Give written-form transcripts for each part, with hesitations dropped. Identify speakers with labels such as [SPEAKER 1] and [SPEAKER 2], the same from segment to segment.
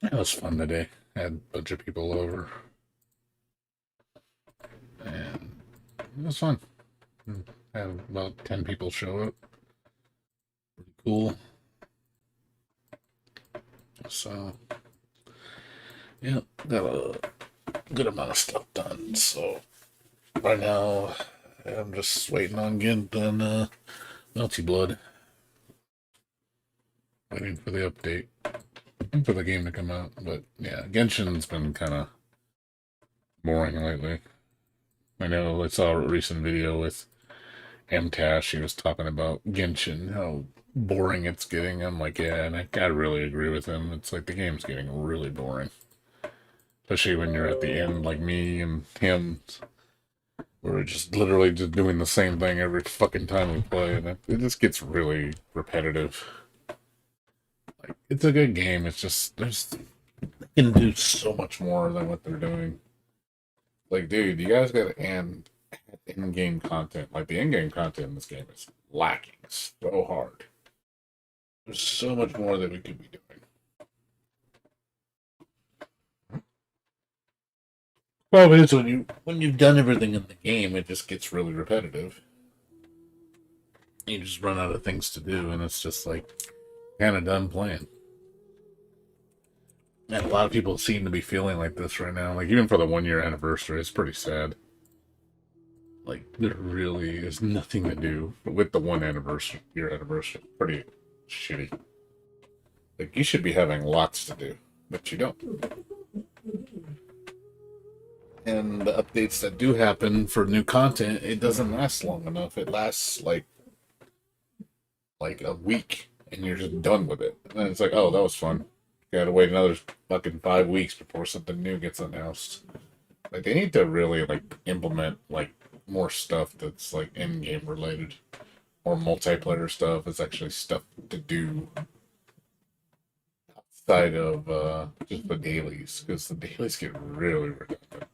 [SPEAKER 1] It was fun today. Had a bunch of people over, and it was fun. Had about 10 people show up. Pretty cool. So, yeah, got a good amount of stuff done. So, right now, I'm just waiting on getting done Melty Blood. Waiting for the update. And for the game to come out. But, yeah, Genshin's been kind of boring lately. I know I saw a recent video with MTash. He was talking about Genshin, how boring it's getting. I'm like, yeah, and I really agree with him. It's like the game's getting really boring. Especially when you're at the end, like me and him. We're just literally just doing the same thing every fucking time we play, and it just gets really repetitive. Like, it's a good game. It's just, they can do so much more than what they're doing. Like, dude, you guys gotta end in-game content. Like, the in-game content in this game is lacking so hard. There's so much more that we could be doing. Problem is when you've done everything in the game, it just gets really repetitive. You just run out of things to do, and it's just like kind of done playing. And a lot of people seem to be feeling like this right now. Like even for the 1 year anniversary, it's pretty sad. Like there really is nothing to do with the year anniversary. Pretty shitty. Like you should be having lots to do, but you don't. And the updates that do happen for new content, it doesn't last long enough. It lasts like a week, and you're just done with it. And then it's like, oh, that was fun. You gotta wait another fucking 5 weeks before something new gets announced. Like they need to really like implement like more stuff that's like in game related, or multiplayer stuff. It's actually stuff to do outside of just the dailies, because the dailies get really redundant.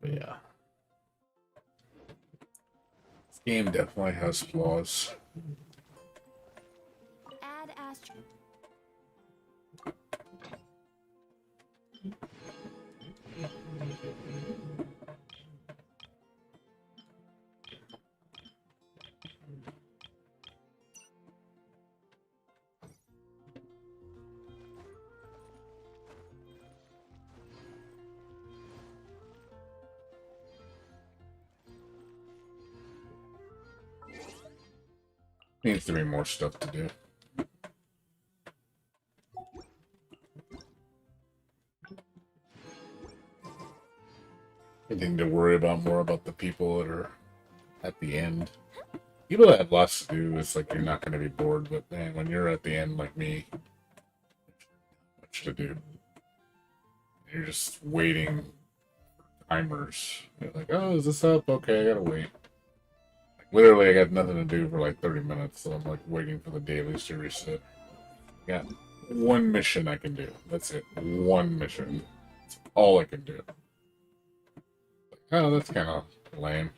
[SPEAKER 1] But yeah, this game definitely has flaws.
[SPEAKER 2] Add Astro.
[SPEAKER 1] Needs to be more stuff to do. I think to worry about more about the people that are at the end. People that have lots to do, it's like you're not going to be bored. But man, when you're at the end like me, much to do. You're just waiting timers. You're like, oh, is this up? Okay, I gotta wait. Like, literally, I got nothing to do for like 30 minutes, so I'm like waiting for the dailies to reset. Got one mission I can do. That's it. One mission. That's all I can do. Oh, that's kind of lame.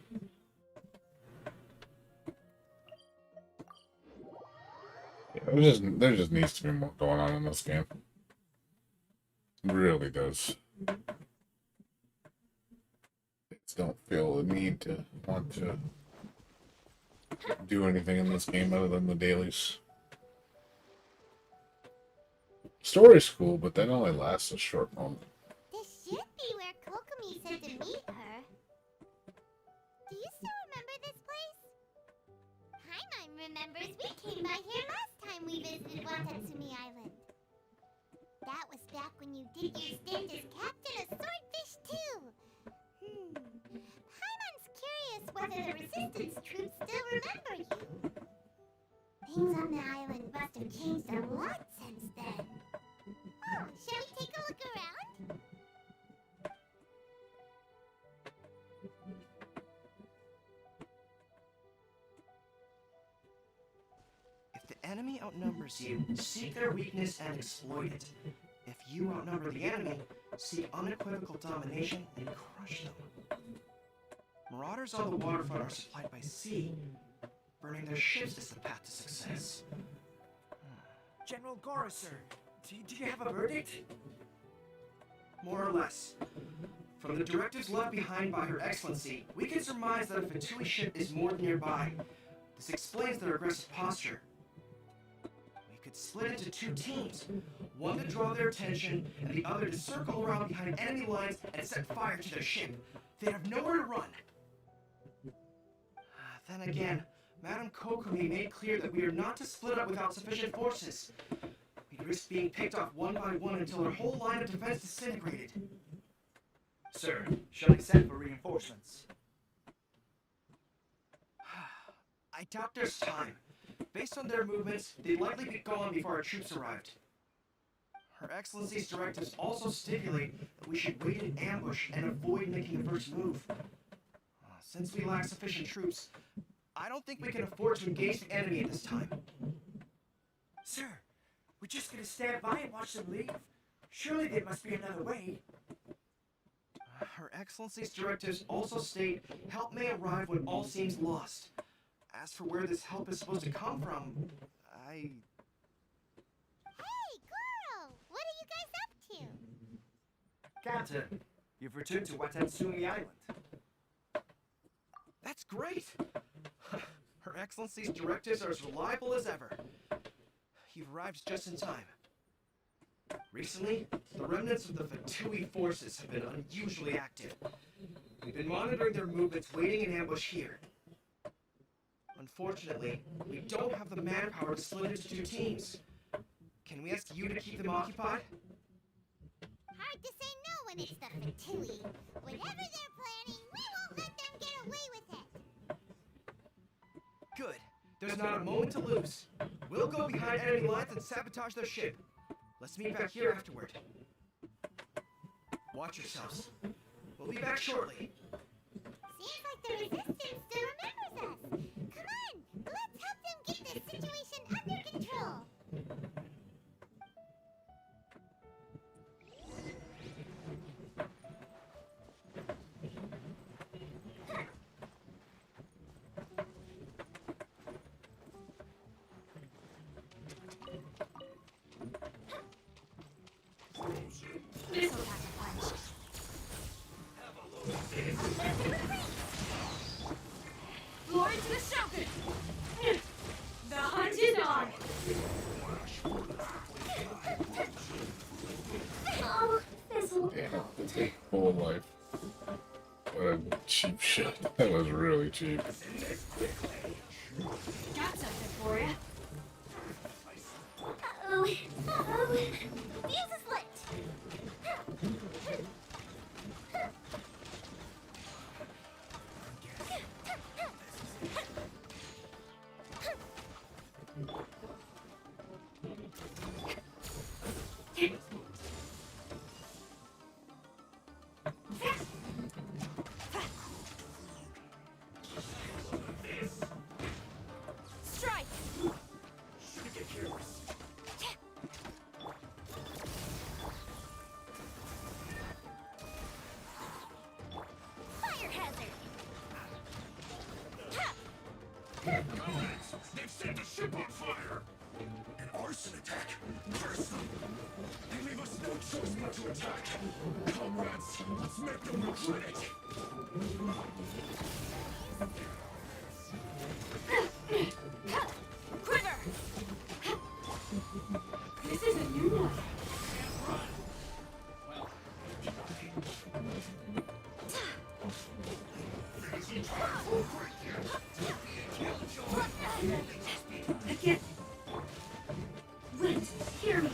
[SPEAKER 1] Yeah, there just needs to be more going on in this game. It really does. I just don't feel the need to want to do anything in this game other than the dailies. Story's cool, but that only lasts a short moment.
[SPEAKER 2] This should be where Kokomi said to meet her. Do you still remember this place? Paimon remembers we came by here last time we visited Watatsumi Island. That was back when you did your stint as captain of Swordfish too. Paimon's curious whether the resistance troops still remember you. Things on the island must have changed a lot since then. Oh, shall we take a look around?
[SPEAKER 3] If the enemy outnumbers you, seek their weakness and exploit it. If you outnumber the enemy, seek unequivocal domination and crush them. Marauders on the waterfront are supplied by sea. Burning their ships is the path to success.
[SPEAKER 4] General Gora, sir, do you have a verdict?
[SPEAKER 3] More or less. From the directives left behind by Her Excellency, we can surmise that a Fatui ship is moored nearby. This explains their aggressive posture. We could split into two teams, one to draw their attention, and the other to circle around behind enemy lines and set fire to their ship. They have nowhere to run. Then again, Madame Kokomi made clear that we are not to split up without sufficient forces. We'd risk being picked off one by one until our whole line of defense disintegrated.
[SPEAKER 4] Sir, shall I send for reinforcements?
[SPEAKER 3] I doubt there's time. Based on their movements, they'd likely be gone before our troops arrived. Her Excellency's directives also stipulate that we should wait in ambush and avoid making the first move. Since we lack sufficient troops, I don't think we can afford to engage the enemy at this time.
[SPEAKER 4] Sir, we're just gonna stand by and watch them leave. Surely there must be another way.
[SPEAKER 3] Her Excellency's directives also state help may arrive when all seems lost. As for where this help is supposed to come from,
[SPEAKER 2] Hey, Goro! What are you guys up to?
[SPEAKER 4] Captain, you've returned to Watatsumi Island.
[SPEAKER 3] that's great! Her Excellency's directives are as reliable as ever. You've arrived just in time. Recently, the remnants of the Fatui forces have been unusually active. We've been monitoring their movements, waiting in ambush here. Unfortunately, we don't have the manpower to split into two teams. Can we ask you to keep them occupied?
[SPEAKER 2] Hard to say no when it's the Fatui. Whatever they're planning, we won't let them get away with it.
[SPEAKER 3] Good. There's not a moment to lose. We'll go behind enemy lines and sabotage their ship. Let's meet back here afterward. Watch yourselves. We'll be back shortly.
[SPEAKER 2] Seems like the Resistance still remembers us. Come on, let's help them get this situation under control.
[SPEAKER 5] Missile attack punch. Glory to the Shogun! The hunt is on! Oh, this'll
[SPEAKER 1] Damn,
[SPEAKER 5] help.
[SPEAKER 1] it's a full life. What a cheap shot. That was really cheap.
[SPEAKER 5] Got something for ya.
[SPEAKER 2] Uh-oh. Uh-oh. Fuse is lit.
[SPEAKER 5] Strike! Fire hazard!
[SPEAKER 6] They've set the ship on fire! An arson attack! Curse them! They leave us no choice but to attack! Comrades, let's make them regret it!
[SPEAKER 5] Quiver! This is a new one. Again. Wait, hear me.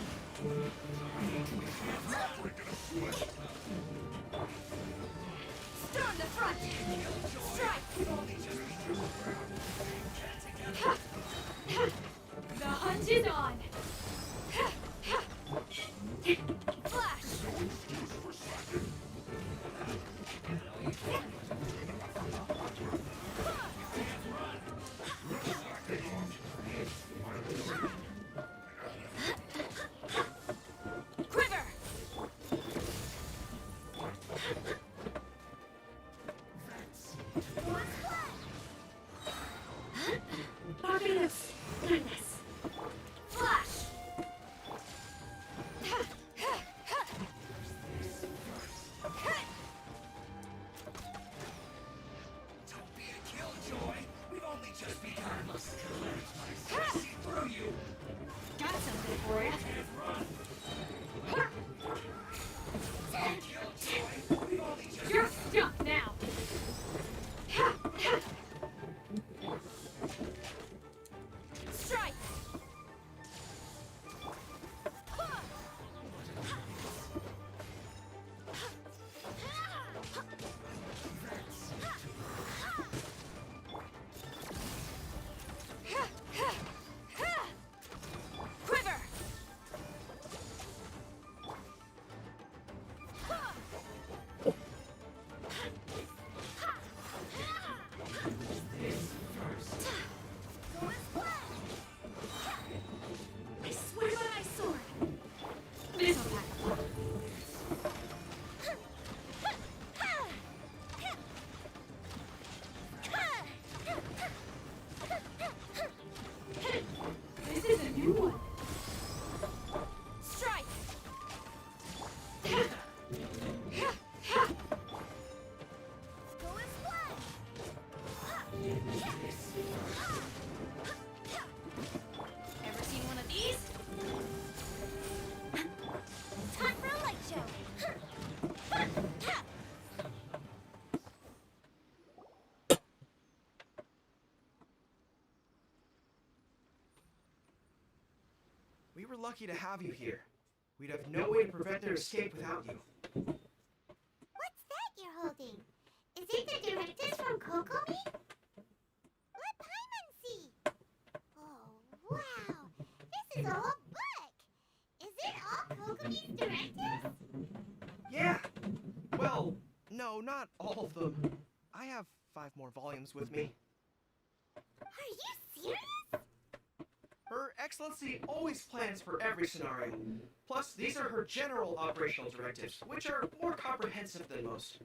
[SPEAKER 5] Storm the front! Strike! The hunt is on! Flash! for you. You're stuck now. Strike. Quiver. I swear by my sword. This'll tackle. This is a new one. Strike. Ever seen one of these? Time for a light show.
[SPEAKER 3] We were lucky to have you here. We'd have no way to prevent their escape without you.
[SPEAKER 2] What's that you're holding? Is it the directives from Kokomi? Let Paimon see. Oh, wow. This is a whole book. Is it all Kokomi's directives?
[SPEAKER 3] Yeah! Well, no, not all of them. I have 5 more volumes with me.
[SPEAKER 2] Are you serious?
[SPEAKER 3] Her Excellency always plans for every scenario. Plus, these are her general operational directives, which are more comprehensive than most.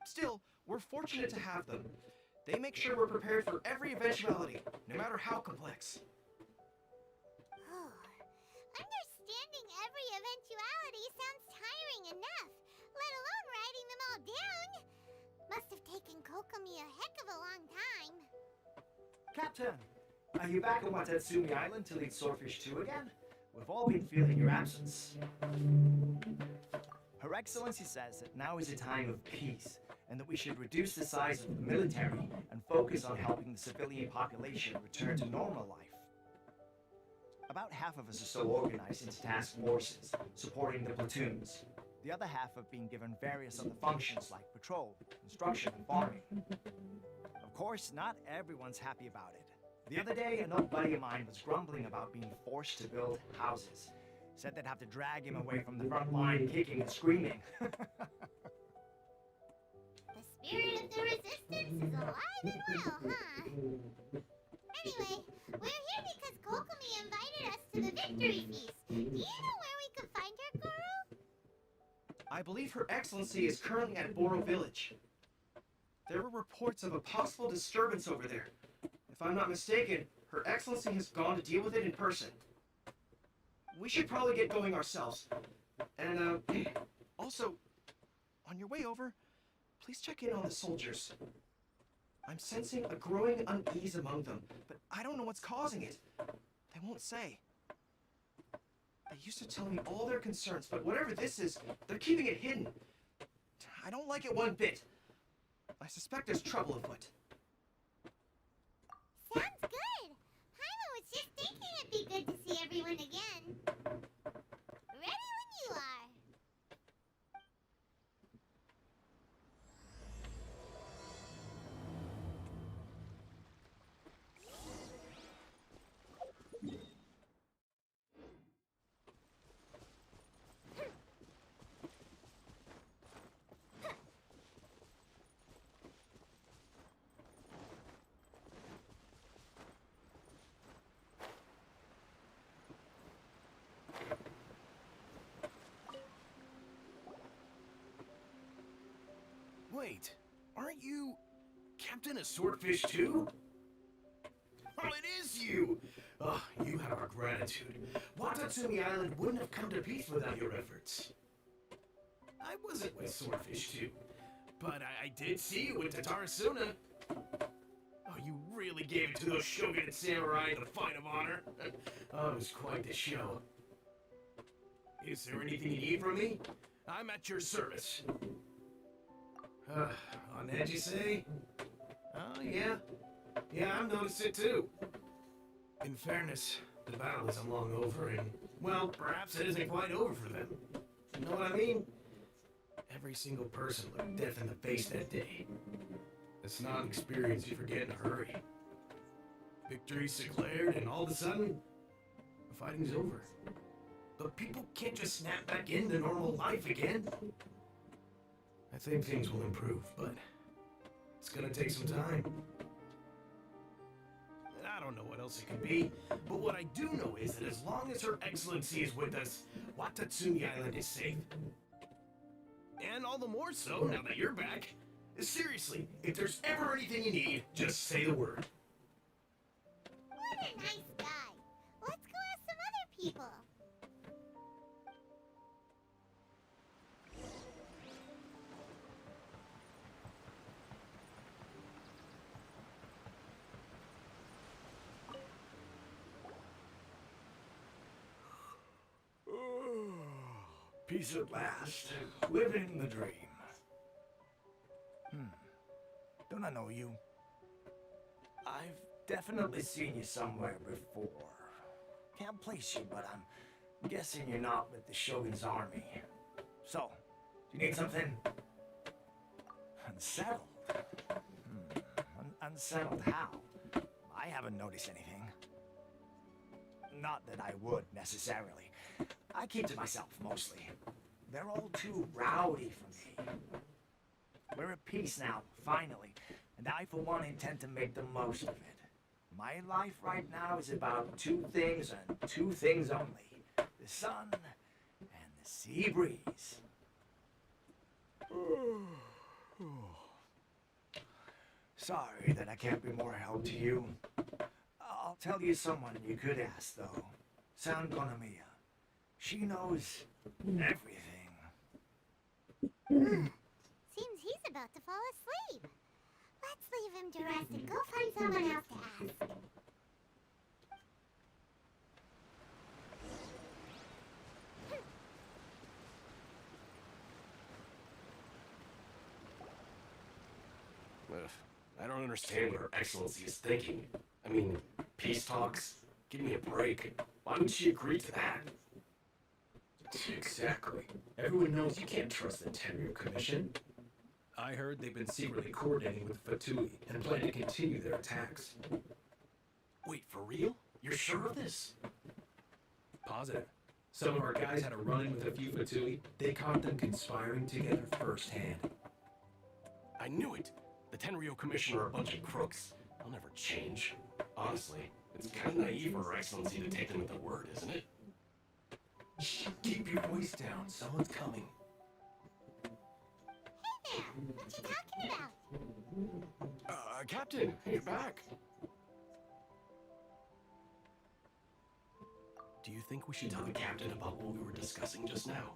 [SPEAKER 3] Still, we're fortunate to have them. They make sure we're prepared for every eventuality, no matter how complex.
[SPEAKER 2] Oh, understanding every eventuality sounds tiring enough, let alone writing them all down. Must have taken Kokomi a heck of a long time.
[SPEAKER 4] Captain, are you back on Watatsumi Island to lead Swordfish 2 again? We've all been feeling your absence. Her Excellency says that now is a time of peace, and that we should reduce the size of the military and focus on helping the civilian population return to normal life. About half of us are so organized into task forces, supporting the platoons. The other half have been given various other functions like patrol, instruction, and farming. Of course, not everyone's happy about it. The other day, an old buddy of mine was grumbling about being forced to build houses. Said they'd have to drag him away from the front line, kicking and screaming.
[SPEAKER 2] The spirit of the resistance is alive and well, huh? Anyway, we're here because Kokomi invited us to the victory feast. Do you know where we could find her, Guru?
[SPEAKER 3] I believe Her Excellency is currently at Boro Village. There were reports of a possible disturbance over there. If I'm not mistaken, Her Excellency has gone to deal with it in person. We should probably get going ourselves. And, also, on your way over, please check in on the soldiers. I'm sensing a growing unease among them, but I don't know what's causing it. They won't say. They used to tell me all their concerns, but whatever this is, they're keeping it hidden. I don't like it one bit. I suspect there's trouble afoot.
[SPEAKER 2] Sounds good. Paimon was just thinking it'd be good to see everyone again. Ready when you are.
[SPEAKER 6] Wait, aren't you Captain of Swordfish too? Oh, it is you! Oh, you have our gratitude. Watatsumi Island wouldn't have come to peace without your efforts. I wasn't with Swordfish too, but I did see you with Tatarasuna. Oh, you really gave it to those shogunate samurai in the fight of honor. Oh, it was quite the show. Is there anything you need from me? I'm at your service. On edge, you say? Oh, yeah. Yeah, I've noticed it too. In fairness, the battle isn't long over, and, well, perhaps it isn't quite over for them. You know what I mean? Every single person looked death in the face that day. It's not an experience you forget in a hurry. Victory's declared, and all of a sudden, the fighting's over. But people can't just snap back into normal life again. I think things will improve, but it's gonna take some time. I don't know what else it could be, but what I do know is that as long as Her Excellency is with us, Watatsumi Island is safe. And all the more so now that you're back. Seriously, if there's ever anything you need, just say the word.
[SPEAKER 2] What a nice guy. Let's go ask some other people.
[SPEAKER 4] Peace at last. Living the dream. Don't I know you? I've definitely seen you somewhere before. Can't place you, but I'm guessing you're not with the Shogun's army. So, do you need something? Unsettled? Unsettled how? I haven't noticed anything. Not that I would, necessarily. I keep to myself, mostly. They're all too rowdy for me. We're at peace now, finally, and I, for one, intend to make the most of it. My life right now is about two things and two things only. The sun and the sea breeze. Sorry that I can't be more help to you. I'll tell you someone you could ask, though. San Gonomiya. She knows everything.
[SPEAKER 2] Seems he's about to fall asleep. Let's leave him to rest and go find someone else to ask.
[SPEAKER 6] I don't understand what Her Excellency is thinking. I mean, peace talks? Give me a break. Why would she agree to that? Exactly. Everyone knows you can't trust the Tenryu Commission. I heard they've been secretly coordinating with Fatui and plan to continue their attacks. Wait, for real? You're sure of this? Positive. Some of our guys had a run-in with a few Fatui. They caught them conspiring together firsthand. I knew it! The Tenryu Commission are a bunch of crooks. They'll never change. Honestly, it's kind of naive for Her Excellency to take them at their word, isn't it? Shh, keep your voice down. Someone's coming.
[SPEAKER 2] Hey there! What you talking about?
[SPEAKER 6] Captain, you're back. Do you think we should tell the captain about what we were discussing just now?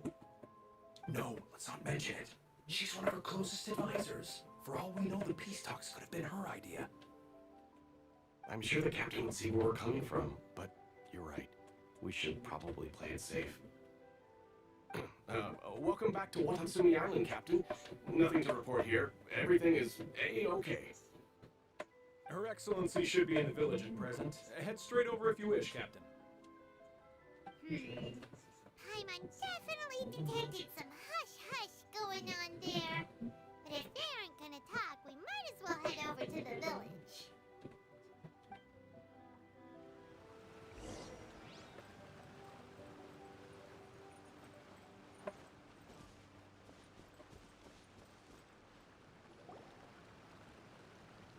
[SPEAKER 6] No, let's not mention it. She's one of her closest advisors. For all we know, the peace talks could have been her idea. I'm sure the captain would see where we're coming from, but you're right. We should probably play it safe. Welcome back to Watatsumi Island, Captain. Nothing to report here. Everything is A-okay.
[SPEAKER 7] Her Excellency should be in the village at present. Head straight over if you wish, Captain.
[SPEAKER 2] Paimon definitely detected some hush-hush going on there. But if they aren't gonna talk, we might as well head over to the village.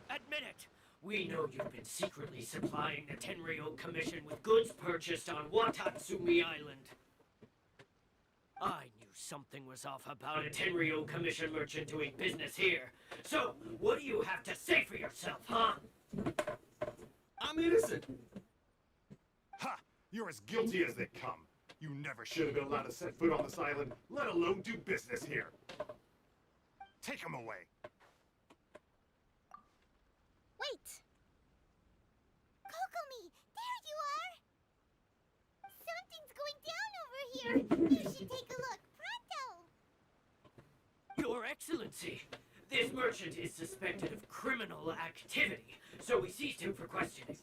[SPEAKER 8] Admit it! We know you've been secretly supplying the Tenryu Commission with goods purchased on Watatsumi Island. I knew something was off about a Tenryu Commission merchant doing business here. So, what do you have to say for yourself, huh?
[SPEAKER 6] I'm innocent.
[SPEAKER 9] Ha! You're as guilty as they come. You never should have been allowed to set foot on this island, let alone do business here. Take him away.
[SPEAKER 2] Wait! here! You should take a look! Pronto!
[SPEAKER 8] Your Excellency, this merchant is suspected of criminal activity, so we seized him for questioning.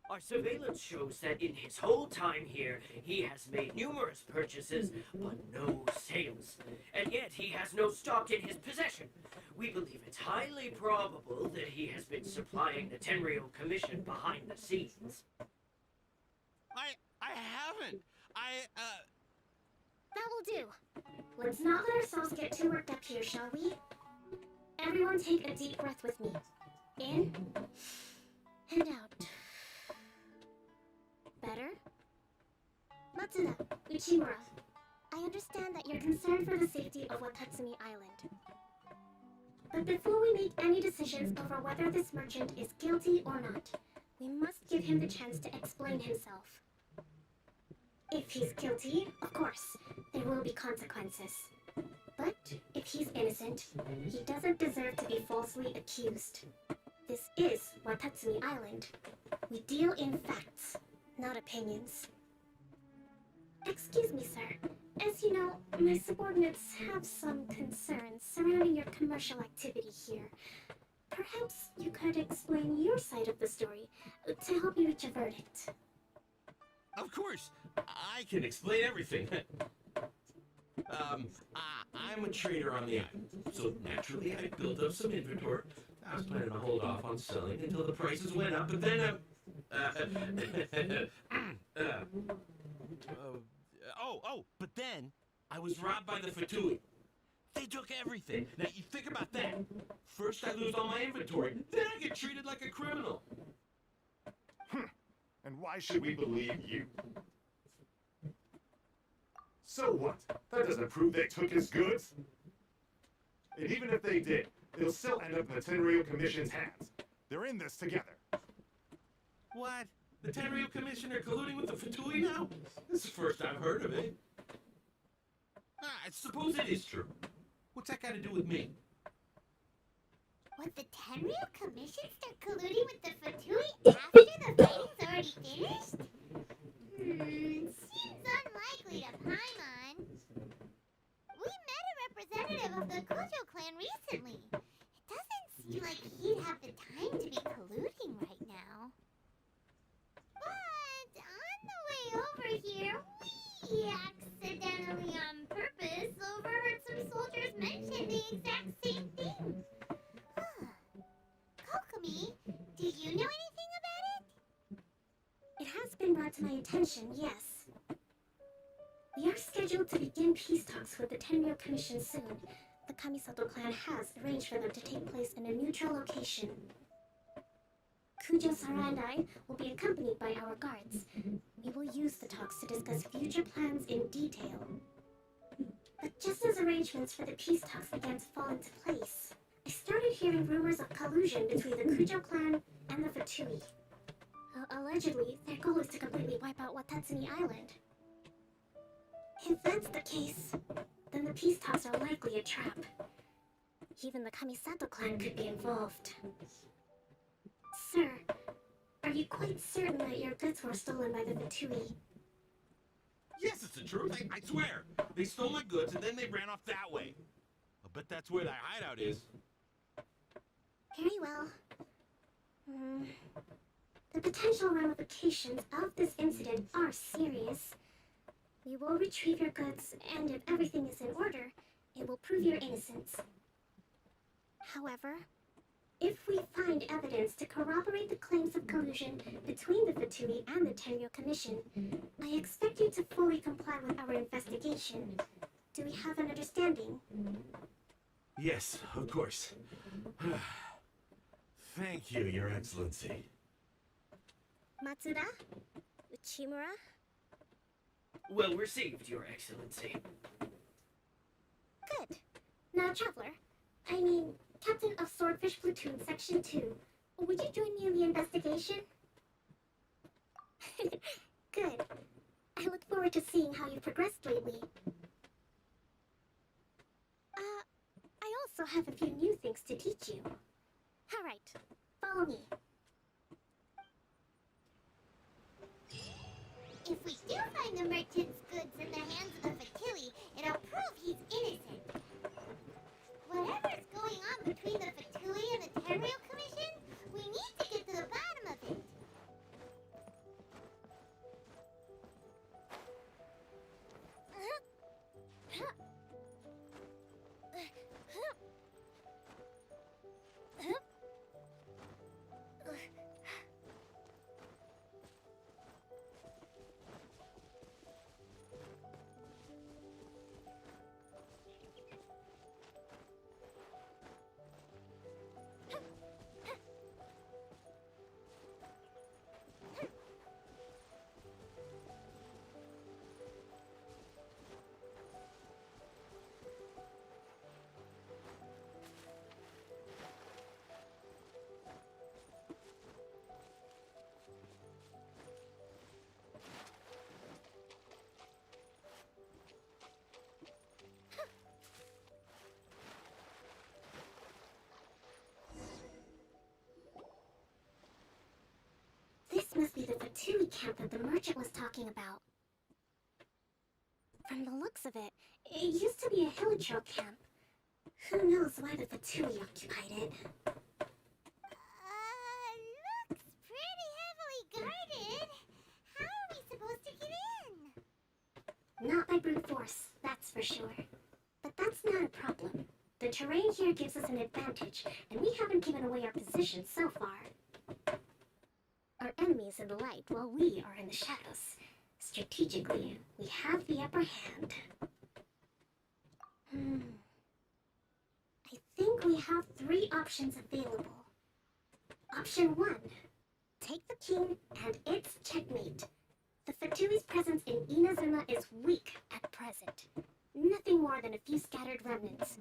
[SPEAKER 8] Our surveillance shows that in his whole time here, he has made numerous purchases, but no sales. And yet he has no stock in his possession. We believe it's highly probable that he has been supplying the Tenryou Commission behind the scenes.
[SPEAKER 6] I haven't.
[SPEAKER 10] That will do. Let's not let ourselves get too worked up here, shall we? Everyone take a deep breath with me. In and out. Better? Matsuda, Uchimura, I understand that you're concerned for the safety of Watatsumi Island. But before we make any decisions over whether this merchant is guilty or not, we must give him the chance to explain himself. If he's guilty, of course, there will be consequences. But if he's innocent, he doesn't deserve to be falsely accused. This is Watatsumi Island. We deal in facts, not opinions. Excuse me, sir. As you know, my subordinates have some concerns surrounding your commercial activity here. Perhaps you could explain your side of the story to help me reach a verdict.
[SPEAKER 6] Of course, I can explain everything. I'm a trader on the island, so naturally I built up some inventory. I was planning to hold off on selling until the prices went up, but then, but then I was robbed by the Fatui. They took everything. Now you think about that. First I lose all my inventory, then I get treated like a criminal.
[SPEAKER 9] And why should we believe you? So what? That doesn't prove they took his goods. And even if they did, it'll still end up in the Tenryou Commission's hands. They're in this together.
[SPEAKER 6] What? The Tenryou Commission are colluding with the Fatui now? This is the first I've heard of it. I suppose it is true. What's that got to do with me?
[SPEAKER 2] Would the Tenryou Commission start colluding with the Fatui after the fighting's already finished? Seems unlikely to Paimon. We met a representative of the Kujo clan recently. It doesn't seem like he'd have the time to be colluding right now. But on the way over here, we accidentally on purpose overheard some soldiers mention the exact same thing. Kokomi, do you know anything about it?
[SPEAKER 10] It has been brought to my attention, yes. We are scheduled to begin peace talks with the Tenryou Commission soon. The Kamisato clan has arranged for them to take place in a neutral location. Kujo-Sara and I will be accompanied by our guards. We will use the talks to discuss future plans in detail. But just as arrangements for the peace talks began to fall into place, I started hearing rumors of collusion between the Kujo clan and the Fatui. Allegedly, their goal is to completely wipe out Watatsumi Island. If that's the case, then the peace talks are likely a trap. Even the Kamisato clan could be involved. Sir, are you quite certain that your goods were stolen by the Fatui?
[SPEAKER 6] Yes, it's the truth. I swear. They stole my goods and then they ran off that way. I bet that's where that hideout is.
[SPEAKER 10] Very well. The potential ramifications of this incident are serious. We will retrieve your goods, and if everything is in order, it will prove your innocence. However, if we find evidence to corroborate the claims of collusion between the Fatui and the Tenryou Commission, I expect you to fully comply with our investigation. Do we have an understanding?
[SPEAKER 6] Yes, of course. Thank you, Your Excellency.
[SPEAKER 10] Matsuda? Uchimura?
[SPEAKER 8] Well received, Your Excellency.
[SPEAKER 10] Good. Now, Traveler, Captain of Swordfish Platoon Section 2, would you join me in the investigation? Good. I look forward to seeing how you've progressed lately. I also have a few new things to teach you. Alright, follow me.
[SPEAKER 2] If we do find the merchant's
[SPEAKER 10] Fatui camp that the merchant was talking about. From the looks of it, it used to be a Hilichurl camp. Who knows why the Fatui occupied it?
[SPEAKER 2] Looks pretty heavily guarded. How are we supposed to get in?
[SPEAKER 10] Not by brute force, that's for sure. But that's not a problem. The terrain here gives us an advantage, and we haven't given away our position so far. Our enemy is in the light, while we are in the shadows. Strategically, we have the upper hand. I think we have 3 options available. Option 1. Take the king, and it's checkmate. The Fatui's presence in Inazuma is weak at present. Nothing more than a few scattered remnants.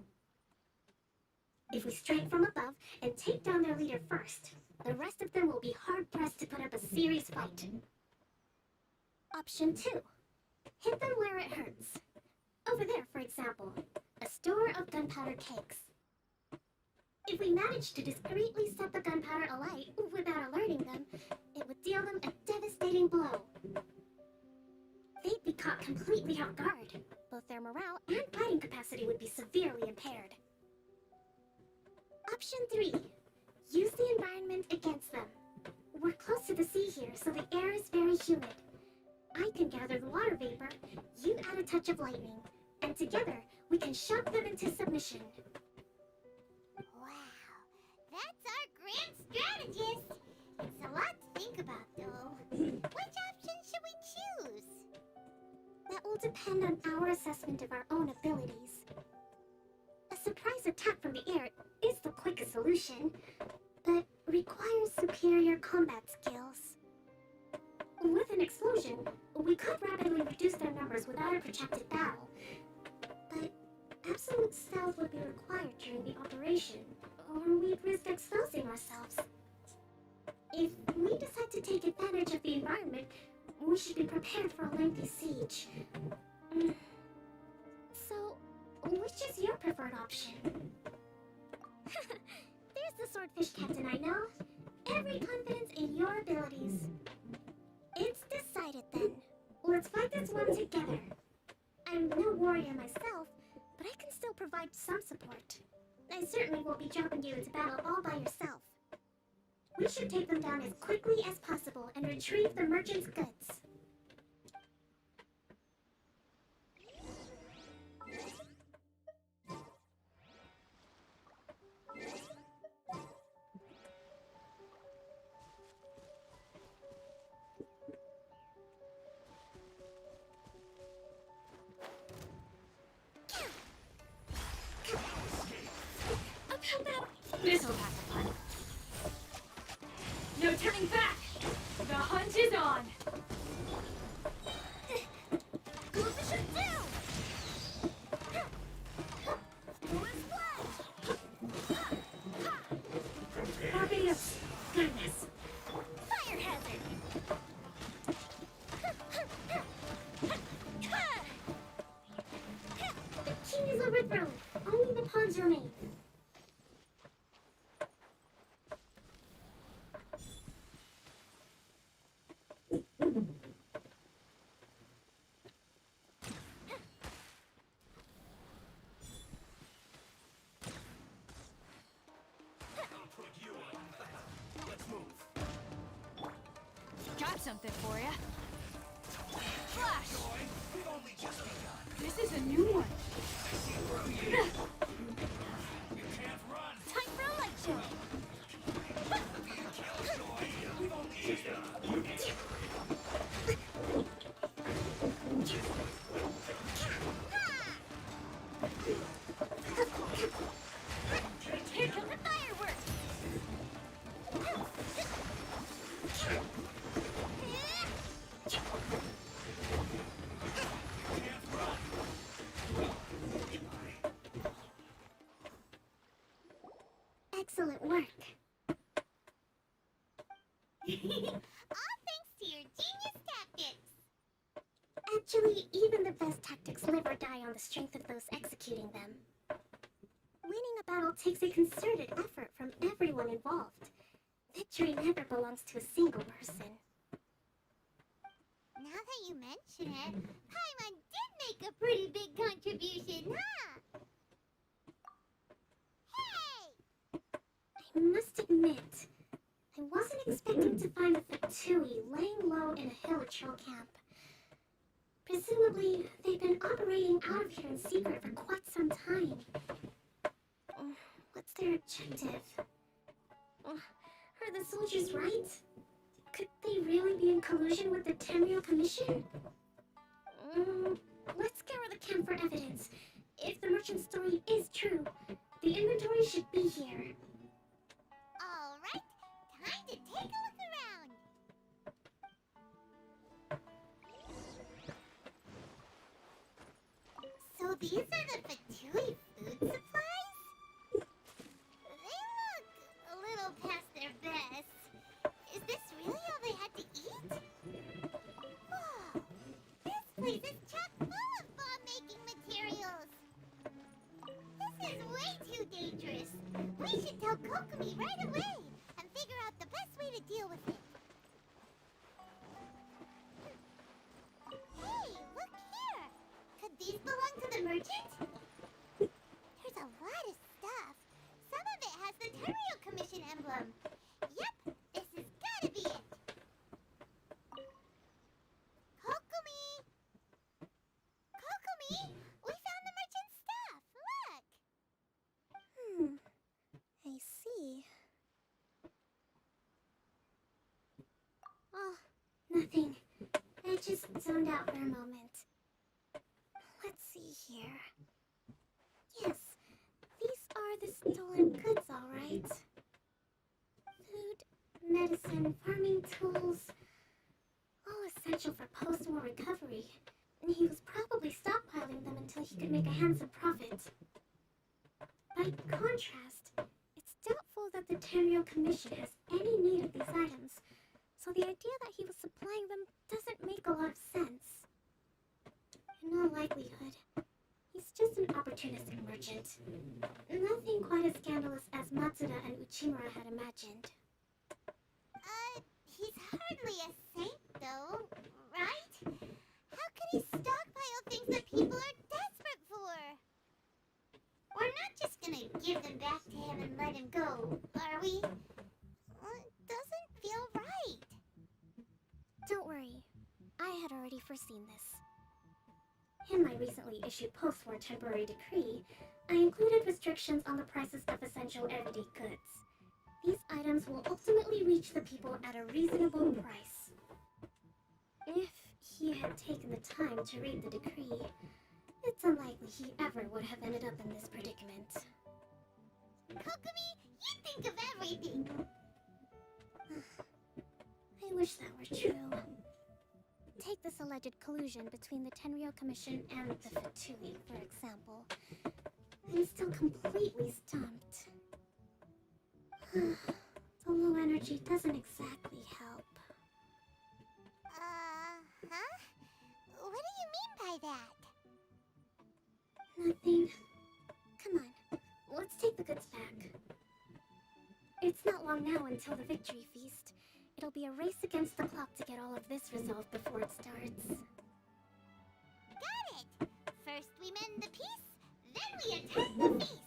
[SPEAKER 10] If we strike from above and take down their leader first, the rest of them will be hard-pressed to put up a serious fight. Option 2. Hit them where it hurts. Over there, for example, a store of gunpowder kegs. If we manage to discreetly set the gunpowder alight without alerting them, it would deal them a devastating blow. They'd be caught completely off guard. Both their morale and fighting capacity would be severely impaired. Option 3. Use the environment against them. We're close to the sea here, so the air is very humid. I can gather the water vapor, you add a touch of lightning, and together we can shock them into submission.
[SPEAKER 2] Wow, that's our grand strategist. It's a lot to think about, though. Which option should we choose?
[SPEAKER 10] That will depend on our assessment of our own abilities. A surprise attack from the air is the quickest solution, but requires superior combat skills. With an explosion, we could rapidly reduce their numbers without a protracted battle, but absolute stealth would be required during the operation, or we'd risk exposing ourselves. If we decide to take advantage of the environment, we should be prepared for a lengthy siege. So, which is your preferred option? There's the swordfish captain I know. Every confidence in your abilities. It's decided then. Let's fight this one together. I'm no warrior myself, but I can still provide some support. I certainly won't be dropping you into battle all by yourself. We should take them down as quickly as possible and retrieve the merchant's goods.
[SPEAKER 5] This will pass the fun. No turning back! The hunt is on!
[SPEAKER 10] Barbados! Goodness!
[SPEAKER 2] Fire hazard!
[SPEAKER 10] The king is overthrown! Only the pawns remain.
[SPEAKER 5] Got something for ya. Flash! This is a new one.
[SPEAKER 2] Time for a light show! Here come the fireworks!
[SPEAKER 10] Excellent work.
[SPEAKER 2] All thanks to your genius tactics!
[SPEAKER 10] Actually, even the best tactics live or die on the strength of those executing them. Winning a battle takes a concerted effort from everyone involved. Victory never belongs to a single person.
[SPEAKER 2] you mention it, Paimon did make a pretty big contribution, huh? Hey!
[SPEAKER 10] I must admit, I wasn't expecting to find the Fatui laying low in a Hilichurl camp. Presumably, they've been operating out of here in secret for quite some time. What's their objective? Are the soldiers right? Could they really be in collusion with the Tenryou Commission? Let's scour the camp for evidence. If the merchant's story is true, the inventory should be here.
[SPEAKER 2] Alright, time to take a look around. So these are the Fatui food supplies? They look a little past their best. Is this really all they had to eat? Whoa, this place is chock full of bomb-making materials. This is way too dangerous. We should tell Kokomi right away and figure out the best way to deal with it. Hey, look here! Could these belong to the merchant? There's a lot of stuff. Some of it has the Tenryou Commission emblem. Yep, this has gotta be it. Kokomi! Kokomi! We found the merchant's stuff! Look!
[SPEAKER 10] I see. Oh, nothing. I just zoned out for a moment. Let's see here. Yes, these are the stolen goods, all right. Food, medicine, farming tools, all essential for post-war recovery. And he was probably stockpiling them until he could make a handsome profit. By contrast, it's doubtful that the Tenryou Commission has any need of these items, so the idea that he was supplying them doesn't make a lot of sense. In all likelihood, he's just an opportunistic merchant. Nothing quite as scandalous as Matsuda and Uchimura had imagined.
[SPEAKER 2] He's hardly a saint, though, right? How could he stockpile things that people are desperate for? We're not just gonna give them back to him and let him go, are we? It doesn't feel right.
[SPEAKER 10] Don't worry, I had already foreseen this. In my recently issued post-war temporary decree, I included restrictions on the prices of essential everyday goods. These items will ultimately reach the people at a reasonable price. If he had taken the time to read the decree, it's unlikely he ever would have ended up in this predicament.
[SPEAKER 2] Kokomi, you think of everything!
[SPEAKER 10] I wish that were true. Take this alleged collusion between the Tenryou Commission and the Fatui, for example. I'm still completely stumped. The low energy doesn't exactly help.
[SPEAKER 2] Huh? What do you mean by that?
[SPEAKER 10] Nothing. Come on, let's take the goods back. It's not long now until the victory feast. It'll be a race against the clock to get all of this resolved before it starts.
[SPEAKER 2] Got it! First we mend the peace, then we attack the feast!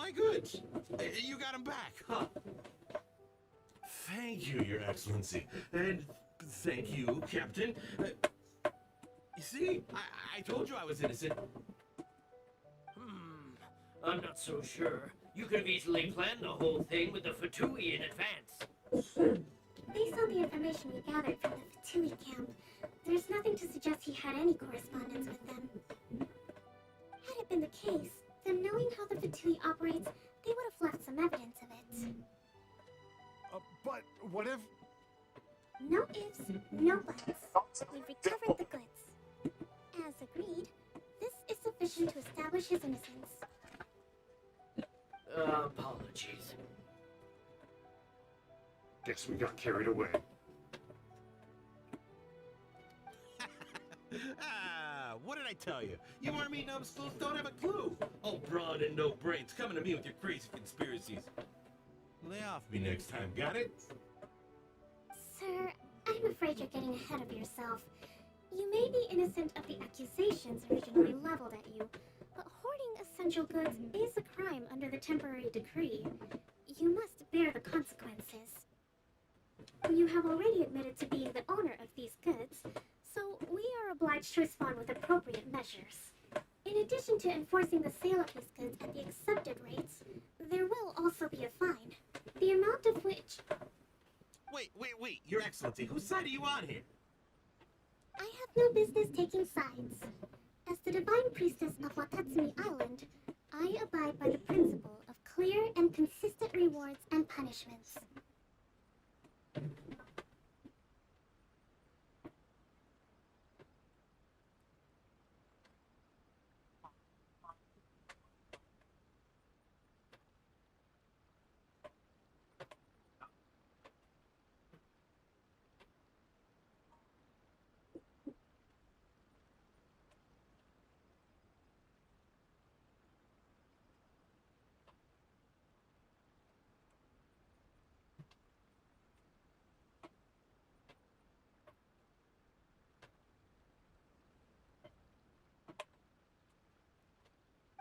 [SPEAKER 6] my goods. You got them back, huh? Thank you, Your Excellency. And thank you, Captain. You see, I told you I was innocent.
[SPEAKER 8] I'm not so sure. You could have easily planned the whole thing with the Fatui in advance.
[SPEAKER 10] Based on the information we gathered from the Fatui camp, there's nothing to suggest he had any correspondence with them. Had it been the case, then knowing how the Fatui operates, they would have left some evidence of it.
[SPEAKER 9] But what if...
[SPEAKER 10] No ifs, no buts. We've recovered the goods. As agreed, this is sufficient to establish his innocence.
[SPEAKER 8] Apologies.
[SPEAKER 9] Guess we got carried away.
[SPEAKER 6] What did I tell you? You army numbskulls don't have a clue. All brawn and no brains coming to me with your crazy conspiracies. Lay off me next time, got it?
[SPEAKER 10] Sir, I'm afraid you're getting ahead of yourself. You may be innocent of the accusations originally leveled at you, but hoarding essential goods is a crime under the temporary decree. You must bear the consequences. You have already admitted to being the owner of these goods, so we are obliged to respond with appropriate measures. In addition to enforcing the sale of these goods at the accepted rates, there will also be a fine, the amount of which...
[SPEAKER 6] Wait, Your Excellency, whose side are you on here?
[SPEAKER 10] I have no business taking sides. As the Divine Priestess of Watatsumi Island, I abide by the principle of clear and consistent rewards and punishments.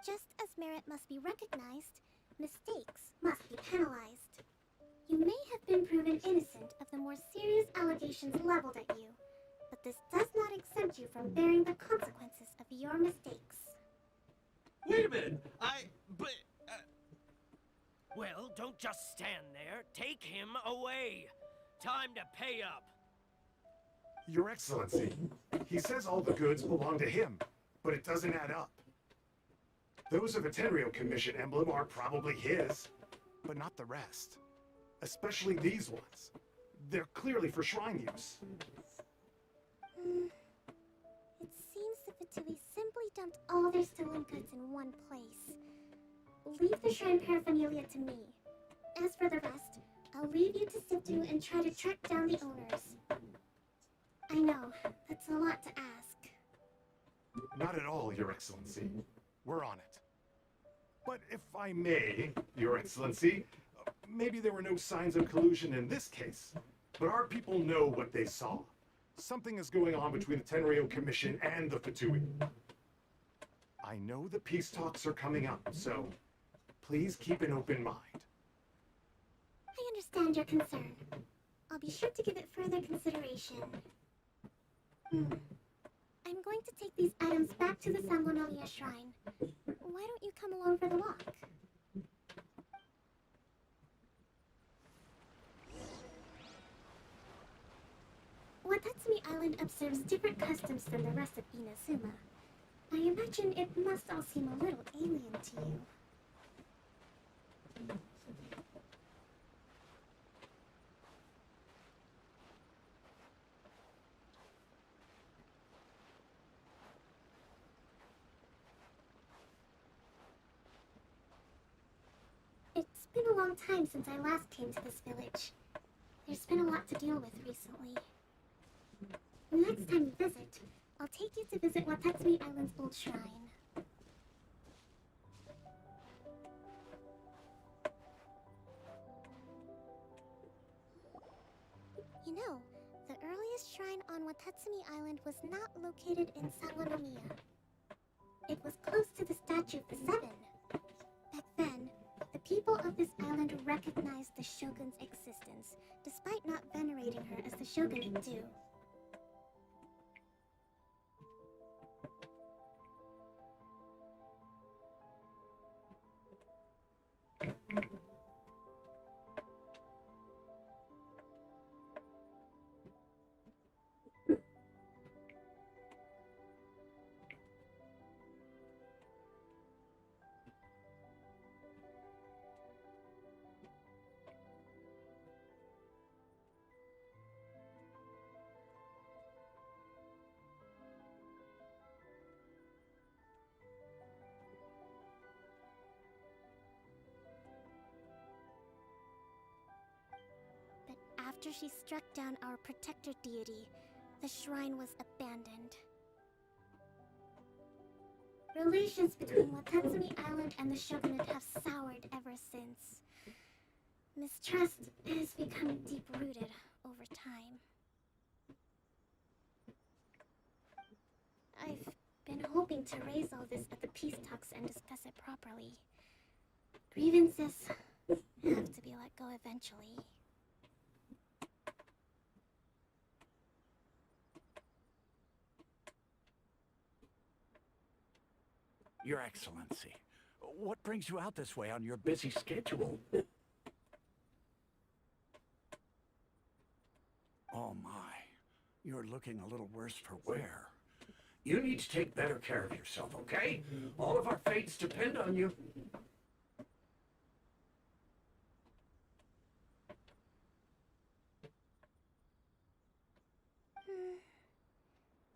[SPEAKER 10] Just as merit must be recognized, mistakes must be penalized. You may have been proven innocent of the more serious allegations leveled at you, but this does not exempt you from bearing the consequences of your mistakes.
[SPEAKER 6] Wait a minute,
[SPEAKER 8] Well, don't just stand there. Take him away. Time to pay up.
[SPEAKER 9] Your Excellency, he says all the goods belong to him, but it doesn't add up. Those of a Tenryo Commission emblem are probably his, but not the rest. Especially these ones. They're clearly for shrine use.
[SPEAKER 10] It seems the Fatui simply dumped all their stolen goods in one place. Leave the shrine paraphernalia to me. As for the rest, I'll leave you to sift through and try to track down the owners. I know, that's a lot to ask.
[SPEAKER 9] Not at all, Your Excellency. We're on it. But if I may, Your Excellency, maybe there were no signs of collusion in this case, but our people know what they saw. Something is going on between the Tenryo Commission and the Fatui. I know the peace talks are coming up, so please keep an open mind.
[SPEAKER 10] I understand your concern. I'll be sure to give it further consideration. I'm going to take these items back to the Sangonomiya Shrine. Why don't you come along for the walk? Watatsumi Island observes different customs from the rest of Inazuma. I imagine it must all seem a little alien to you. It's been a long time since I last came to this village. There's been a lot to deal with recently. Next time you visit, I'll take you to visit Watatsumi Island's old shrine. You know, the earliest shrine on Watatsumi Island was not located in Sangonomiya. It was close to the Statue of the Seven. Back then, and recognized the Shogun's existence, despite not venerating her as the Shogun would do. But after she struck down our protector deity, the shrine was abandoned. Relations between Watatsumi Island and the Shogunate have soured ever since. Mistrust has become deep-rooted over time. I've been hoping to raise all this at the peace talks and discuss it properly. Grievances have to be let go eventually.
[SPEAKER 11] Your Excellency, what brings you out this way on your busy schedule? Oh my, you're looking a little worse for wear.
[SPEAKER 6] You need to take better care of yourself, okay? All of our fates depend on you.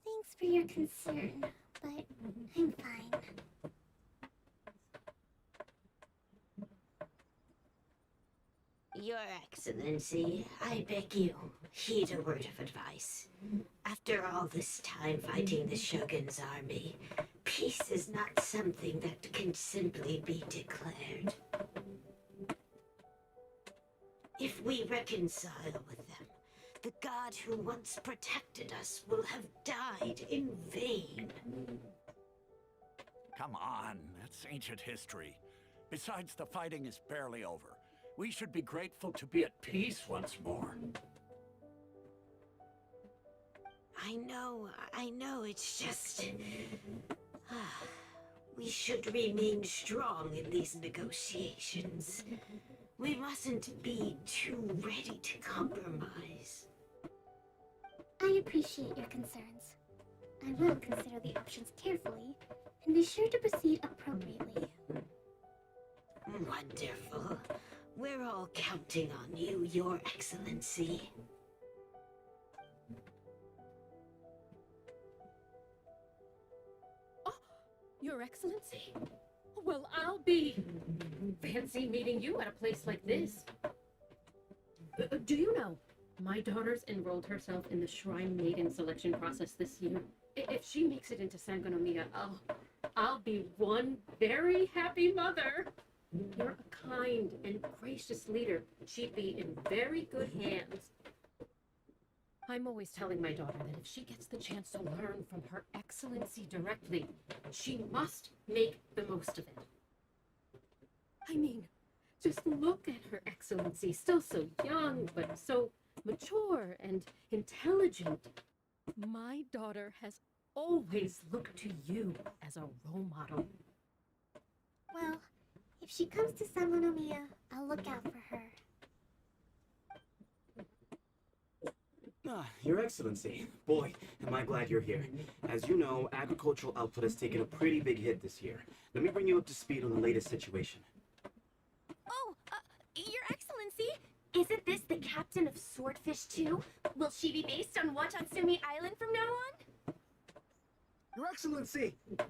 [SPEAKER 10] Thanks for your concern, but I'm fine.
[SPEAKER 12] Your Excellency, I beg you, heed a word of advice. After all this time fighting the Shogun's army, peace is not something that can simply be declared. If we reconcile with them, the god who once protected us will have died in vain.
[SPEAKER 11] Come on, that's ancient history. Besides, the fighting is barely over. We should be grateful to be at peace once more.
[SPEAKER 12] I know, it's just... we should remain strong in these negotiations. We mustn't be too ready to compromise.
[SPEAKER 10] I appreciate your concerns. I will consider the options carefully, and be sure to proceed appropriately.
[SPEAKER 12] Wonderful. We're all counting on you, Your Excellency.
[SPEAKER 5] Oh, Your Excellency? Well, I'll be... fancy meeting you at a place like this. Do you know, my daughter's enrolled herself in the Shrine Maiden selection process this year. If she makes it into Sangonomiya, I'll be one very happy mother. You're a kind and gracious leader. She'd be in very good hands. I'm always telling my daughter that if she gets the chance to learn from Her Excellency directly, she must make the most of it. I mean, just look at Her Excellency, still so young, but so mature and intelligent. My daughter has always looked to you as a role model.
[SPEAKER 10] Well, if she comes to Sangonomiya, I'll look out for her.
[SPEAKER 3] Your Excellency, boy, am I glad you're here. As you know, agricultural output has taken a pretty big hit this year. Let me bring you up to speed on the latest situation.
[SPEAKER 10] Oh, Your Excellency, isn't this the captain of Swordfish 2? Will she be based on Watatsumi Island from now on?
[SPEAKER 3] Your Excellency!
[SPEAKER 10] Please,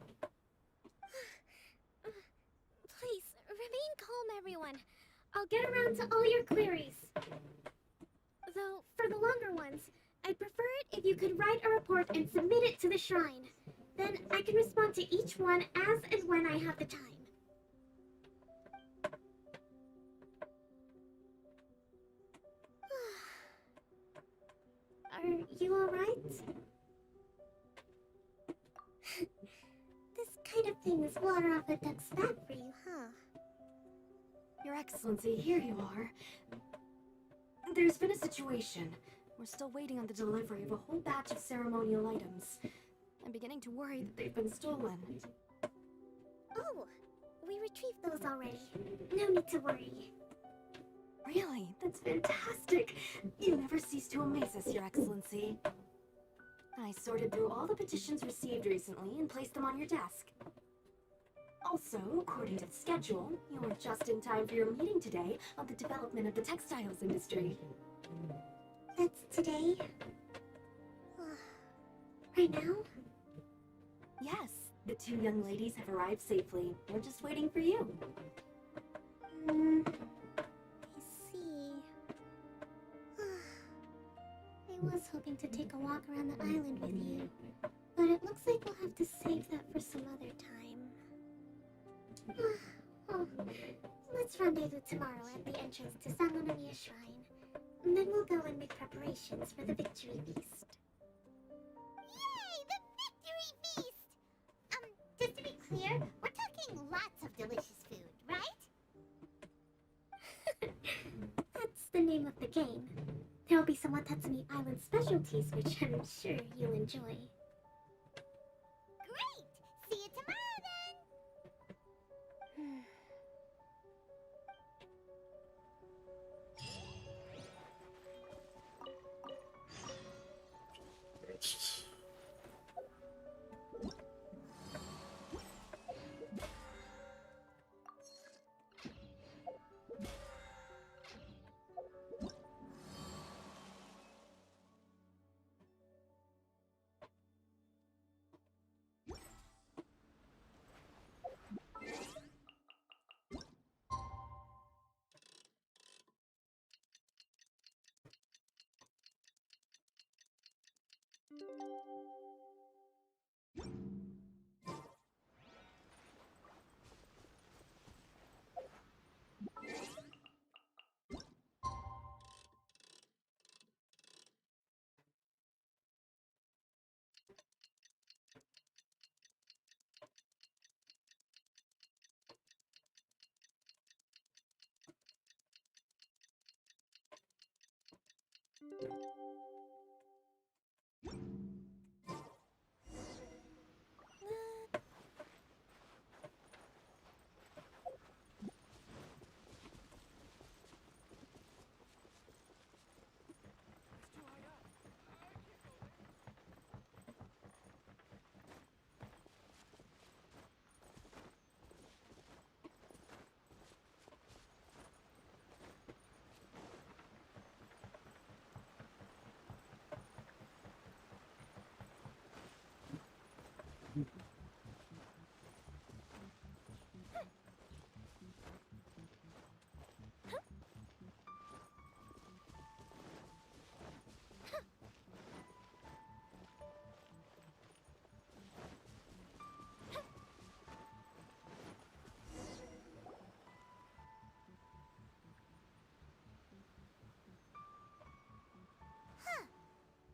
[SPEAKER 10] remain calm, everyone. I'll get around to all your queries. Though, for the longer ones, I'd prefer it if you could write a report and submit it to the shrine. Then I can respond to each one as and when I have the time. Are you alright? This kind of thing is water off a duck's back for you, huh?
[SPEAKER 4] Your
[SPEAKER 13] Your Excellency, here you are. There's been a situation. We're still waiting on the delivery of a whole batch of ceremonial items. I'm beginning to worry that they've been stolen.
[SPEAKER 10] Oh, we retrieved those already. No need to worry.
[SPEAKER 13] Really? That's fantastic! You never cease to amaze us, Your Excellency. I sorted through all the petitions received recently and placed them on your desk. Also, according to the schedule, you were just in time for your meeting today on the development of the textiles industry.
[SPEAKER 10] That's today? Right now?
[SPEAKER 13] Yes, the two young ladies have arrived safely. We're just waiting for you.
[SPEAKER 10] I see. I was hoping to take a walk around the island with you, but it looks like we'll have to save that for some other time. Oh, let's rendezvous tomorrow at the entrance to San Lunomiya Shrine. And then we'll go and make preparations for the victory feast.
[SPEAKER 2] Yay! The victory feast! Just to be clear, we're talking lots of delicious food, right?
[SPEAKER 10] That's the name of the game. There'll be some Watatsumi Island specialties, which I'm sure you'll enjoy.
[SPEAKER 2] Great! See you tomorrow then!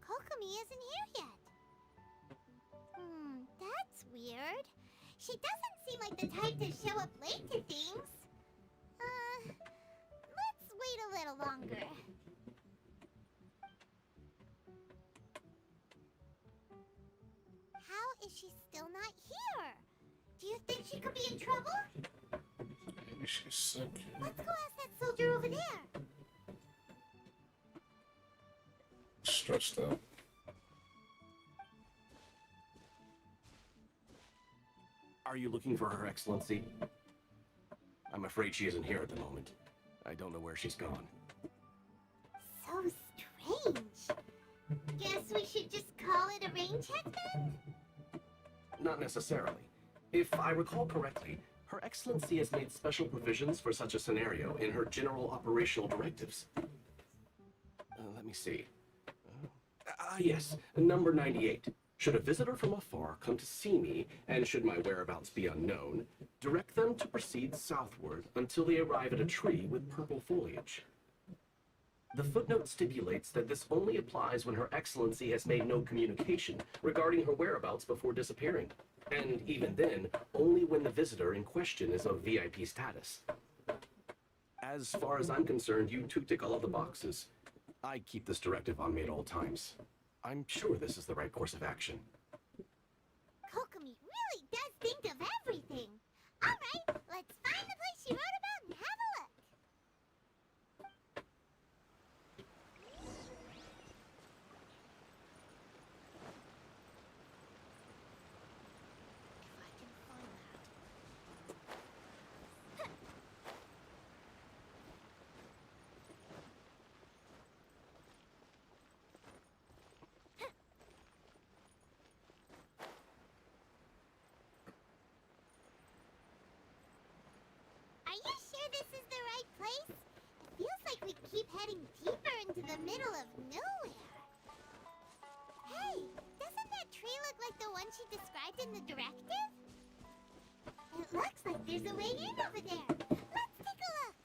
[SPEAKER 2] Kokomi isn't here yet. That's weird. She doesn't seem like the type to show up late to things. Let's wait a little longer. How is she still not here? Do you think she could be in trouble?
[SPEAKER 1] Maybe she's sick.
[SPEAKER 2] Let's go ask that soldier over there.
[SPEAKER 1] Stressed out.
[SPEAKER 14] Are you looking for Her Excellency? I'm afraid she isn't here at the moment. I don't know where she's gone.
[SPEAKER 2] So strange. Guess we should just call it a rain check then?
[SPEAKER 14] Not necessarily. If I recall correctly, Her Excellency has made special provisions for such a scenario in her general operational directives. Let me see. Yes, number 98. Should a visitor from afar come to see me, and should my whereabouts be unknown, direct them to proceed southward until they arrive at a tree with purple foliage. The footnote stipulates that this only applies when Her Excellency has made no communication regarding her whereabouts before disappearing, and even then, only when the visitor in question is of VIP status. As far as I'm concerned, you two tick all of the boxes. I keep this directive on me at all times. I'm sure this is the right course of action.
[SPEAKER 2] Kokomi really does think of everything. Alright, let's find the place she wrote about and have a look. Are you sure this is the right place? It feels like we keep heading deeper into the middle of nowhere. Hey, doesn't that tree look like the one she described in the directive? It looks like there's a way in over there. Let's take a look.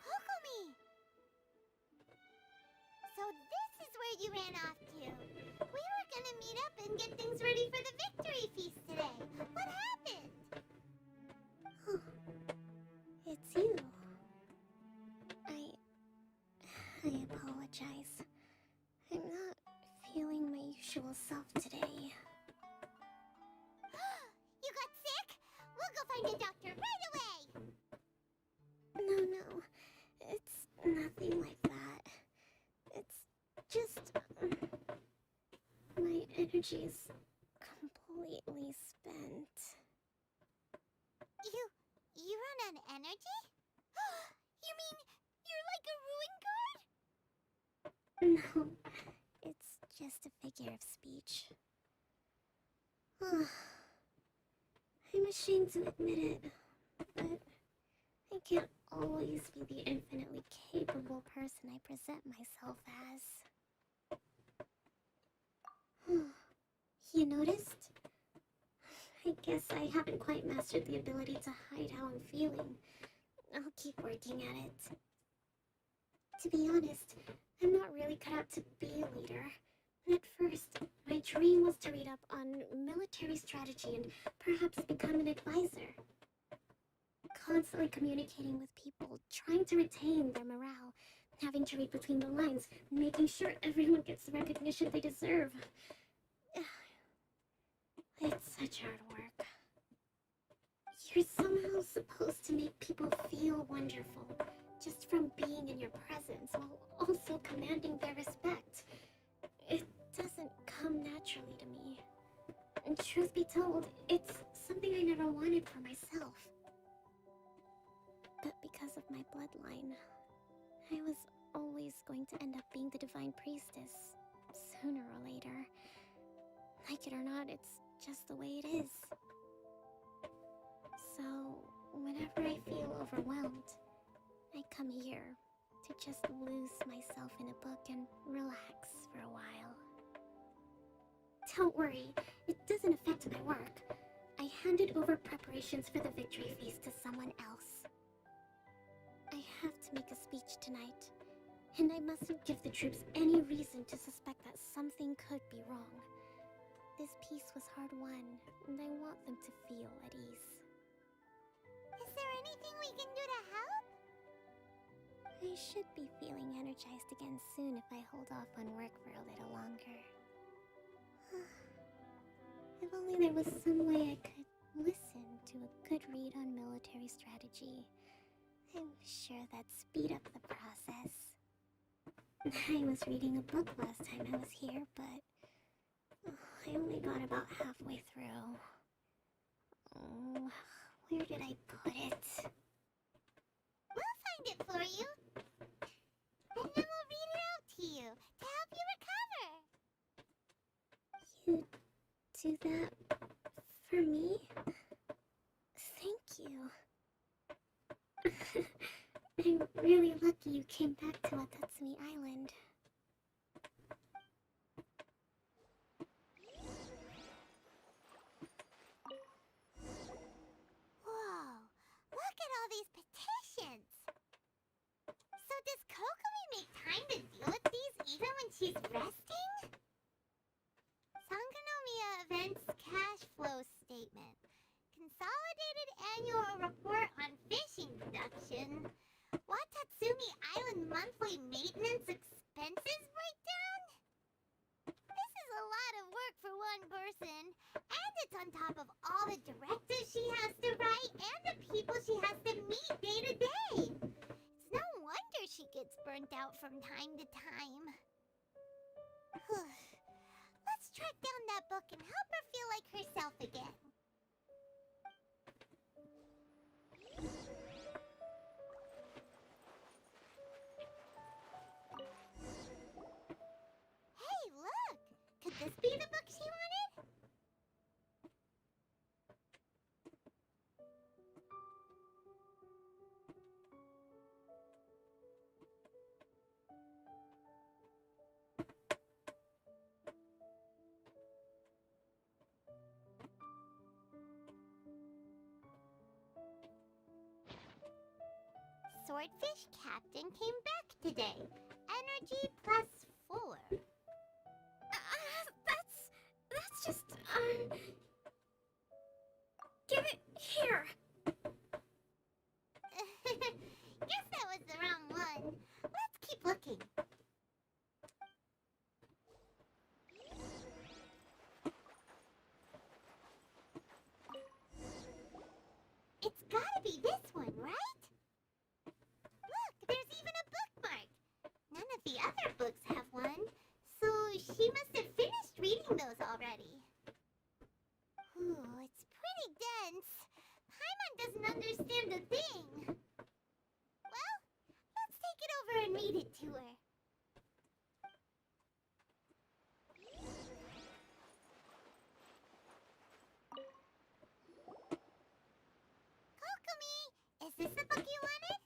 [SPEAKER 2] Kokomi! So this is where you ran off to. We were gonna meet up and get things ready for the victory feast today. What happened?
[SPEAKER 10] It's you. I apologize. I'm not feeling my usual self today.
[SPEAKER 2] You got sick? We'll go find a doctor right away.
[SPEAKER 10] No, it's nothing like that. It's just my energy's completely spent.
[SPEAKER 2] You run on energy? You mean you're like a ruin guard?
[SPEAKER 10] No, it's just a figure of speech. I'm ashamed to admit it, but I can't always be the infinitely capable person I present myself as. You noticed? I guess I haven't quite mastered the ability to hide how I'm feeling. I'll keep working at it. To be honest, I'm not really cut out to be a leader. At first, my dream was to read up on military strategy and perhaps become an advisor. Constantly communicating with people, trying to retain their morale, having to read between the lines, making sure everyone gets the recognition they deserve. It's such hard work. You're somehow supposed to make people feel wonderful, just from being in your presence, while also commanding their respect. It doesn't come naturally to me. And truth be told, it's something I never wanted for myself. But because of my bloodline, I was always going to end up being the Divine Priestess, sooner or later. Like it or not, it's just the way it is. So, whenever I feel overwhelmed, I come here to just lose myself in a book and relax for a while. Don't worry, it doesn't affect my work. I handed over preparations for the victory feast to someone else. I have to make a speech tonight, and I mustn't give the troops any reason to suspect that something could be wrong. This peace was hard-won, and I want them to feel at ease.
[SPEAKER 2] Is there anything we can do to help?
[SPEAKER 10] I should be feeling energized again soon if I hold off on work for a little longer. If only there was some way I could listen to a good read on military strategy. I'm sure that'd speed up the process. I was reading a book last time I was here, but I only got about halfway through. Oh, where did I put it?
[SPEAKER 2] We'll find it for you. And then we'll read it out to you to help you recover.
[SPEAKER 10] You do that for me? Thank you. I'm really lucky you came back to Watatsumi Island.
[SPEAKER 2] Whoa, a report on fishing production. Watatsumi Island monthly maintenance expenses breakdown? This is a lot of work for one person, and it's on top of all the directives she has to write and the people she has to meet day to day. It's no wonder she gets burnt out from time to time. Let's track down that book and help her feel like herself again. Hey, look! Could this be the book she wanted? Swordfish Captain came back today. Energy +4.
[SPEAKER 10] That's just, give it here.
[SPEAKER 2] Guess that was the wrong one. Let's keep looking. It's gotta be this one, right? Look, there's even a bookmark. None of the other books have one, so she must have finished reading those already. Ooh, it's pretty dense. Paimon doesn't understand a thing. Well, let's take it over and read it to her. Kokomi, is this the book you wanted?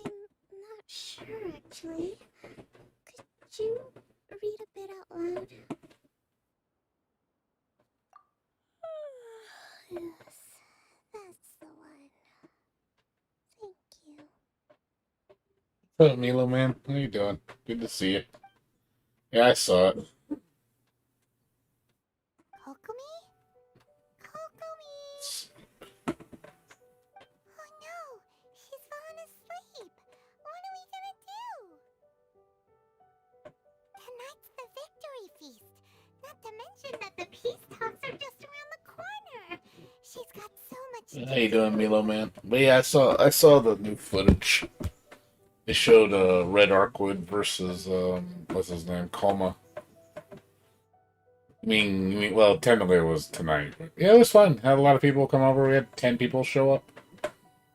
[SPEAKER 10] I'm not sure, actually. Could you read a bit out loud? Yes, that's the one. Thank you.
[SPEAKER 1] What's up, Milo, man? How you doing? Good to see you. Yeah, I saw it.
[SPEAKER 2] Kokomi? Kokomi! Oh no! She's fallen asleep! What are we gonna do? Tonight's the victory feast! Not to mention that the peace talks are just around the corner! She's got so much
[SPEAKER 1] How
[SPEAKER 2] to
[SPEAKER 1] you doing,
[SPEAKER 2] do.
[SPEAKER 1] Milo, man? But yeah, I saw the new footage. They showed Red Arkwood versus what's his name, Kalma. Well, technically it was tonight. But yeah, it was fun. Had a lot of people come over. We had 10 people show up.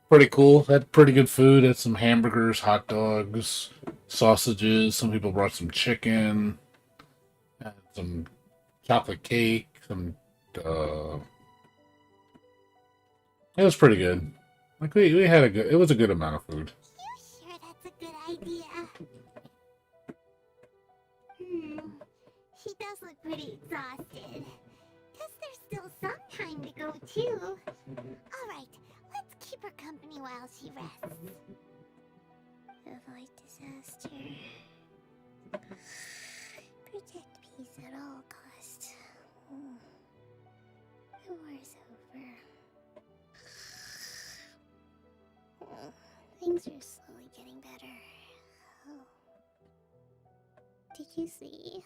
[SPEAKER 1] Pretty cool. Had pretty good food. Had some hamburgers, hot dogs, sausages. Some people brought some chicken. Had some chocolate cake. Some. It was pretty good. Like we had a good. It was a good amount of food.
[SPEAKER 2] You sure that's a good idea? She does look pretty exhausted. Guess there's still some time to go, too. Alright, let's keep her company while she rests.
[SPEAKER 10] Avoid disaster. Protect peace at all costs. The war's over. Things are slowly getting better. Oh. Did you see?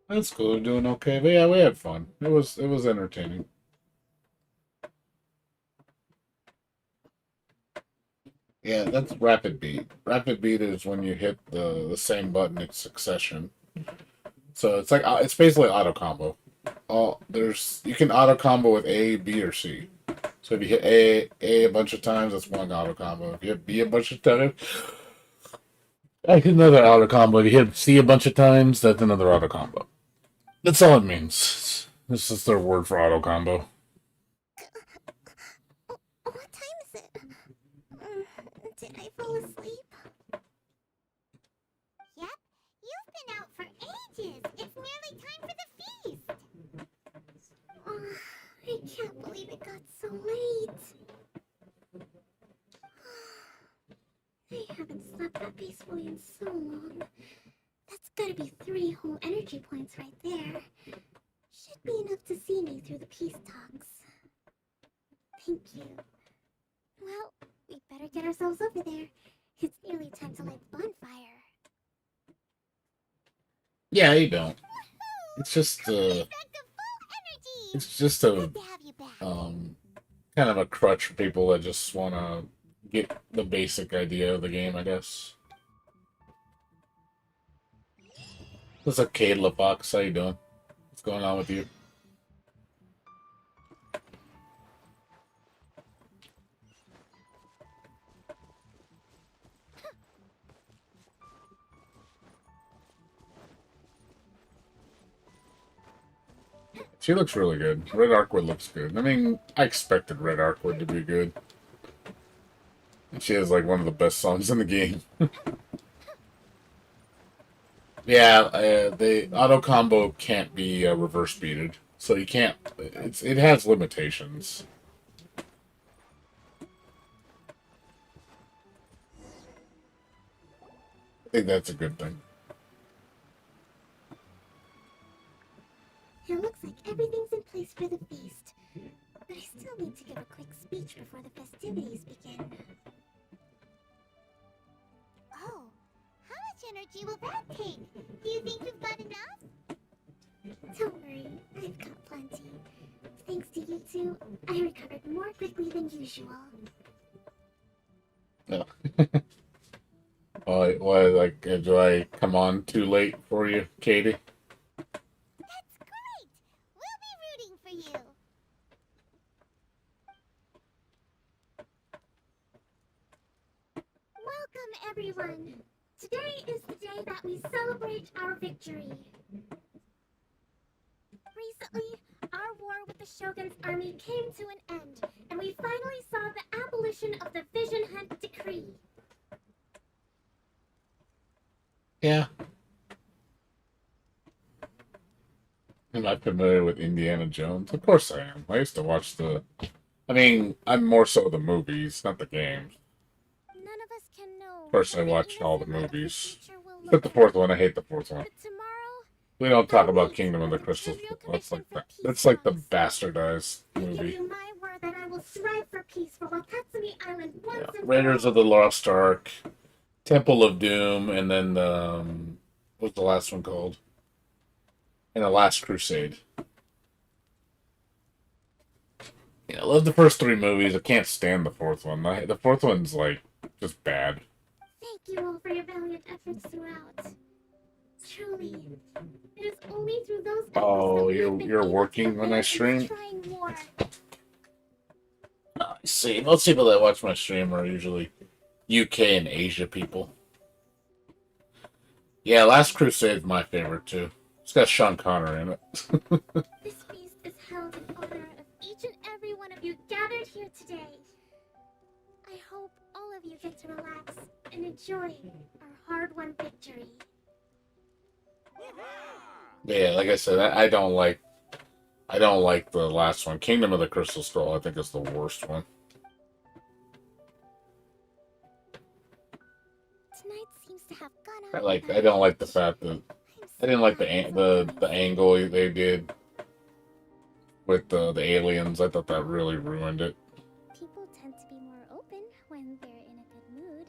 [SPEAKER 1] That's cool. We're doing okay. But yeah, we had fun. It was entertaining. Yeah, that's rapid beat. Rapid beat is when you hit the same button in succession. So it's like it's basically auto combo. You can auto combo with A, B, or C. So if you hit A a bunch of times, that's one auto combo. If you hit B a bunch of times, that's another auto combo. If you hit C a bunch of times, that's another auto combo. That's all it means. This is their word for auto combo.
[SPEAKER 10] What time is it? Did I fall asleep?
[SPEAKER 2] Yep, you've been out for ages. It's nearly time for the feast.
[SPEAKER 10] I can't believe it got so late. I haven't slept that peacefully in so long. That's gotta be 3 whole energy points right there. Should happy enough to see me through the peace talks. Thank you. Well, we better get ourselves over there. It's nearly time to light the bonfire.
[SPEAKER 1] Yeah, you don't. It's just a kind of a crutch for people that just want to get the basic idea of the game, I guess. What's up, Kayla Fox? How you doing? What's going on with you? She looks really good. Red Arkwood looks good. I mean, I expected Red Arkwood to be good. And she has like one of the best songs in the game. Yeah, the auto combo can't be reverse beated, so you can't. It has limitations. I think that's a good thing.
[SPEAKER 10] It looks like everything's in place for the feast. But I still need to give a quick speech before the festivities begin.
[SPEAKER 2] Oh, how much energy will that take? Do you think you've got enough?
[SPEAKER 10] Don't worry, I've got plenty. Thanks to you two, I recovered more quickly than usual.
[SPEAKER 1] No. Why, like, do I come on too late for you, Katie?
[SPEAKER 2] That's great! We'll be rooting for you!
[SPEAKER 10] Welcome, everyone! Today is the day that we celebrate our victory. Recently, our war with the Shogun's army came to an end, and we finally saw the abolition of the Vision Hunt Decree.
[SPEAKER 1] Yeah. Am I familiar with Indiana Jones? Of course I am. I used to watch the... I mean, I'm more so the movies, not the games.
[SPEAKER 10] None of us can know.
[SPEAKER 1] Of course I watched all the movies. But the fourth one, I hate the fourth one. We don't talk about Kingdom of the Crystal. That's like the bastardized
[SPEAKER 10] I give
[SPEAKER 1] movie.
[SPEAKER 10] you my word that I will strive for peace for Wakatsumi Island once
[SPEAKER 1] Yeah.
[SPEAKER 10] and for
[SPEAKER 1] Raiders
[SPEAKER 10] all.
[SPEAKER 1] of the Lost Ark, Temple of Doom, and then what's the last one called? And the Last Crusade. Yeah, I love the first three movies. I can't stand the fourth one. The fourth one's like just bad.
[SPEAKER 10] Thank you all for your valiant efforts throughout. Truly, it is only through those efforts
[SPEAKER 1] Oh,
[SPEAKER 10] that we have been
[SPEAKER 1] you're
[SPEAKER 10] able to
[SPEAKER 1] working when I
[SPEAKER 10] prevent
[SPEAKER 1] stream?
[SPEAKER 10] this trying war.
[SPEAKER 1] I see. Most people that watch my stream are usually UK and Asia people. Yeah, Last Crusade is my favorite too. It's got Sean Connery in it.
[SPEAKER 10] This feast is held in honor of each and every one of you gathered here today. I hope all of you get to relax and enjoy our hard-won victory.
[SPEAKER 1] Yeah, like I said, I don't like the last one. Kingdom of the Crystal Skull, I think is the worst one.
[SPEAKER 10] Tonight seems to have gone
[SPEAKER 1] I don't like the fact that I didn't like the angle they did with the aliens. I thought that really ruined it.
[SPEAKER 10] People tend to be more open when they're in a good mood.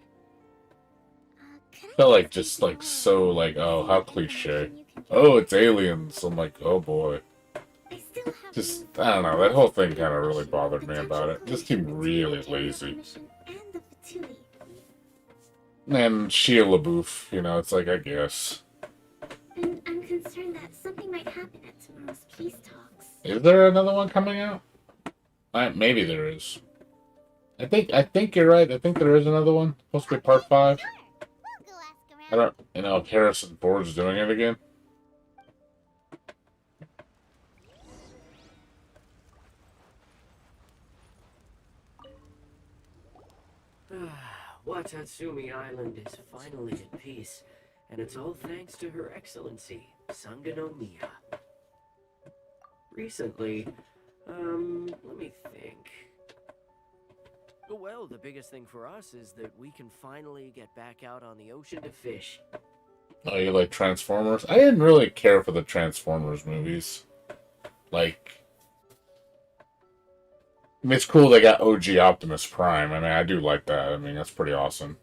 [SPEAKER 1] Felt like just like so like, oh, how cliche. Oh, it's aliens. I'm like, oh boy. Just I don't know, that whole thing kind of really bothered me about it. Just seemed really lazy. And Shia LaBeouf, you know, it's like, I guess.
[SPEAKER 10] And I'm concerned that something might happen at tomorrow's peace talks.
[SPEAKER 1] Is there another one coming out? Maybe there is. I think you're right. I think there is another one. Supposed to be part 5. I don't know if Harrison Ford's doing it again.
[SPEAKER 8] Watatsumi Island is finally at peace, and it's all thanks to Her Excellency, Sangano Miya. Recently, let me think. Well, the biggest thing for us is that we can finally get back out on the ocean to fish.
[SPEAKER 1] Oh, you like Transformers? I didn't really care for the Transformers movies. Like, I mean, it's cool they got OG Optimus Prime. I mean, I do like that. I mean, that's pretty awesome.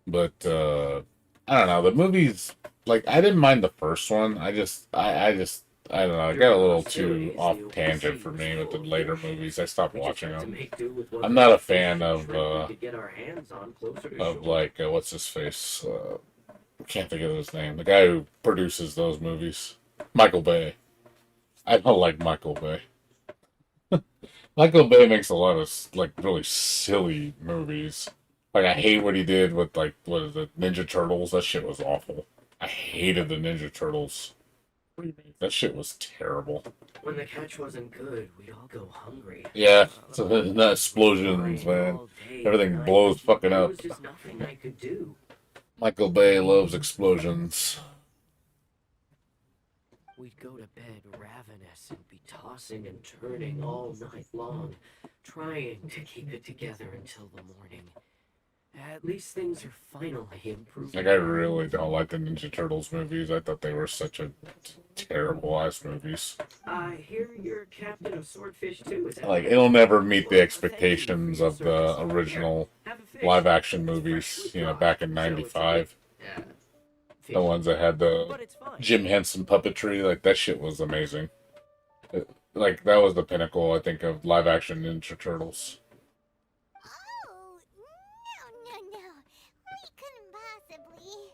[SPEAKER 1] But I don't know. The movies, like, I didn't mind the first one. I don't know. It got a little too off tangent for me with the later movies. I stopped watching them. I'm not a fan of like what's his face? I can't think of his name. The guy who produces those movies, Michael Bay. I don't like Michael Bay. Michael Bay makes a lot of like really silly movies. Like I hate what he did with like what is it, Ninja Turtles. That shit was awful. I hated the Ninja Turtles. That shit was terrible.
[SPEAKER 8] When the catch wasn't good, we'd all go hungry.
[SPEAKER 1] Yeah, so the explosions, man. Everything blows fucking
[SPEAKER 8] There
[SPEAKER 1] up.
[SPEAKER 8] was just nothing I could do.
[SPEAKER 1] Michael Bay loves explosions.
[SPEAKER 8] We'd go to bed ravenous and be tossing and turning all night long, trying to keep it together until the morning. At least things are finally improving.
[SPEAKER 1] Like I really don't like the Ninja Turtles movies. I thought they were such a terrible ass movies.
[SPEAKER 8] I hear you're captain of Swordfish too. Is that
[SPEAKER 1] Like
[SPEAKER 8] right?
[SPEAKER 1] it'll never meet the expectations of the original live action movies, you know, back in '95. The ones that had the Jim Henson puppetry, like that shit was amazing. Like that was the pinnacle, I think, of live action Ninja Turtles.
[SPEAKER 2] Oh, no. We couldn't possibly.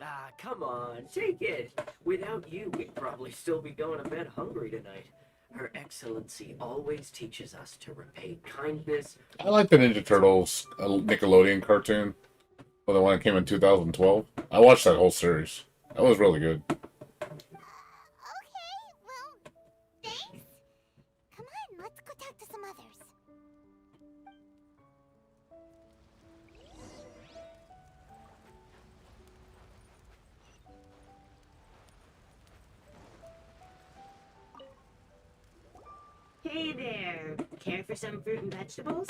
[SPEAKER 8] Ah, come on, take it. Without you, we'd probably still be going to bed hungry tonight. Her Excellency always teaches us to repay kindness.
[SPEAKER 1] I like the Ninja Turtles Nickelodeon cartoon. Well, the one that came in 2012. I watched that whole series. That was really good.
[SPEAKER 2] Okay, well, thanks. Come on, let's go talk to some others.
[SPEAKER 12] Hey there! Care for some fruit and vegetables?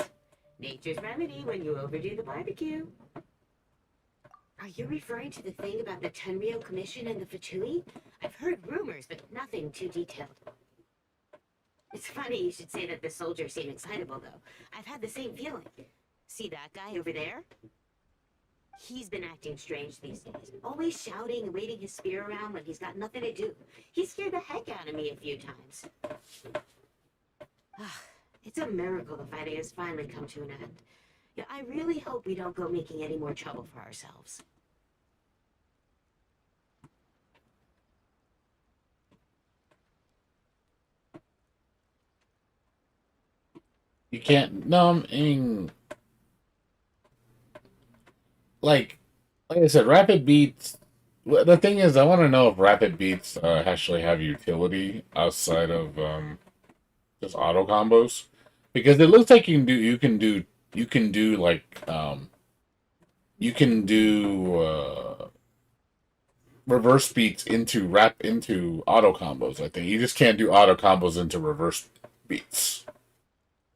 [SPEAKER 12] Nature's remedy when you overdo the barbecue. Are you referring to the thing about the Tenryou Commission and the Fatui? I've heard rumors, but nothing too detailed. It's funny you should say that the soldiers seem excitable, though. I've had the same feeling. See that guy over there? He's been acting strange these days. Always shouting and waving his spear around when he's got nothing to do. He scared the heck out of me a few times. It's a miracle the fighting has finally come to an end. Yeah, I really hope we don't go making any more trouble for ourselves.
[SPEAKER 1] You can't. No, I mean, like I said, rapid beats. The thing is, I want to know if rapid beats actually have utility outside of just auto combos, because it looks like you can do like you can do reverse beats into auto combos. I think you just can't do auto combos into reverse beats.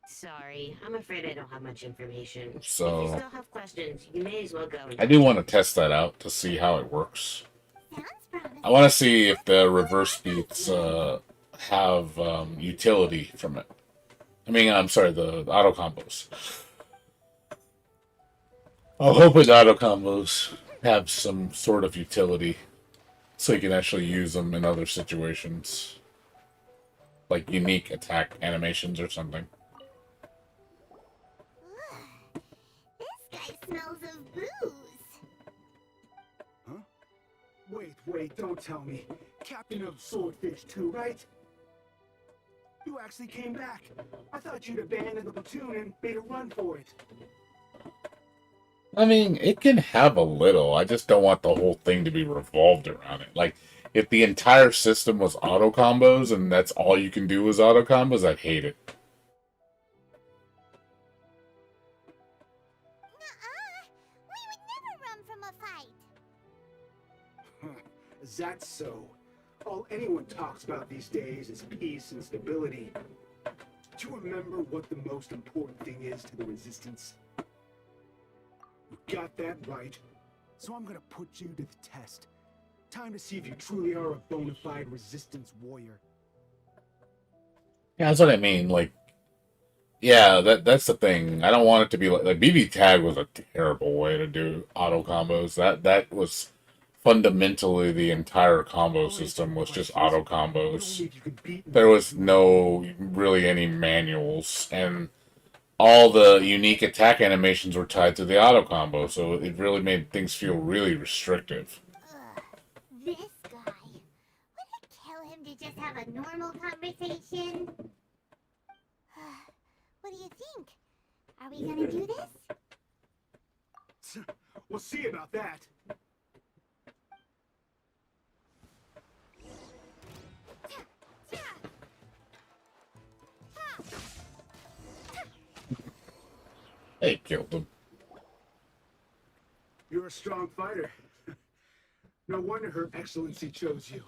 [SPEAKER 12] Sorry, I'm afraid I don't have much information.
[SPEAKER 1] So-
[SPEAKER 12] If you still have questions, you may as well go.
[SPEAKER 1] I do want to test that out to see how it works. I want to see if the reverse beats have utility from it. I mean, I'm sorry, the auto combos. I'm hoping auto combos have some sort of utility, so you can actually use them in other situations, like unique attack animations or something.
[SPEAKER 2] This guy smells of booze.
[SPEAKER 15] Wait, don't tell me. Captain of Swordfish too, right? You actually came back. I thought you'd abandoned the platoon and made a run for it.
[SPEAKER 1] I mean, it can have a little. I just don't want the whole thing to be revolved around it. Like, if the entire system was auto combos and that's all you can do is auto combos, I'd hate it.
[SPEAKER 2] We would never run from a fight.
[SPEAKER 15] Is that so? All anyone talks about these days is peace and stability. Do you remember what the most important thing is to the Resistance? You got that right. So I'm gonna put you to the test. Time to see if you truly are a bona fide resistance warrior.
[SPEAKER 1] Yeah, that's what I mean. Like, yeah, that's the thing. I don't want it to be like BB tag was a terrible way to do auto combos. That was fundamentally the entire combo system was just auto combos. There was no really any manuals, and all the unique attack animations were tied to the auto combo, so it really made things feel really restrictive.
[SPEAKER 2] This guy. Would it kill him to just have a normal conversation? What do you think? Are we gonna do this?
[SPEAKER 15] We'll see about that.
[SPEAKER 1] They killed him.
[SPEAKER 15] You're a strong fighter. No wonder Her Excellency chose you.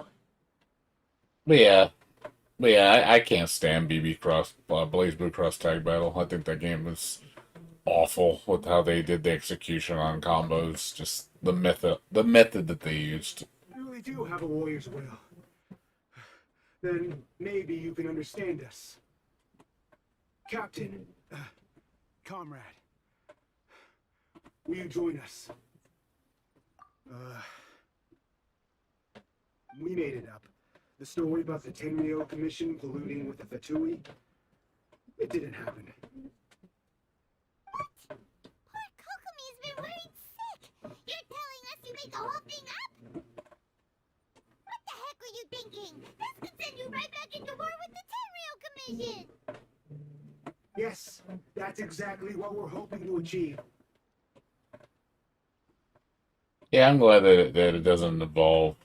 [SPEAKER 1] But yeah, I can't stand BB Cross, Blaze Blue Cross Tag Battle. I think that game was awful with how they did the execution on combos. Just the method that they used.
[SPEAKER 15] You really do have a warrior's will. Then maybe you can understand us. Captain, comrade, will you join us? We made it up. The story about the Tenryo Commission colluding with the Fatui, it didn't happen.
[SPEAKER 2] What? Poor Kokomi's been worried sick. You're telling us you made the whole thing up? What the heck were you thinking? This could send you right back into war with the Tenryo Commission.
[SPEAKER 15] Yes, that's exactly what we're hoping to achieve.
[SPEAKER 1] Yeah, I'm glad that it doesn't evolve.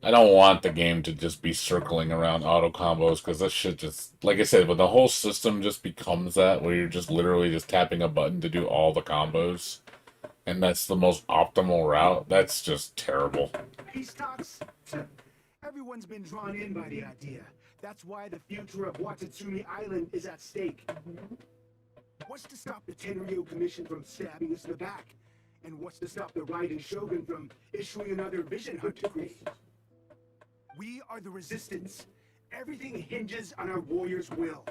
[SPEAKER 1] I don't want the game to just be circling around auto combos because that shit just, like I said, when the whole system just becomes that, where you're just literally just tapping a button to do all the combos, and that's the most optimal route, that's just terrible.
[SPEAKER 15] Peace talks? Everyone's been drawn in by the idea. That's why the future of Watatsumi Island is at stake. What's to stop the Tenryo Commission from stabbing us in the back? And what's to stop the Raiden Shogun from issuing another Vision Hunt decree? We are the Resistance. Everything hinges on our warrior's will.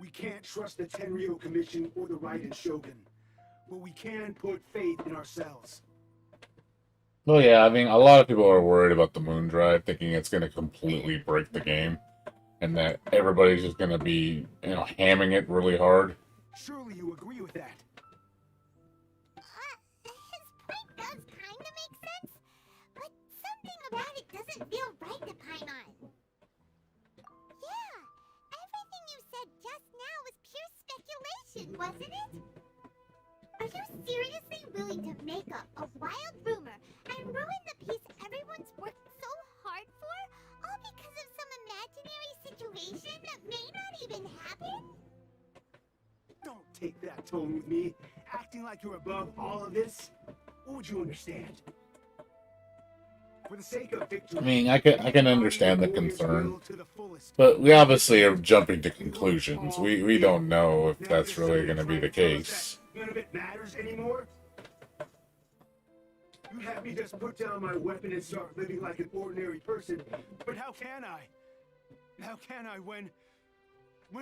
[SPEAKER 15] We can't trust the Tenryo Commission or the Raiden Shogun, but we can put faith in ourselves.
[SPEAKER 1] Well, yeah, I mean, a lot of people are worried about the Moon Drive, thinking it's going to completely break the game, and that everybody's just going to be, hamming it really hard.
[SPEAKER 15] Surely you agree with that.
[SPEAKER 2] His point does kind of make sense, but something about it doesn't feel right to Paimon. Yeah, everything you said just now was pure speculation, wasn't it? Are you seriously willing to make up a wild rumor and ruin the peace everyone's worked so hard for, all because of some imaginary situation that may not even happen?
[SPEAKER 15] Don't take that tone with me, acting like you're above all of this. What would you understand? For the sake of victory,
[SPEAKER 1] I mean, I can understand the concern, but we obviously are jumping to conclusions. We don't know if that's really going to be the case.
[SPEAKER 15] None of it matters anymore? You have me just put down my weapon and start living like an ordinary person, but how can I? How can I when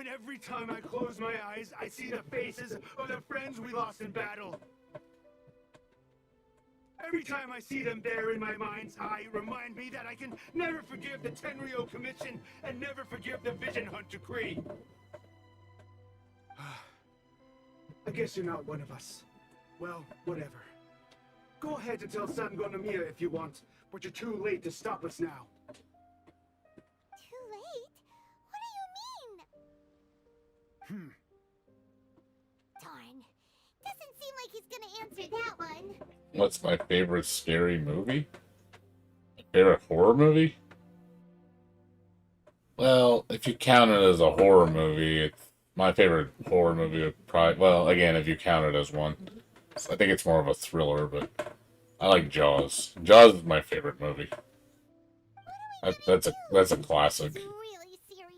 [SPEAKER 15] every time I close my eyes, I see the faces of the friends we lost in battle? Every time I see them there in my mind's eye, remind me that I can never forgive the Tenryo Commission and never forgive the Vision Hunt decree. I guess you're not one of us. Well, whatever. Go ahead to tell San Gonomiya if you want, but you're too late to stop us now.
[SPEAKER 2] Too late? What do you mean? Darn. Doesn't seem like he's gonna answer that one.
[SPEAKER 1] What's my favorite scary movie? Favorite horror movie? Well, if you count it as a horror movie, it's my favorite horror movie would probably, well, again, if you count it as one. I think it's more of a thriller, but I like Jaws. Jaws is my favorite movie. That's a classic.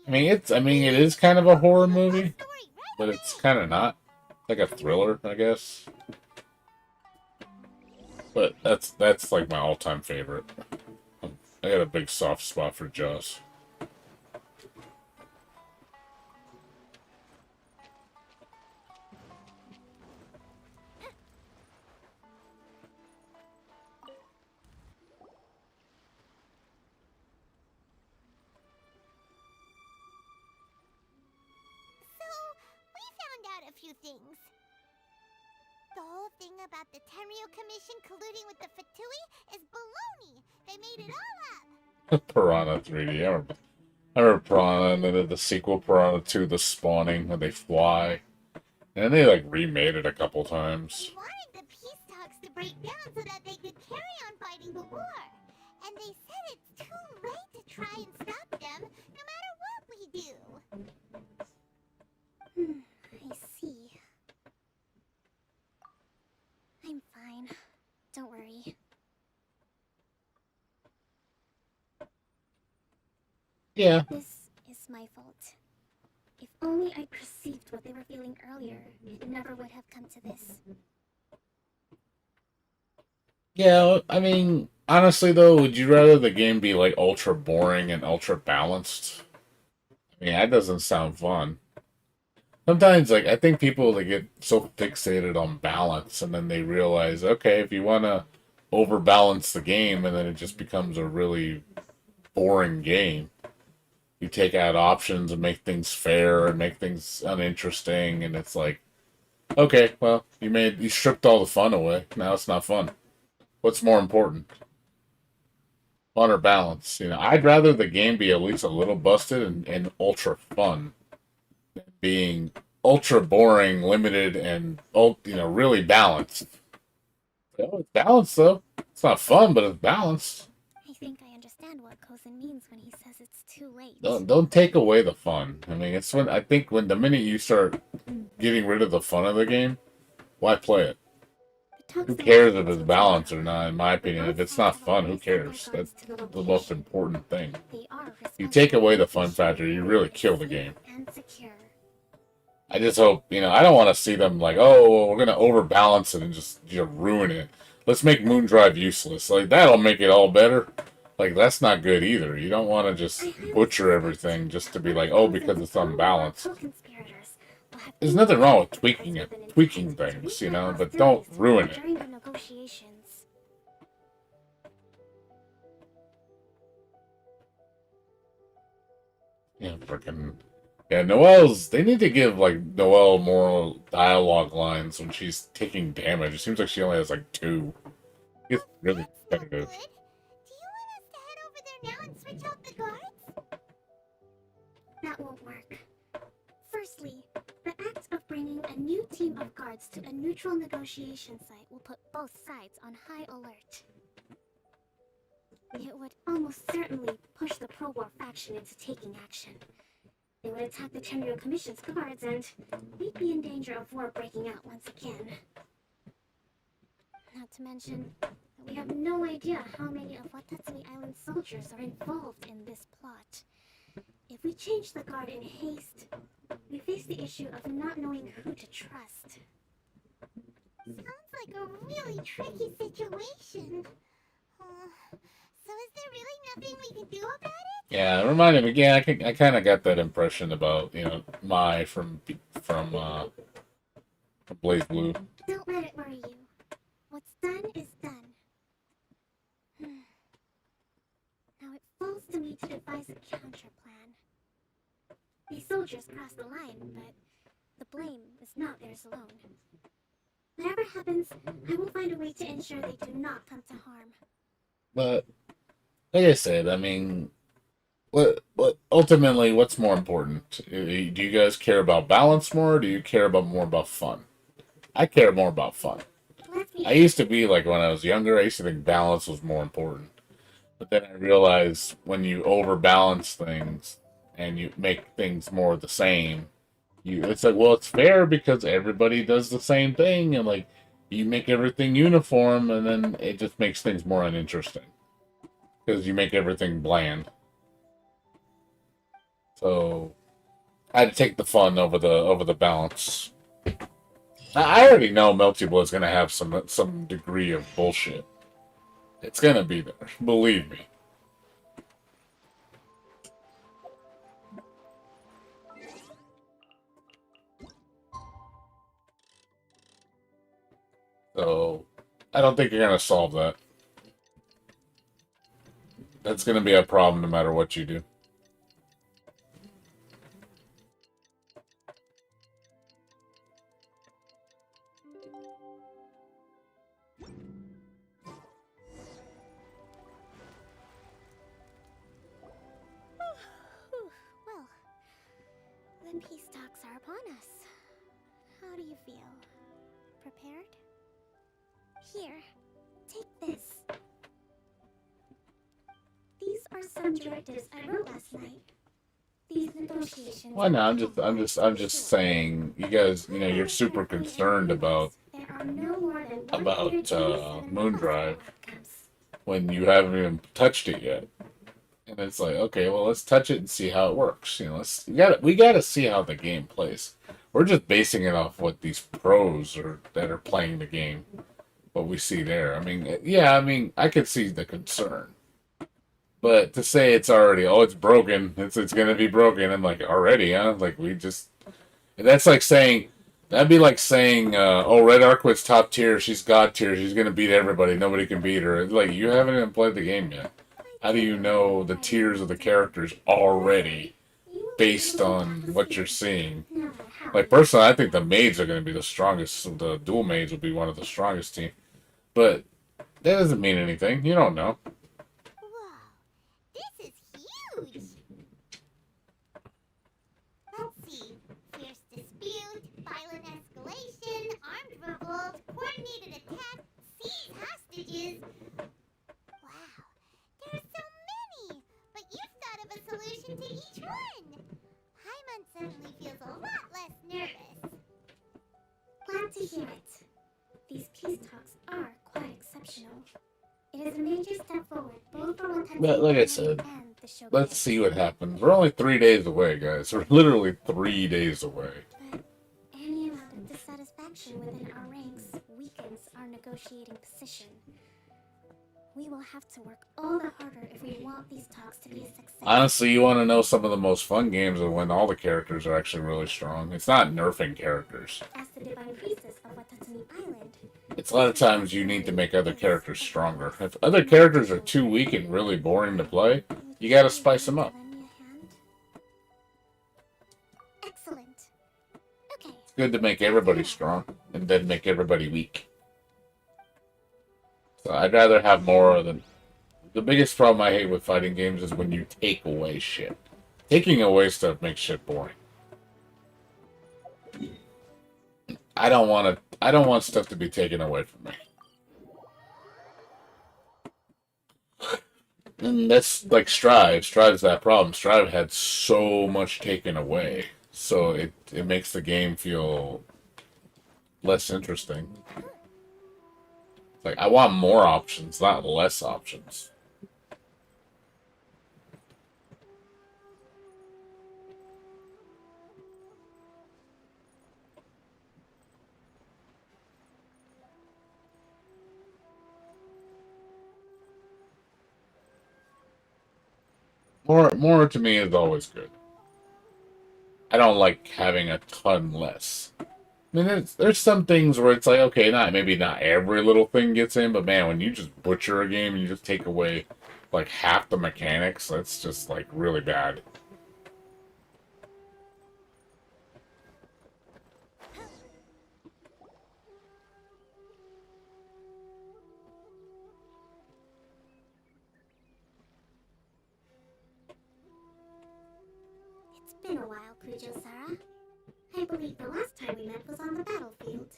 [SPEAKER 1] I mean, it is kind of a horror movie, but it's kind of not. It's like a thriller, I guess. But that's like my all-time favorite. I got a big soft spot for Joss.
[SPEAKER 2] We found out a few things. The whole thing about the Tenryu Commission colluding with the Fatui is baloney. They made it all up.
[SPEAKER 1] Piranha 3D. I remember Piranha, and then the sequel Piranha 2, The Spawning, when they fly. And they like remade it a couple times.
[SPEAKER 2] They wanted the peace talks to break down so that they could carry on fighting the war. And they said it's too late to try and stop them, no matter what we do.
[SPEAKER 10] I see. I'm fine. Don't worry.
[SPEAKER 1] Yeah.
[SPEAKER 10] This is my fault. If only I perceived what they were feeling earlier, it never would have come to this.
[SPEAKER 1] Yeah, I mean, honestly though, would you rather the game be like ultra boring and ultra balanced? I mean, that doesn't sound fun. Sometimes, like, I think people, they get so fixated on balance, and then they realize, okay, if you want to overbalance the game, and then it just becomes a really boring game. You take out options and make things fair and make things uninteresting, and it's like, okay, well, you stripped all the fun away. Now it's not fun. What's more important? Fun or balance? I'd rather the game be at least a little busted and ultra fun than being ultra boring, limited, and really balanced. It's balanced though. It's not fun, but it's balanced.
[SPEAKER 10] I think I understand what Kozin means when he says it's too late.
[SPEAKER 1] Don't take away the fun. I mean, it's when the minute you start getting rid of the fun of the game, why play it? Who cares if it's balanced or not, in my opinion? If it's not fun, who cares? That's the most important thing. You take away the fun factor, you really kill the game. I just hope, I don't want to see them like, oh, we're going to overbalance it and just ruin it. Let's make Moondrive useless. Like, that'll make it all better. Like, that's not good either. You don't want to just butcher everything just to be like, oh, because it's unbalanced. There's nothing wrong with tweaking things, but don't ruin it. Yeah, freaking. Yeah, they need to give, like, Noelle more dialogue lines when she's taking damage. It seems like she only has, like, 2. It's really repetitive.
[SPEAKER 2] Now and switch out the guards?
[SPEAKER 10] That won't work. Firstly, the act of bringing a new team of guards to a neutral negotiation site will put both sides on high alert. It would almost certainly push the pro-war faction into taking action. They would attack the Tenryu Commission's guards, and we'd be in danger of war breaking out once again. Not to mention, we have no idea how many of Watatsumi Island soldiers are involved in this plot. If we change the guard in haste, we face the issue of not knowing who to trust.
[SPEAKER 2] Sounds like a really tricky situation. So is there really nothing we can do about it?
[SPEAKER 1] Yeah, it reminded me. Yeah, I kind of got that impression about Mai from Blaze Blue.
[SPEAKER 10] Don't let it worry you. What's done is done. Now it falls to me to devise a counter plan. These soldiers crossed the line, but the blame is not theirs alone. Whatever happens, I will find a way to ensure they do not come to harm.
[SPEAKER 1] But like I said, I mean, what ultimately, what's more important? Do you guys care about balance more, or do you care more about fun? I care more about fun. I used to be like, when I was younger, I used to think balance was more important. But then I realized when you overbalance things and you make things more the same, it's like, well, it's fair because everybody does the same thing, and like you make everything uniform, and then it just makes things more uninteresting because you make everything bland. So I'd take the fun over the balance. I already know Melty Blood's gonna have some degree of bullshit. It's gonna be there, believe me. So I don't think you're gonna solve that. That's gonna be a problem no matter what you do.
[SPEAKER 2] Well, the peace talks are upon us. How do you feel? Prepared? Here, take this. These are some directives I wrote last night. These negotiations.
[SPEAKER 1] Why not? I'm just saying. You guys, you're super concerned about Moondrive when you haven't even touched it yet. And it's like, okay, well, let's touch it and see how it works. We gotta see how the game plays. We're just basing it off what these pros that are playing the game, what we see there. I mean, yeah, I could see the concern, but to say it's already, it's broken, it's gonna be broken. I'm like, already, huh? Like that's like saying. That'd be like saying, Red Arquette's top tier, she's god tier, she's gonna beat everybody, nobody can beat her. Like, you haven't even played the game yet. How do you know the tiers of the characters already based on what you're seeing? Like, personally, I think the maids are going to be the strongest. The dual maids will be one of the strongest team. But that doesn't mean anything. You don't know.
[SPEAKER 2] Whoa, this is huge! Let's see. Fierce dispute, violent escalation, armed revolt, coordinated attack, seize hostages. There's so many! But you've thought of a solution to each one! Hyman suddenly feels a lot less nervous.
[SPEAKER 10] Glad to hear it. These peace talks are quite exceptional. It is a major step forward, both for Watatsumi
[SPEAKER 1] But like I said, let's see what happens. We're only 3 days away, guys. We're literally 3 days away.
[SPEAKER 10] But any amount of dissatisfaction within our ranks weakens our negotiating position. We will have to work all the harder if we want these talks to be a success.
[SPEAKER 1] Honestly, you want to know some of the most fun games are when all the characters are actually really strong. It's not nerfing characters.
[SPEAKER 10] As the divine priestess of Watatsumi Island,
[SPEAKER 1] It's a lot of times you need to make other characters stronger. If other characters are too weak and really boring to play, you gotta spice them up.
[SPEAKER 10] excellent. Okay.
[SPEAKER 1] It's good to make everybody strong and then make everybody weak. So I'd rather have more than... The biggest problem I hate with fighting games is when you take away shit. Taking away stuff makes shit boring. I don't want stuff to be taken away from me. And that's like Strive. Strive's that problem. Strive had so much taken away. So it makes the game feel less interesting. Like, I want more options, not less options. More to me is always good. I don't like having a ton less. I mean, there's some things where it's like, okay, maybe not every little thing gets in, but man, when you just butcher a game and you just take away like half the mechanics, that's just like really bad.
[SPEAKER 10] It's been a while, Kujo-Sara. I believe the last time we met was on the battlefield.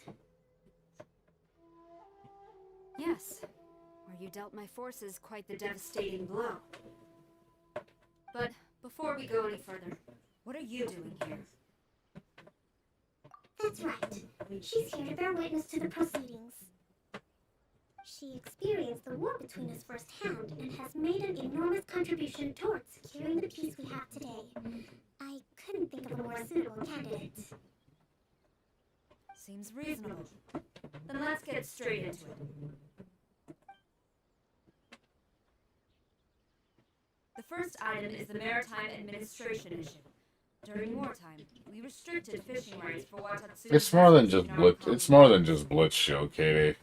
[SPEAKER 13] Yes, where you dealt my forces quite the devastating blow. But before we go any further, what are you doing here?
[SPEAKER 10] That's right. She's here to bear witness to the proceedings. She experienced the war between us firsthand and has made an enormous contribution towards securing the peace we have today. I couldn't think of a more suitable candidate.
[SPEAKER 13] Seems reasonable. Then let's get straight into it. The first item is the Maritime Administration mission. During wartime, we restricted fishing rights for Watatsumi.
[SPEAKER 1] It's more than just Blitz. It's more than just Blitz Shield, Katie.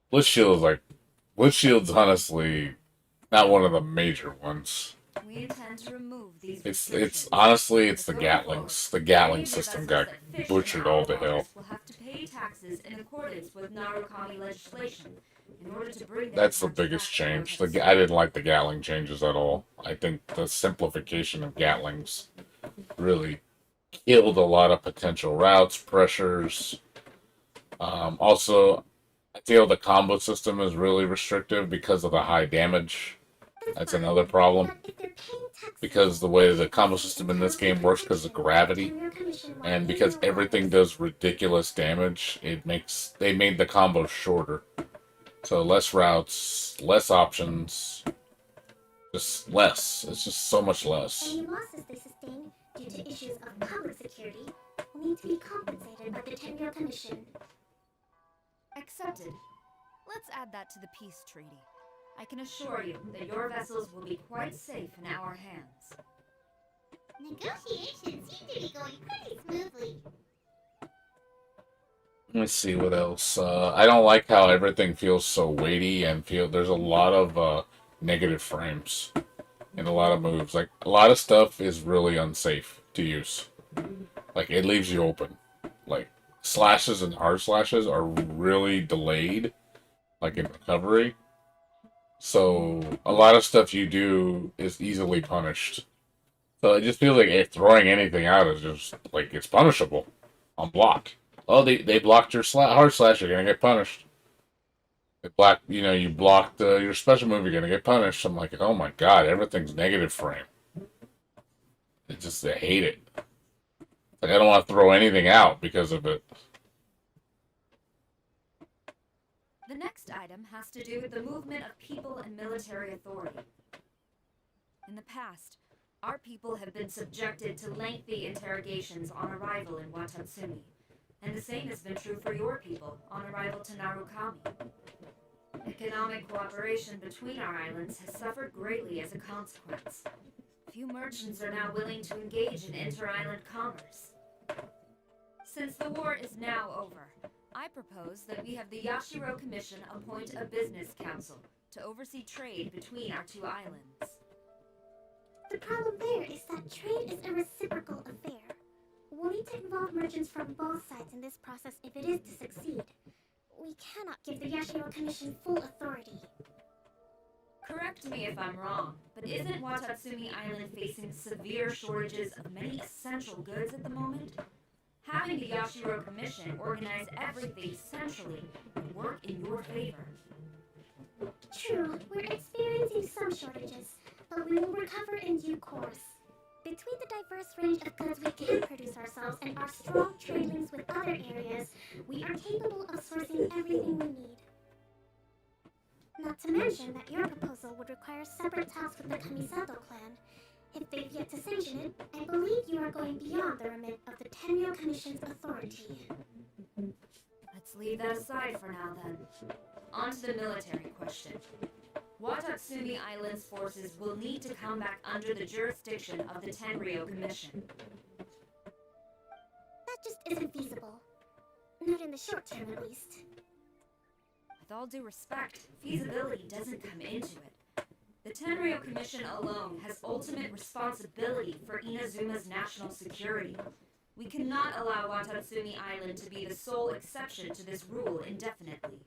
[SPEAKER 1] Blitz Shield is like Blitz Shield's honestly not one of the major ones.
[SPEAKER 13] We intend to remove these
[SPEAKER 1] It's honestly it's the Gatlings. The Gatling system got butchered all to hell.
[SPEAKER 13] Will have to pay taxes in accordance with Narukami legislation in order to bring
[SPEAKER 1] That's the biggest change. I didn't like the Gatling changes at all. I think the simplification of Gatlings really killed a lot of potential routes, pressures. Also, I feel the combo system is really restrictive because of the high damage. That's another problem. Because the way the combo system in this game works because of gravity, and because everything does ridiculous damage, they made the combo shorter. So less routes, less options, just less. It's just so much less.
[SPEAKER 10] Any losses they sustain due to issues of public security will need to be compensated by the Tenryou Commission.
[SPEAKER 13] Accepted. Let's add that to the peace treaty. I can assure you that your vessels will be quite safe in our hands.
[SPEAKER 2] Negotiations seem to be going pretty smoothly.
[SPEAKER 1] Let me see what else. I don't like how everything feels so weighty and there's a lot of negative frames in a lot of moves. Like a lot of stuff is really unsafe to use. Like it leaves you open. Like slashes and hard slashes are really delayed, like in recovery. So a lot of stuff you do is easily punished. So I just feel like if throwing anything out is just like it's punishable on block. Oh, they blocked your hard slash. You're gonna get punished. They blocked, you blocked your special move. You're gonna get punished. I'm like, oh my god, everything's negative frame. I hate it. Like I don't want to throw anything out because of it.
[SPEAKER 13] The next item has to do with the movement of people and military authority. In the past, our people have been subjected to lengthy interrogations on arrival in Watatsumi, and the same has been true for your people on arrival to Narukami. Economic cooperation between our islands has suffered greatly as a consequence. Few merchants are now willing to engage in inter-island commerce. Since the war is now over, I propose that we have the Yashiro Commission appoint a business council to oversee trade between our two islands.
[SPEAKER 10] The problem there is that trade is a reciprocal affair. We'll need to involve merchants from both sides in this process if it is to succeed. We cannot give the Yashiro Commission full authority.
[SPEAKER 13] Correct me if I'm wrong, but isn't Watatsumi Island facing severe shortages of many essential goods at the moment? Having the Yashiro Commission organize everything centrally would work in your favor.
[SPEAKER 10] True, we're experiencing some shortages, but we will recover in due course. Between the diverse range of goods we can produce ourselves and our strong trade links with other areas, we are capable of sourcing everything we need. Not to mention that your proposal would require separate talks with the Kamisato clan. If they've yet to sanction it, I believe you are going beyond the remit of the Tenryou Commission's authority.
[SPEAKER 13] Let's leave that aside for now then. On to the military question. Watatsumi Island's forces will need to come back under the jurisdiction of the Tenryou Commission.
[SPEAKER 10] That just isn't feasible. Not in the short term, at least.
[SPEAKER 13] With all due respect, feasibility doesn't come into it. The Tenryou Commission alone has ultimate responsibility for Inazuma's national security. We cannot allow Watatsumi Island to be the sole exception to this rule indefinitely.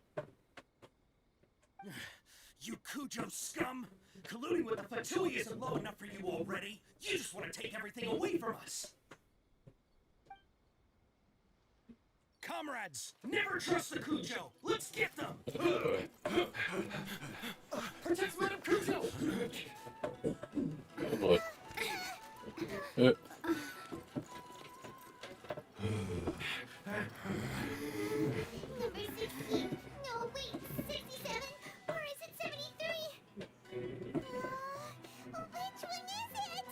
[SPEAKER 6] You Kujo scum! Colluding with the Fatui isn't low enough for you already. You just want to take everything away from us. Comrades, never trust the Kujo. Let's get them. Protect Madame Kujo.
[SPEAKER 1] Oh boy.
[SPEAKER 2] Number 16. No, wait. 67? Or is it 73? Which one is it?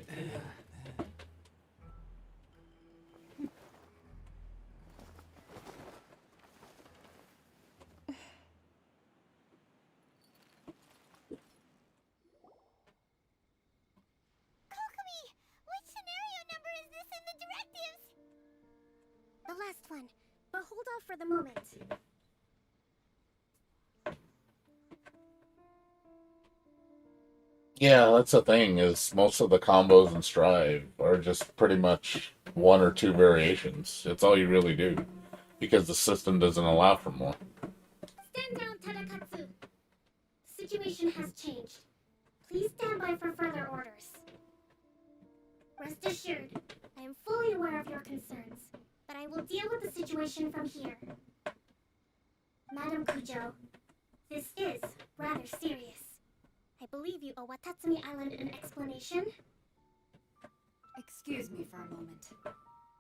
[SPEAKER 8] it.
[SPEAKER 2] Kokomi, which scenario number is this in the directives?
[SPEAKER 10] The last one, but hold off for the moment.
[SPEAKER 1] Yeah, that's the thing, is most of the combos in Strive are just pretty much one or two variations. It's all you really do. Because the system doesn't allow for more.
[SPEAKER 10] Stand down, Tadakatsu. The situation has changed. Please stand by for further orders. Rest assured, I am fully aware of your concerns, but I will deal with the situation from here. Madam Kujo, this is rather serious. I believe you owe Watatsumi Island an explanation.
[SPEAKER 13] Excuse me for a moment.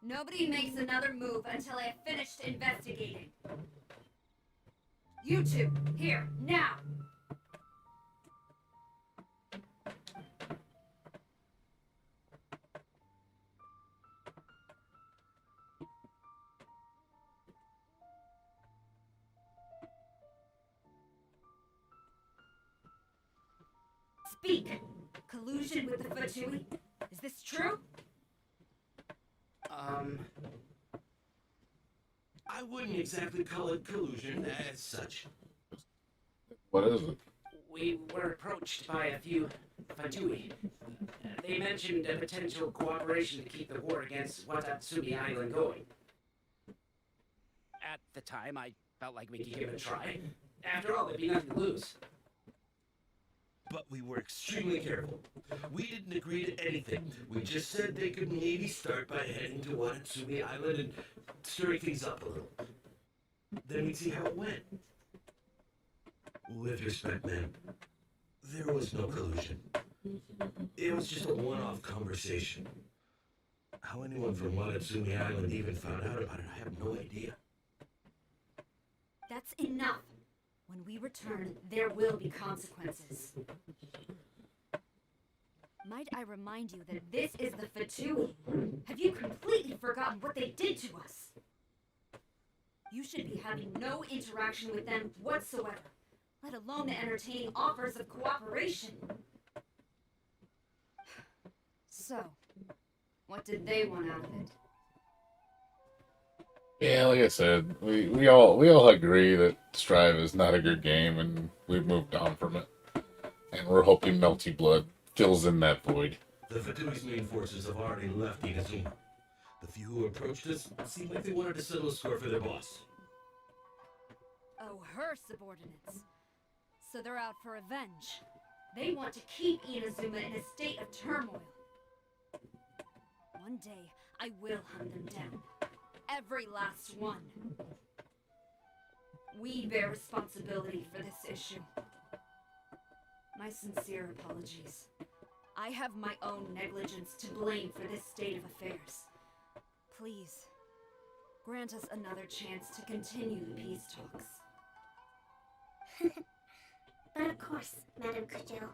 [SPEAKER 13] Nobody makes another move until I have finished investigating. You two, here, now! Speak! Collusion with the Fatui? Is this true?
[SPEAKER 6] I wouldn't exactly call it collusion as such.
[SPEAKER 1] What is it?
[SPEAKER 8] We were approached by a few Fatui. They mentioned a potential cooperation to keep the war against Watatsumi Island going. At the time, I felt like we could give it a try. After all, there'd be nothing to lose.
[SPEAKER 6] But we were extremely careful. We didn't agree to anything. We just said they could maybe start by heading to Watatsumi Island and stirring things up a little. Then we'd see how it went. With respect, man, there was no collusion. It was just a one-off conversation. How anyone from Watatsumi Island even found out about it, I have no idea.
[SPEAKER 13] That's enough. When we return, there will be consequences. Might I remind you that this is the Fatui? Have you completely forgotten what they did to us? You should be having no interaction with them whatsoever, let alone entertaining offers of cooperation. So, what did they want out of it?
[SPEAKER 1] Yeah, like I said, we all agree that Strive is not a good game, and we've moved on from it. And we're hoping Melty Blood fills in that void.
[SPEAKER 6] The Fatui's main forces have already left Inazuma. The few who approached us seemed like they wanted to settle a score for their boss.
[SPEAKER 13] Oh, her subordinates. So they're out for revenge. They want to keep Inazuma in a state of turmoil. One day, I will hunt them down. Every last one. We bear responsibility for this issue. My sincere apologies. I have my own negligence to blame for this state of affairs. Please, grant us another chance to continue the peace talks.
[SPEAKER 10] But of course, Madam Kujo,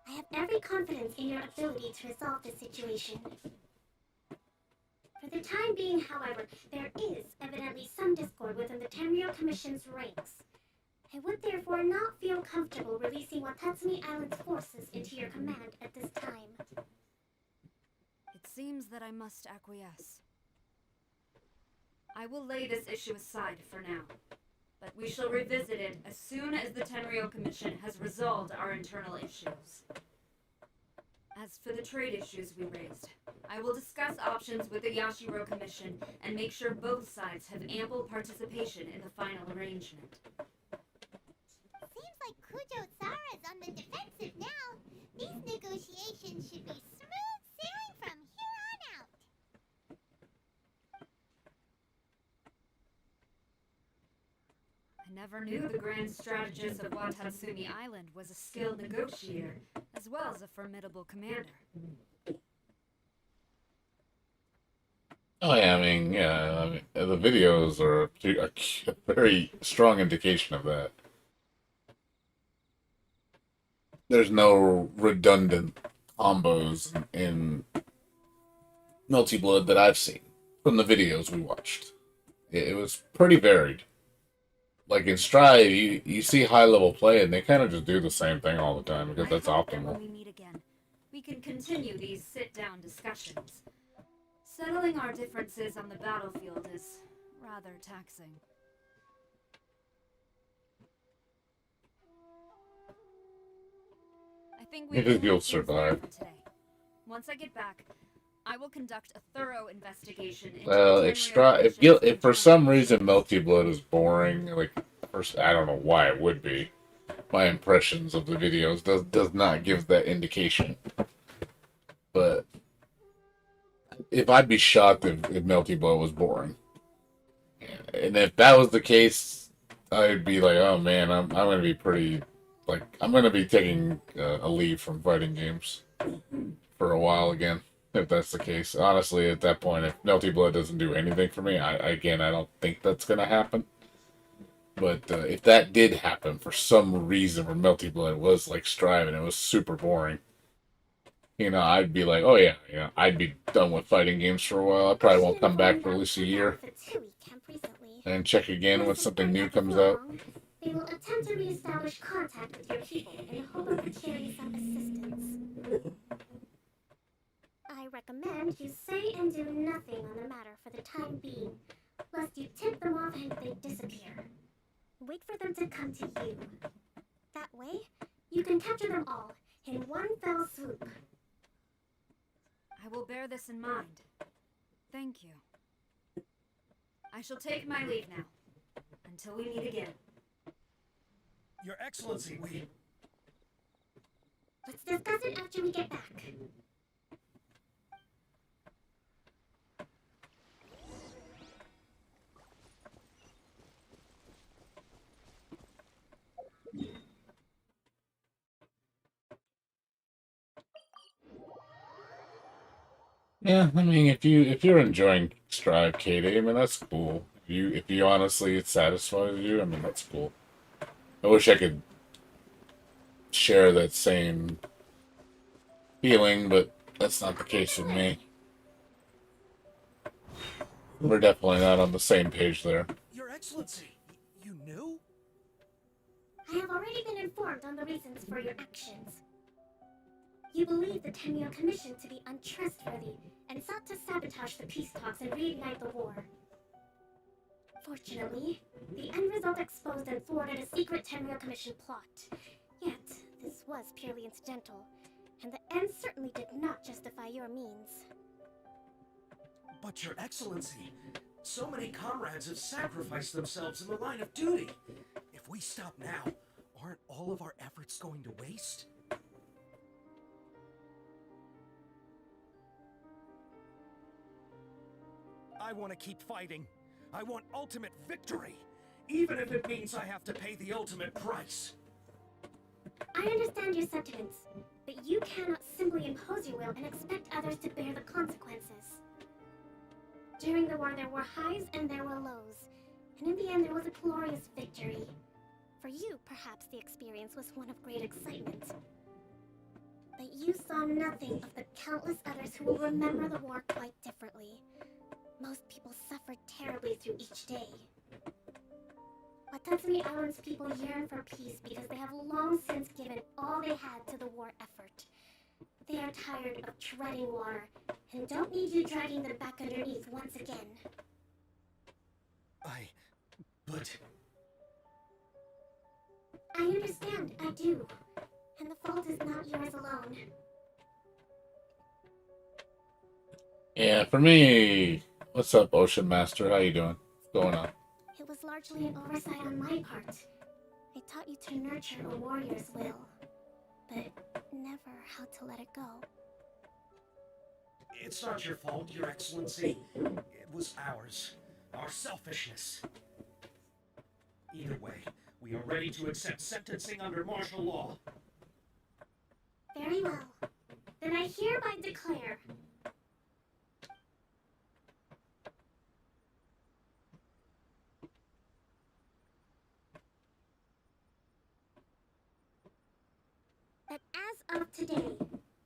[SPEAKER 10] I have every confidence in your ability to resolve the situation. For the time being, however, there is evidently some discord within the Tenryou Commission's ranks. I would therefore not feel comfortable releasing Watatsumi Island's forces into your command at this time.
[SPEAKER 13] It seems that I must acquiesce. I will lay this issue aside for now, but we shall revisit it as soon as the Tenryou Commission has resolved our internal issues. As for the trade issues we raised, I will discuss options with the Yashiro Commission and make sure both sides have ample participation in the final arrangement.
[SPEAKER 2] Seems like Kujo-Sara's on the defensive now. These negotiations should be smooth sailing from here on out.
[SPEAKER 13] I never knew the grand strategist of Watatsumi Island was a skilled negotiator, as well as a formidable commander.
[SPEAKER 1] Oh yeah, the videos are a very strong indication of that. There's no redundant combos in Melty Blood that I've seen from the videos we watched. It was pretty varied. Like in Strive, you see high level play, and they kind of just do the same thing all the time because that's
[SPEAKER 13] I hope that
[SPEAKER 1] optimal.
[SPEAKER 13] when we meet again, we can continue these sit-down discussions. Settling our differences on the battlefield is rather taxing. I think we
[SPEAKER 1] I think
[SPEAKER 13] can
[SPEAKER 1] you'll
[SPEAKER 13] leave things there
[SPEAKER 1] survive.
[SPEAKER 13] for today. Once I get back, I will conduct a thorough investigation into
[SPEAKER 1] Well,
[SPEAKER 13] the
[SPEAKER 1] if
[SPEAKER 13] Tenryo
[SPEAKER 1] if for some reason Melty Blood is boring, like first, I don't know why it would be. My impressions of the videos does not give that indication. But if I'd be shocked if Melty Blood was boring, and if that was the case, I'd be like, oh man, I'm gonna be pretty, like I'm gonna be taking a leave from fighting games for a while again. If that's the case, honestly, at that point, if Melty Blood doesn't do anything for me, I don't think that's gonna happen. But if that did happen for some reason, where Melty Blood was like Strive and it was super boring, I'd be like, oh yeah, I'd be done with fighting games for a while. I probably won't come back for at least a year, and check again when something new comes out.
[SPEAKER 10] They will attempt to reestablish contact with your people in the hope of procuring some assistance. I recommend you say and do nothing on the matter for the time being, lest you tip them off and they disappear. Wait for them to come to you. That way, you can capture them all in one fell swoop.
[SPEAKER 13] I will bear this in mind. Thank you. I shall take my leave now. Until we meet again.
[SPEAKER 3] Your Excellency,
[SPEAKER 10] Let's discuss it after we get back.
[SPEAKER 1] Yeah, I mean, if you're enjoying Strive, Katie, I mean that's cool. If you honestly it satisfies you, I mean that's cool. I wish I could share that same feeling, but that's not the case with me. We're definitely not on the same page there.
[SPEAKER 3] Your Excellency, you knew?
[SPEAKER 10] I have already been informed on the reasons for your actions. You believe the Tenryo Commission to be untrustworthy and sought to sabotage the peace talks and reignite the war. Fortunately, the end result exposed and thwarted a secret Tenryo Commission plot. Yet, this was purely incidental, and the end certainly did not justify your means.
[SPEAKER 3] But Your Excellency, so many comrades have sacrificed themselves in the line of duty. If we stop now, aren't all of our efforts going to waste? I want to keep fighting. I want ultimate victory, even if it means I have to pay the ultimate price.
[SPEAKER 10] I understand your sentiments, but you cannot simply impose your will and expect others to bear the consequences. During the war, there were highs and there were lows, and in the end, there was a glorious victory. For you, perhaps the experience was one of great excitement. But you saw nothing of the countless others who will remember the war quite differently. Most people suffered terribly through each day. Watatsumi Island's people yearn for peace because they have long since given all they had to the war effort. They are tired of treading water and don't need you dragging them back underneath once again.
[SPEAKER 3] But...
[SPEAKER 10] I understand, I do. And the fault is not yours alone.
[SPEAKER 1] Yeah, for me, what's up, Ocean Master? How you doing? What's going on?
[SPEAKER 10] It was largely an oversight on my part. I taught you to nurture a warrior's will, but never how to let it go.
[SPEAKER 3] It's not your fault, Your Excellency. It was ours. Our selfishness. Either way, we are ready to accept sentencing under martial law.
[SPEAKER 10] Very well. Then I hereby declare... that as of today,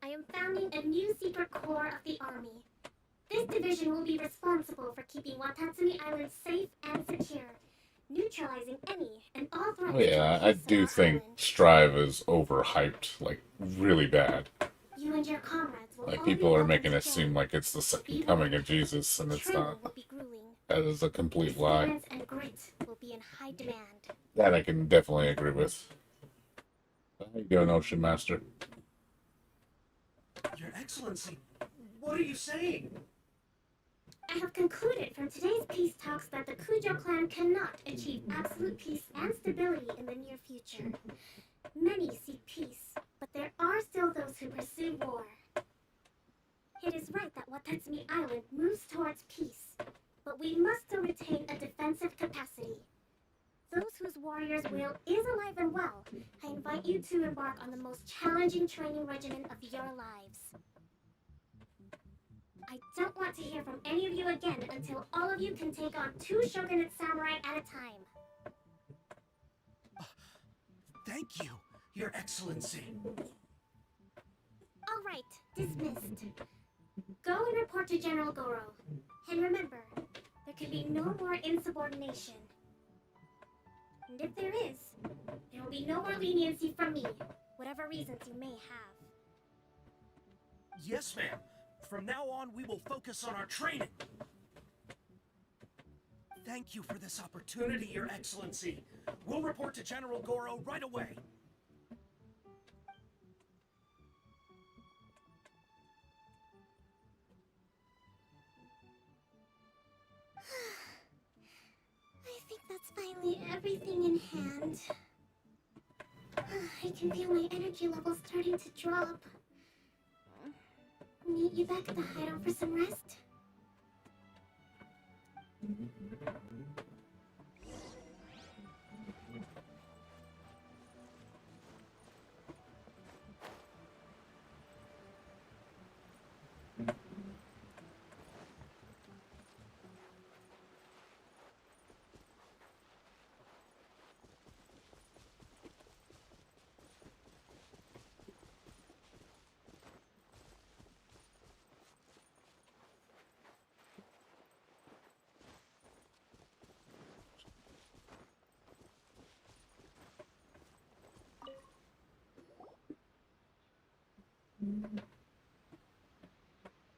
[SPEAKER 10] I am founding a new secret corps of the army. This division will be responsible for keeping Watatsumi Island safe and secure, neutralizing any and all threats.
[SPEAKER 1] Oh yeah, I do think Strive is overhyped, like really bad.
[SPEAKER 10] You and your comrades will
[SPEAKER 1] Like
[SPEAKER 10] all
[SPEAKER 1] people
[SPEAKER 10] be
[SPEAKER 1] are
[SPEAKER 10] welcome
[SPEAKER 1] making
[SPEAKER 10] to
[SPEAKER 1] it seem
[SPEAKER 10] join.
[SPEAKER 1] like it's the second coming of Jesus, and it's
[SPEAKER 10] Travel
[SPEAKER 1] not.
[SPEAKER 10] will be grueling.
[SPEAKER 1] That is a complete lie.
[SPEAKER 10] Perseverance and grit will be in high demand.
[SPEAKER 1] That I can definitely agree with. How you doing, Ocean Master?
[SPEAKER 3] Your Excellency, what are you saying?
[SPEAKER 10] I have concluded from today's peace talks that the Kujo clan cannot achieve absolute peace and stability in the near future. Many seek peace, but there are still those who pursue war. It is right that Watatsumi Island moves towards peace, but we must still retain a defensive capacity. Those whose warrior's will is alive and well, I invite you to embark on the most challenging training regimen of your lives. I don't want to hear from any of you again until all of you can take on 2 shogunate samurai at a time.
[SPEAKER 3] Thank you, Your Excellency.
[SPEAKER 10] All right, dismissed. Go and report to General Goro. And remember, there can be no more insubordination. And if there is, there will be no more leniency from me, whatever reasons you may have.
[SPEAKER 3] Yes, ma'am. From now on, we will focus on our training. Thank you for this opportunity, Your Excellency. We'll report to General Goro right away.
[SPEAKER 10] I think that's finally everything in hand. I can feel my energy levels starting to drop. Meet you back at the hideout for some rest?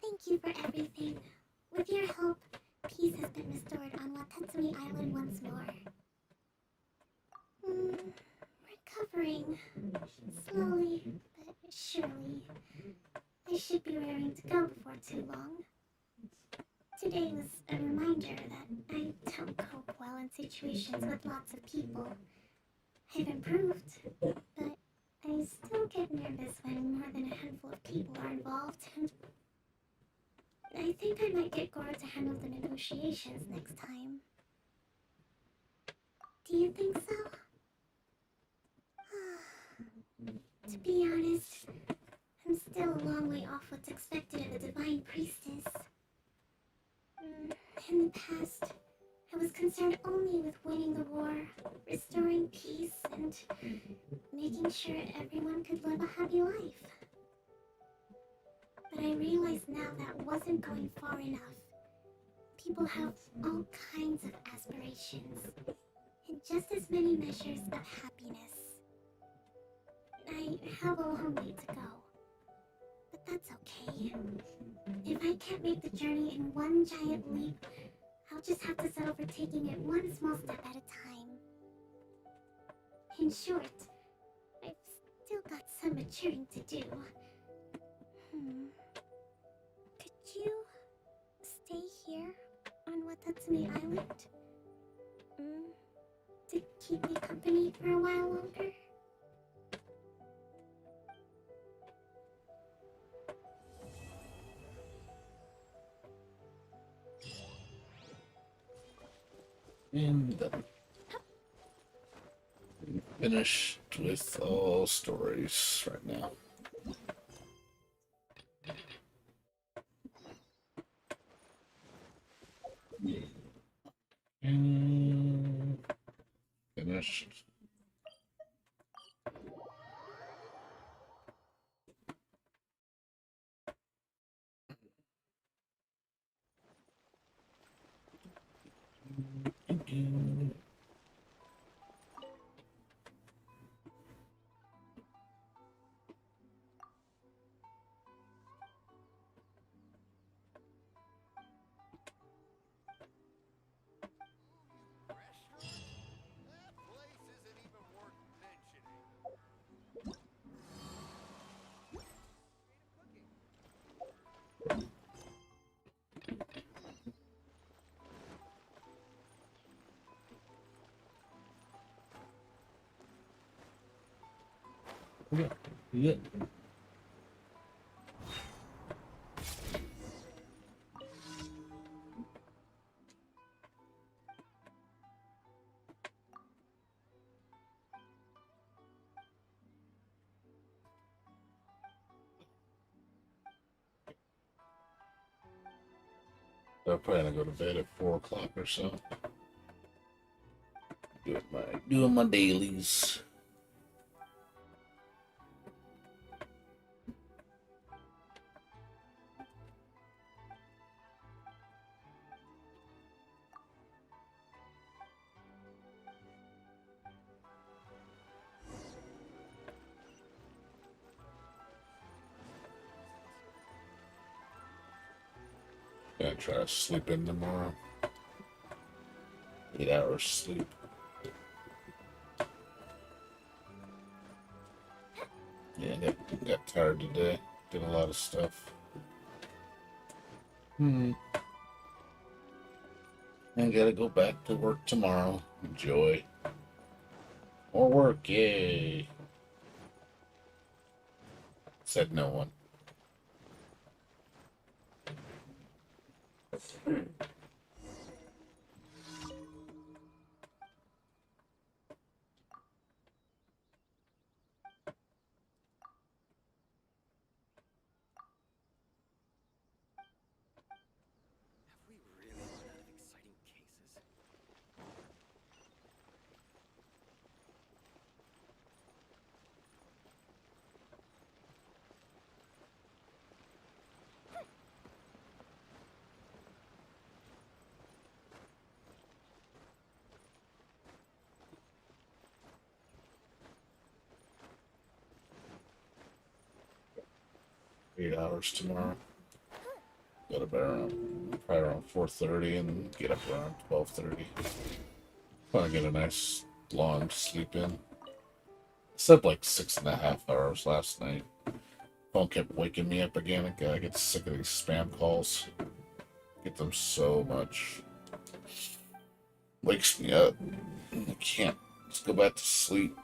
[SPEAKER 10] Thank you for everything. With your help, peace has been restored on Watatsumi Island once more. Recovering. Slowly, but surely. I should be raring to go before too long. Today was a reminder that I don't cope well in situations with lots of people. I've improved, but I still get nervous when more than a handful of people are involved. I think I might get Goro to handle the negotiations next time. Do you think so? To be honest, I'm still a long way off what's expected of a divine priestess. In the past, I was concerned only with winning the war, restoring peace, and making sure everyone could live a happy life. But I realize now that wasn't going far enough. People have all kinds of aspirations, and just as many measures of happiness. I have a long way to go, but that's okay. If I can't make the journey in one giant leap, I'll just have to settle for taking it one small step at a time. In short, I've still got some maturing to do. Could you stay here on Watatsumi Island? To keep me company for a while longer?
[SPEAKER 1] And done. Finished with all stories right now. And finished. Yeah. Yeah. I'm probably gonna go to bed at 4 o'clock or so. Doing my dailies. Gonna try to sleep in tomorrow. 8 hours sleep. Yeah, got tired today. Did a lot of stuff. And gotta go back to work tomorrow. Enjoy. More work, yay. Said no one. 8 hours tomorrow. Go to bed around probably around 4:30 and get up around 12:30. Want to get a nice long sleep in. Slept like 6.5 hours last night. Phone kept waking me up again. I get sick of these spam calls. Get them so much. Wakes me up. I can't just go back to sleep.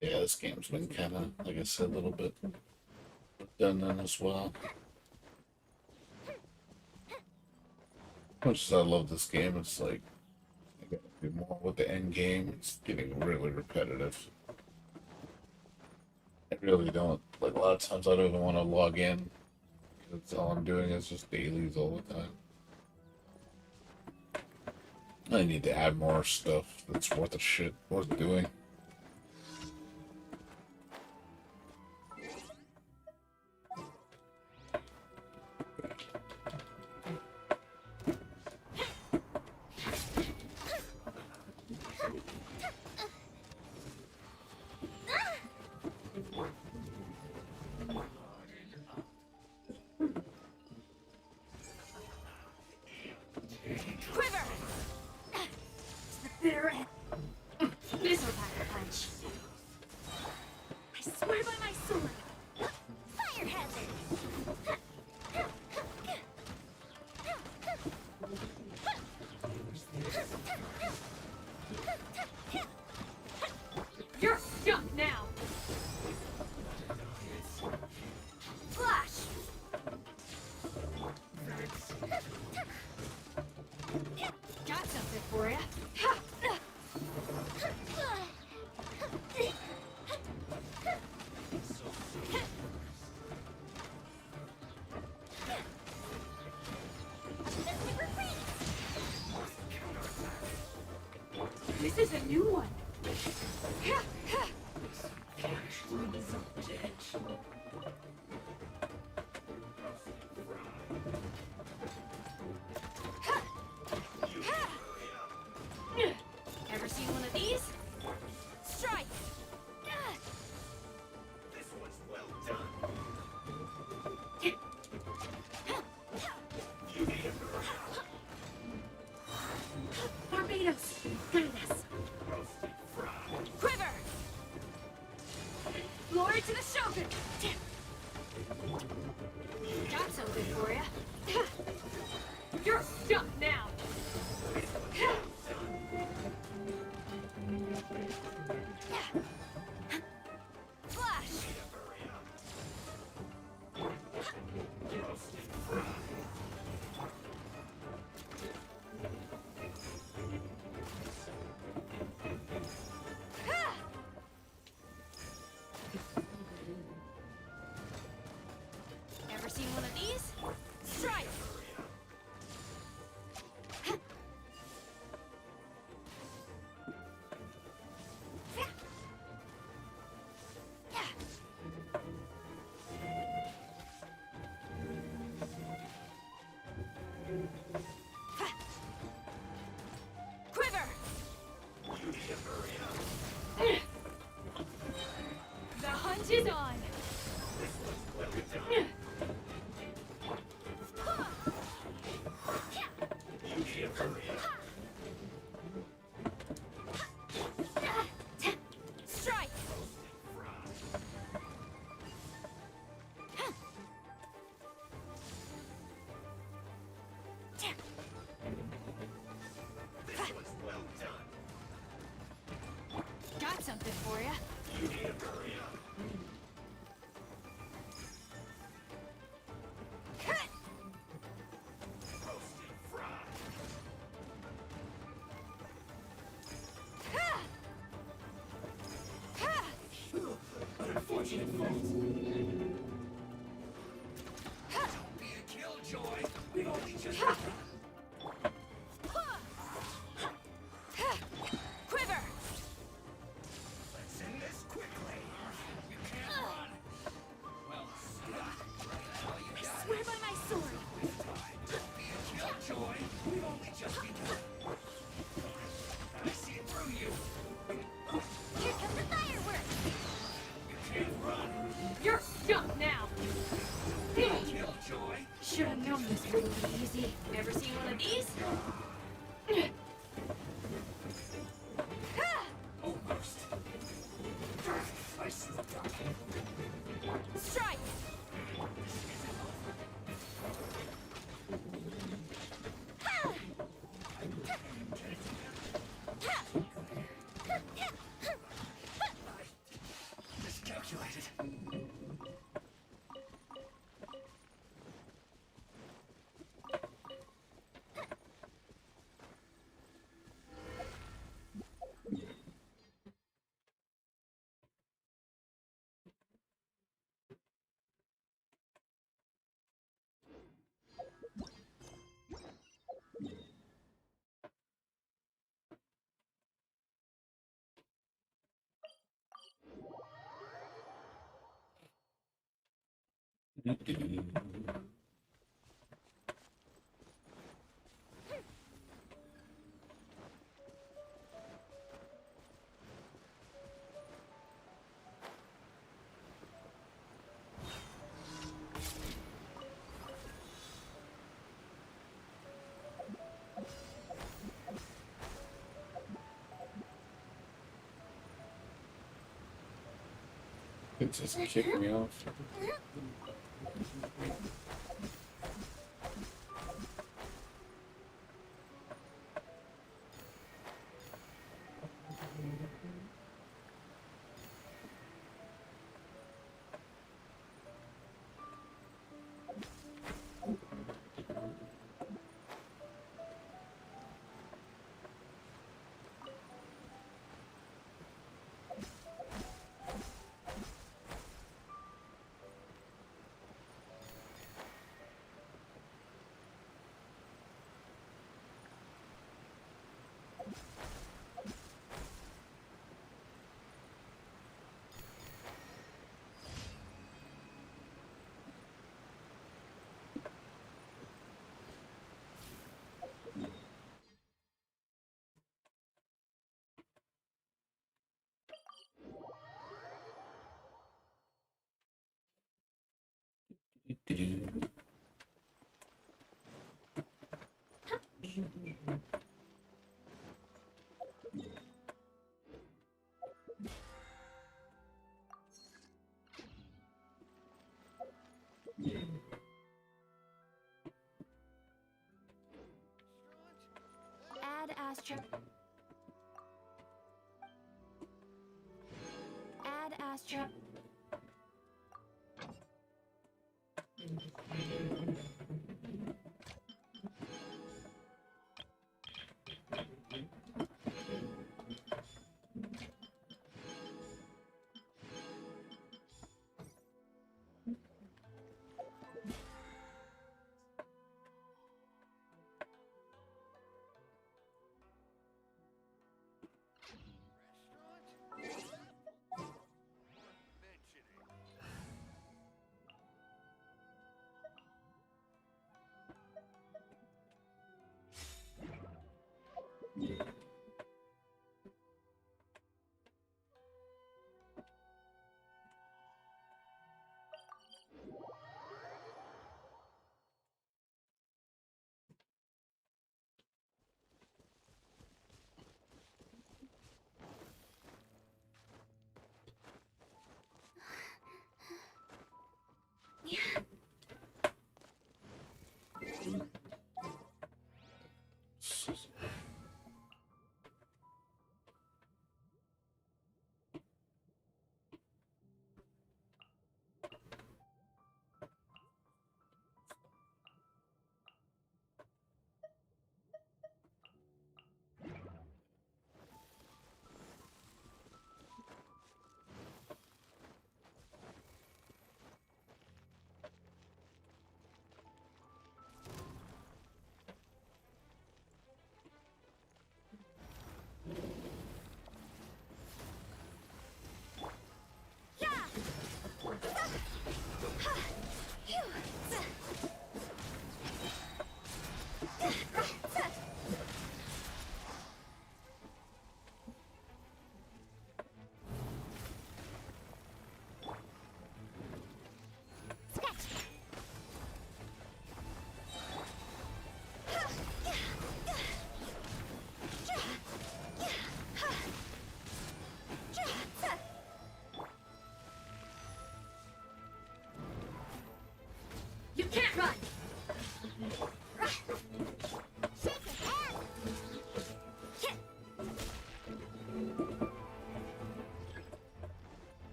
[SPEAKER 1] Yeah, this game's been kind of, like I said, a little bit redundant as well. Much as I love this game, it's like I gotta do more with the end game. It's getting really repetitive. really don't. Like, a lot of times I don't even want to log in. That's all I'm doing is just dailies all the time. I need to add more stuff that's worth a shit, worth doing.
[SPEAKER 13] Quiver! The bitter end. This will pack a punch. I swear by my sword. Fire hazard! You're stuck now! Flash! Got something for ya. This is a new one. Ever seen one of these? Strike!
[SPEAKER 6] This was well done. You need
[SPEAKER 13] Barbados, guide us. Quiver! Glory to the Shogun! Got something for ya. You're stuck now. Flash! Ever seen one of these? Strike! Quiver! The hunt is on! Strike! Got something for ya.
[SPEAKER 6] Unfortunate fault. Don't be a killjoy. We've only just begun.
[SPEAKER 13] Quiver!
[SPEAKER 6] Let's end this quickly. You can't run. Well,
[SPEAKER 13] I swear by my sword.
[SPEAKER 6] don't be a killjoy. We've only just begun. I see through you.
[SPEAKER 13] Here come the fireworks!
[SPEAKER 6] You can't run.
[SPEAKER 13] You're
[SPEAKER 1] It doesn't kick me off.
[SPEAKER 13] Add Astra. Add Astra.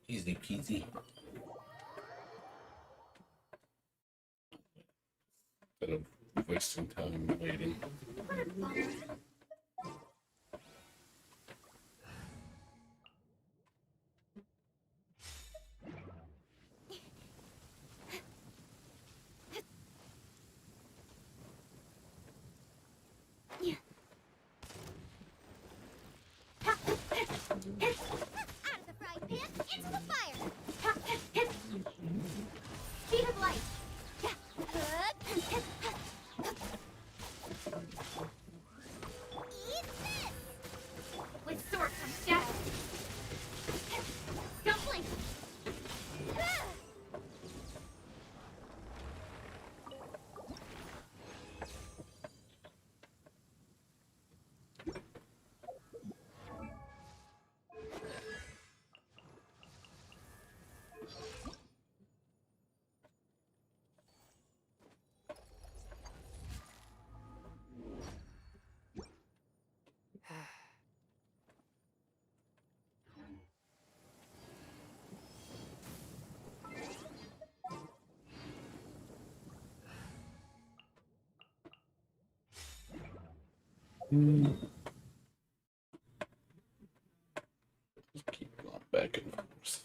[SPEAKER 1] Easy peasy. Instead of wasting time waiting.
[SPEAKER 13] What a bummer.
[SPEAKER 2] Out of the frying pan, into the fire! Speed of light! Eat this!
[SPEAKER 5] With sword comes shadow. Don't blink.
[SPEAKER 1] Just keep going back and forth.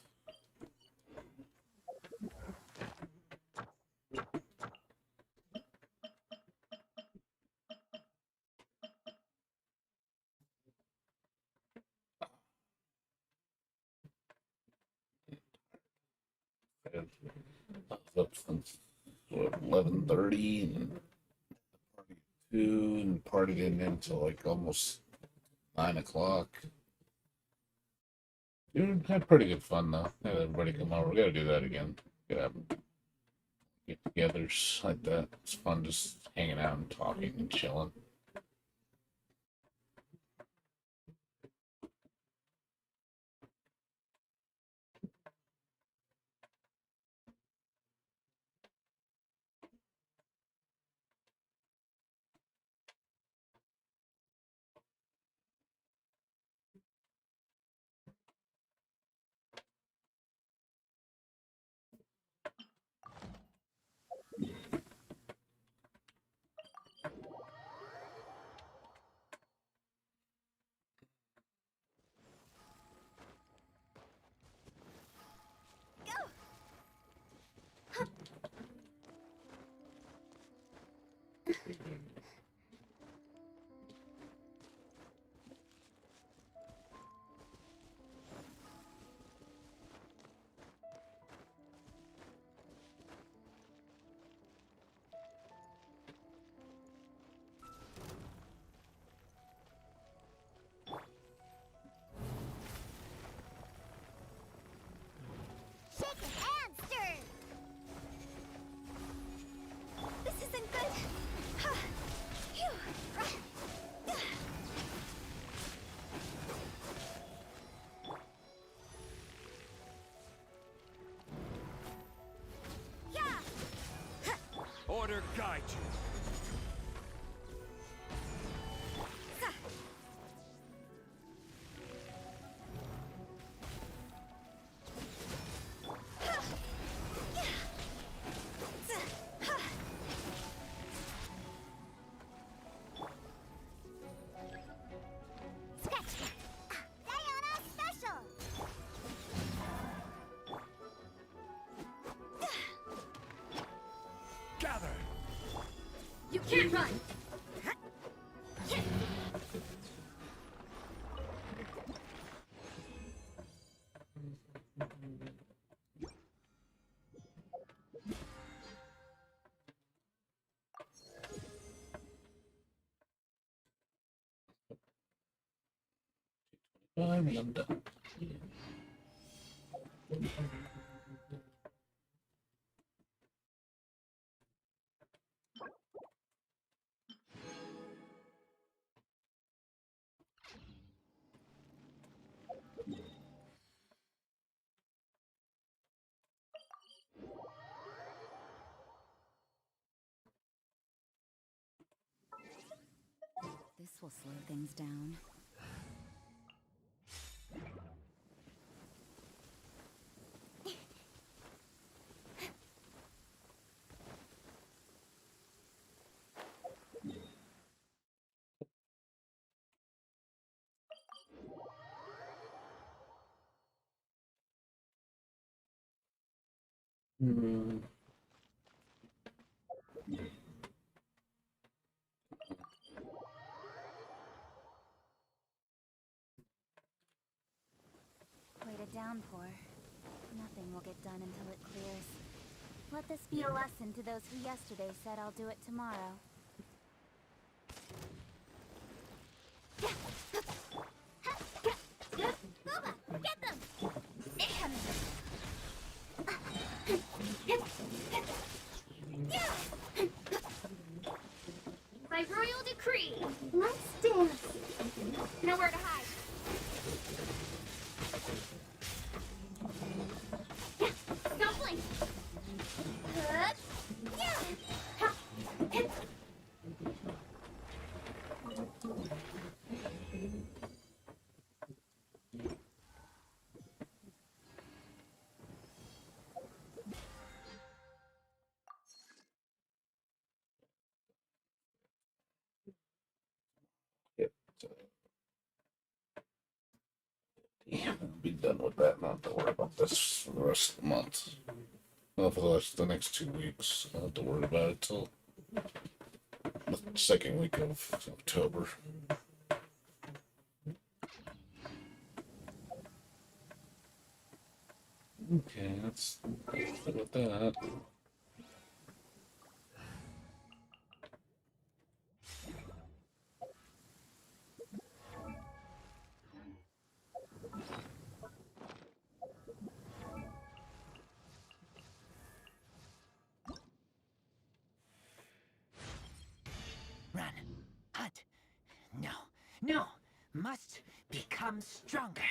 [SPEAKER 1] I was up since what, 11:30 and party at 2 and partied in until like almost 9 o'clock. You had pretty good fun though. Had everybody come over. We gotta do that again. Gotta have get-togethers like that. It's fun just hanging out and talking and chilling.
[SPEAKER 2] Shaken and stirred! This isn't good! Phew. Yeah!
[SPEAKER 11] Order guide you.
[SPEAKER 2] Sayona special!
[SPEAKER 11] Gather.
[SPEAKER 5] You can't run.
[SPEAKER 1] And I'm done.
[SPEAKER 16] This will slow things down.
[SPEAKER 1] Hmm.
[SPEAKER 17] Quite a downpour. Nothing will get done until it clears. Let this be a lesson to those who yesterday said I'll do it tomorrow. Booba, get them! Incoming!
[SPEAKER 10] By royal decree, let's dance. Nowhere to hide. Don't blink.
[SPEAKER 1] Yeah, I'll be done with that. Not to worry about this for the rest of the month. Well, for the next 2 weeks. I don't have to worry about it till the second week of October. Okay, let's look at that.
[SPEAKER 18] Run. Hunt. No. No. Must become stronger.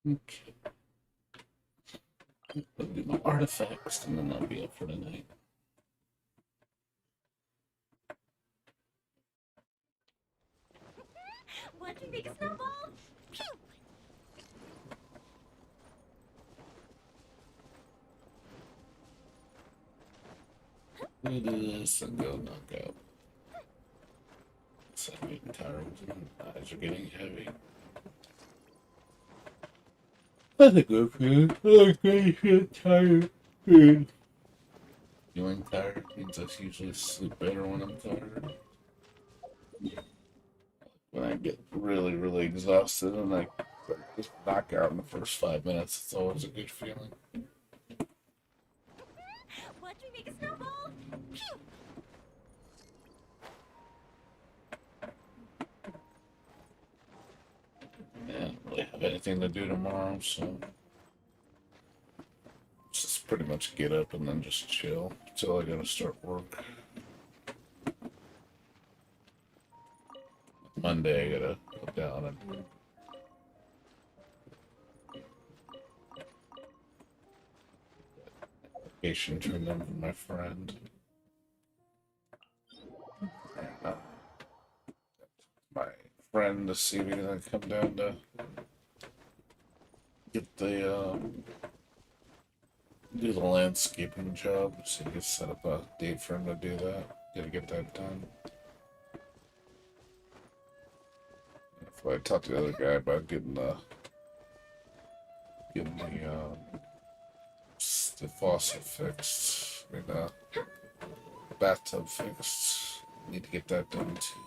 [SPEAKER 1] Okay. I'll do my artifacts and then I'll be up for the night.
[SPEAKER 10] What do you think, Snowball? Pew!
[SPEAKER 1] Do this and go knock out. So I'm getting tired. My eyes are getting heavy. I think we're good. Okay, I'm tired. Good. Feeling tired means I usually sleep better when I'm tired. When I get really, really exhausted and I just knock out in the first 5 minutes, it's always a good feeling.
[SPEAKER 10] What do you think, Snowball? Pew!
[SPEAKER 1] Yeah, I don't really have anything to do tomorrow, so just pretty much get up and then just chill until I gotta start work. Monday I gotta go down and application turned in from my friend. And, my friend to see if he's gonna come down to get the do the landscaping job, so you can set up a date for him to do that. Gotta get that done. If I talked to the other guy about getting the faucet fixed, I mean bathtub fixed. Need to get that done too.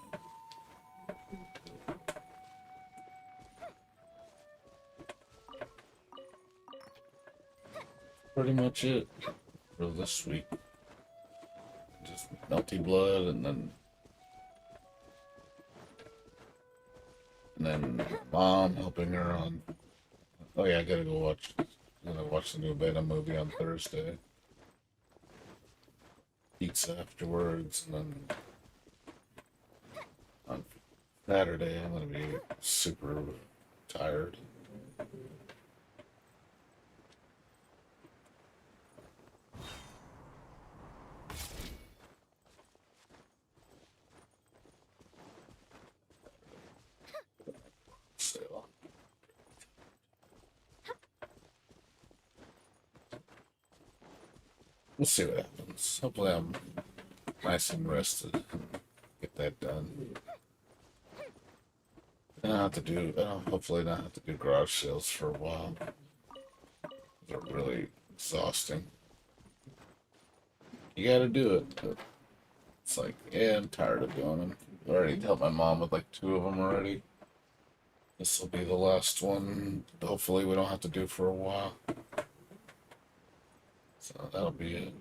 [SPEAKER 1] Pretty much it for this week. Just Melty blood and then mom helping her on. Oh yeah, I gotta go watch. I'm gonna watch the new Venom movie on Thursday. Pizza afterwards, and then on Saturday, I'm gonna be super tired. So, we'll see what happens. Hopefully, I'm nice and rested. Get that done. I don't have to do. Hopefully, not have to do garage sales for a while. They're really exhausting. You gotta do it. But it's like, yeah, I'm tired of doing them. I already helped my mom with like 2 of them already. This will be the last one. Hopefully, we don't have to do for a while. So that'll be it.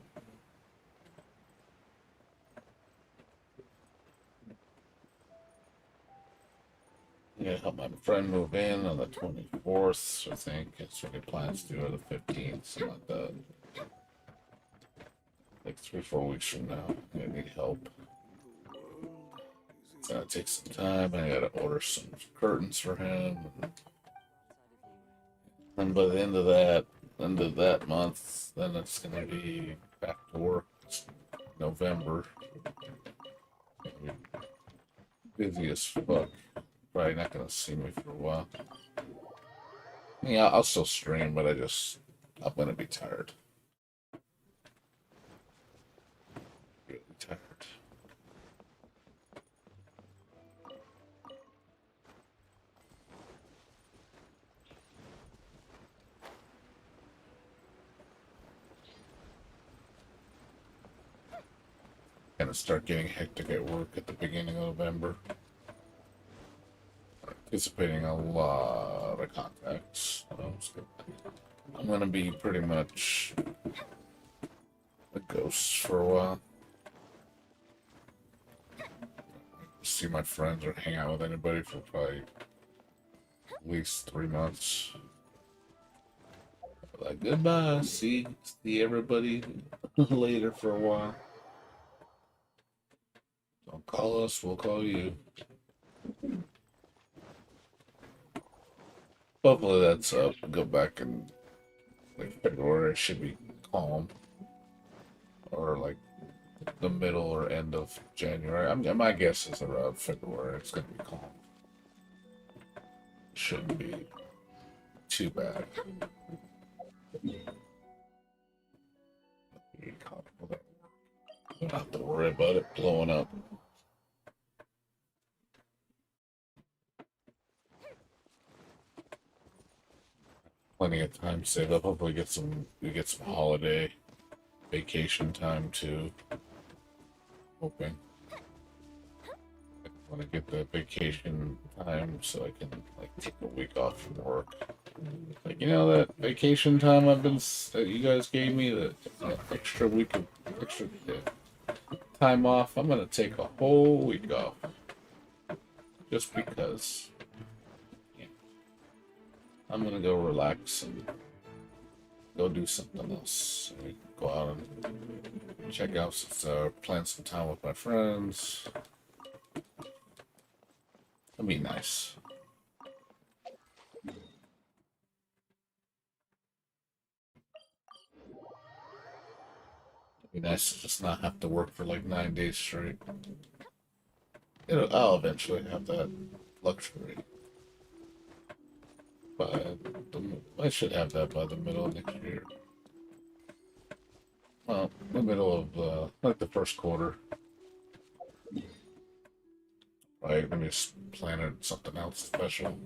[SPEAKER 1] Yeah, help my friend move in on the 24th, I think. That's what he plans to do, or the 15th, something like that. Like 3 or 4 weeks from now. I need help. It's gonna take some time. I gotta order some curtains for him. And by the end of that month, then it's gonna be back to work. It's November. Busy as fuck. Probably not gonna see me for a while. Yeah, I'll still stream, but I'm gonna be tired. Really tired. Gonna start getting hectic at work at the beginning of November. Anticipating a lot of contacts. I'm gonna be pretty much a ghost for a while. See my friends or hang out with anybody for probably at least 3 months. Like goodbye, see everybody later for a while. Don't call us, we'll call you. Hopefully that's up. Go back in like February. It should be calm, or like the middle or end of January. My guess is around February. It's gonna be calm. Shouldn't be too bad. Don't have to worry about it blowing up. Plenty of time saved up. Hopefully we get some holiday vacation time too. Hoping. I want to get the vacation time so I can like take a week off from work. Like, you know, that vacation time that you guys gave me, that extra week of extra time off, I'm gonna take a whole week off. Just because. Yeah. I'm gonna go relax and go do something else. Go out and check out, plan some time with my friends. That'd be nice. It'd be nice to just not have to work for like 9 days straight. I'll eventually have that luxury. But I should have that by the middle of next year. Well, the middle of like the first quarter. Right, let me just plan it something else special.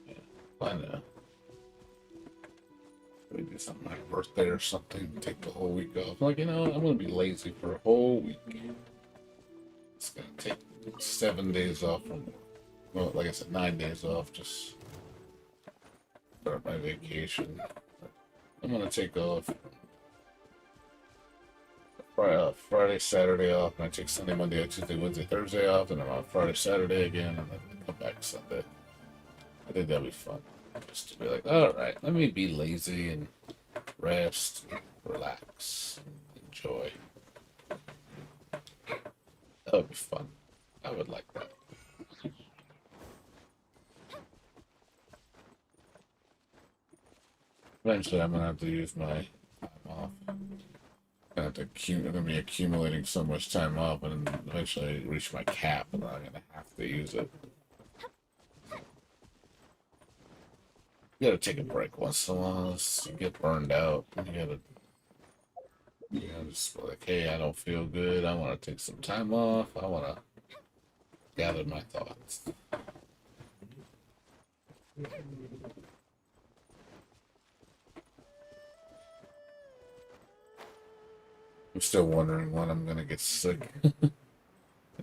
[SPEAKER 1] Yeah, plan a maybe something like birthday or something. Take the whole week off. Like, I'm gonna be lazy for a whole week. It's gonna take 7 days off from, well, like I said, 9 days off. Just start my vacation. I'm gonna take off Friday, Saturday off, and I take Sunday, Monday, Tuesday, Wednesday, Thursday off, and then on Friday, Saturday again, and then come back Sunday. I think that'd be fun. Just to be like, all right, let me be lazy and Rest, relax, enjoy. That would be fun. I would like that. Eventually, I'm gonna have to use my time off. I'm gonna be accumulating so much time off, and then eventually I reach my cap, and I'm gonna have to use it. You gotta take a break once in a while. You get burned out. You gotta just be like, hey, I don't feel good. I want to take some time off. I want to gather my thoughts. I'm still wondering when I'm gonna get sick.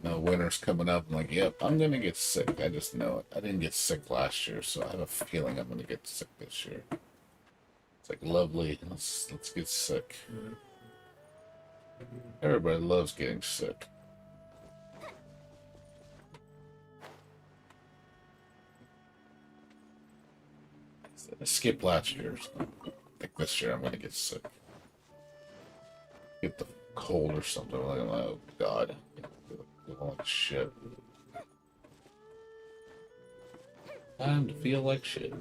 [SPEAKER 1] Winter's coming up. I'm like, yep, I'm gonna get sick. I just know it. I didn't get sick last year, so I have a feeling I'm gonna get sick this year. It's like lovely. Let's get sick. Everybody loves getting sick. I skipped last year. So I think this year I'm gonna get sick. Get the cold or something. Like, oh god, feel like shit. Time to feel like shit.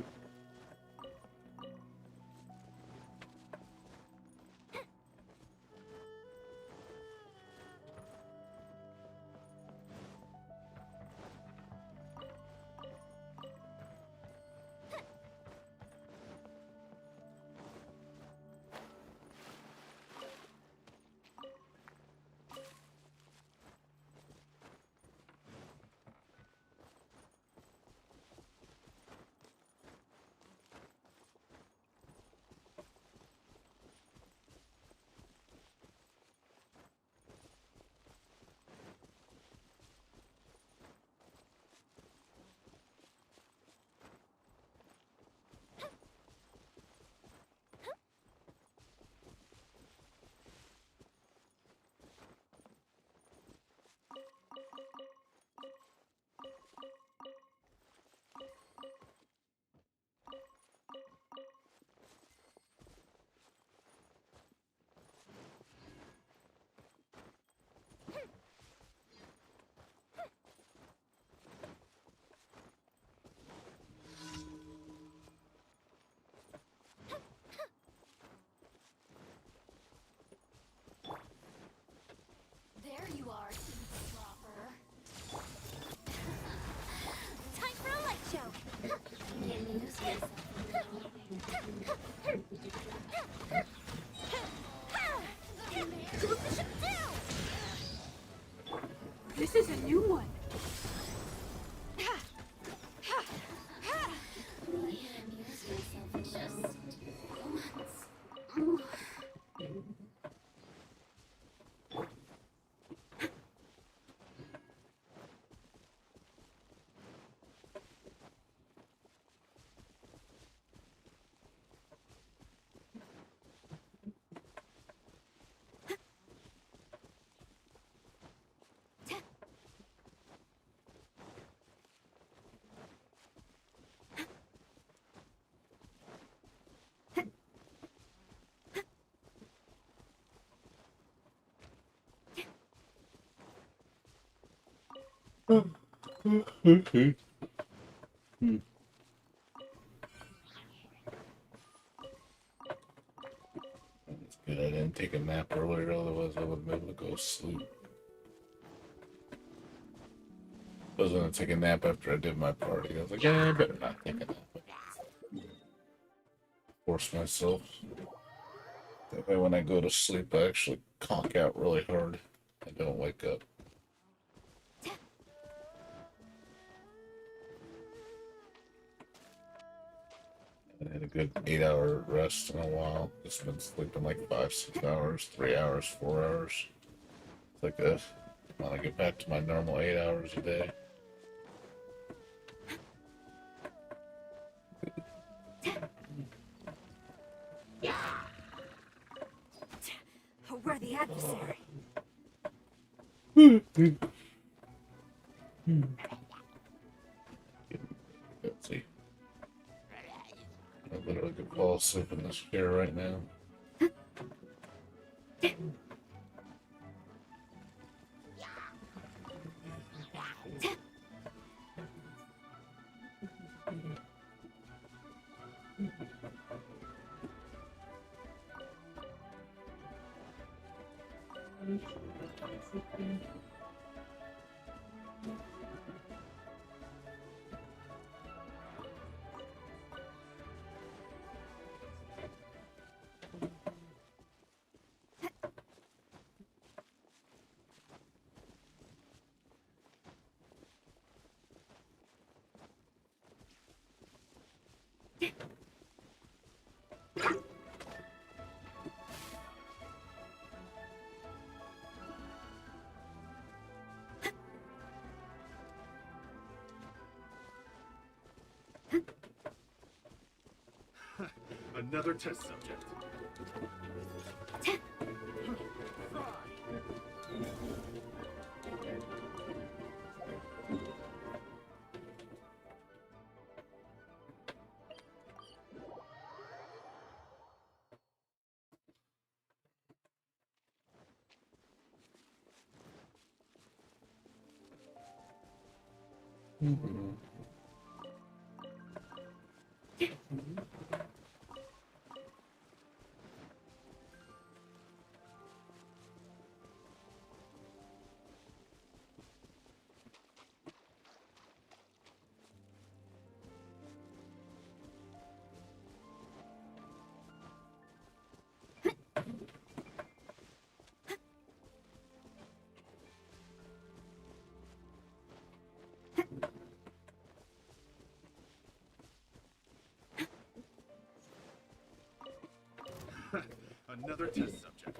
[SPEAKER 13] There you are, Slopper. Time for a light show. Amuse yourself. This is a new one.
[SPEAKER 1] It's good I didn't take a nap earlier, otherwise I would have been able to go to sleep. I was gonna take a nap after I did my party. I was like, yeah, I better not take a nap. Force myself. That way when I go to sleep, I actually conk out really hard. I don't wake up. I had a good 8-hour rest in a while. Just been sleeping like 5, 6 hours, 3 hours, 4 hours. It's like I want to get back to my normal 8 hours a day.
[SPEAKER 13] A worthy adversary.
[SPEAKER 1] Let's see. literally could fall asleep in this chair right now.
[SPEAKER 9] Another test subject.
[SPEAKER 1] Mm-hmm.
[SPEAKER 9] Another test subject.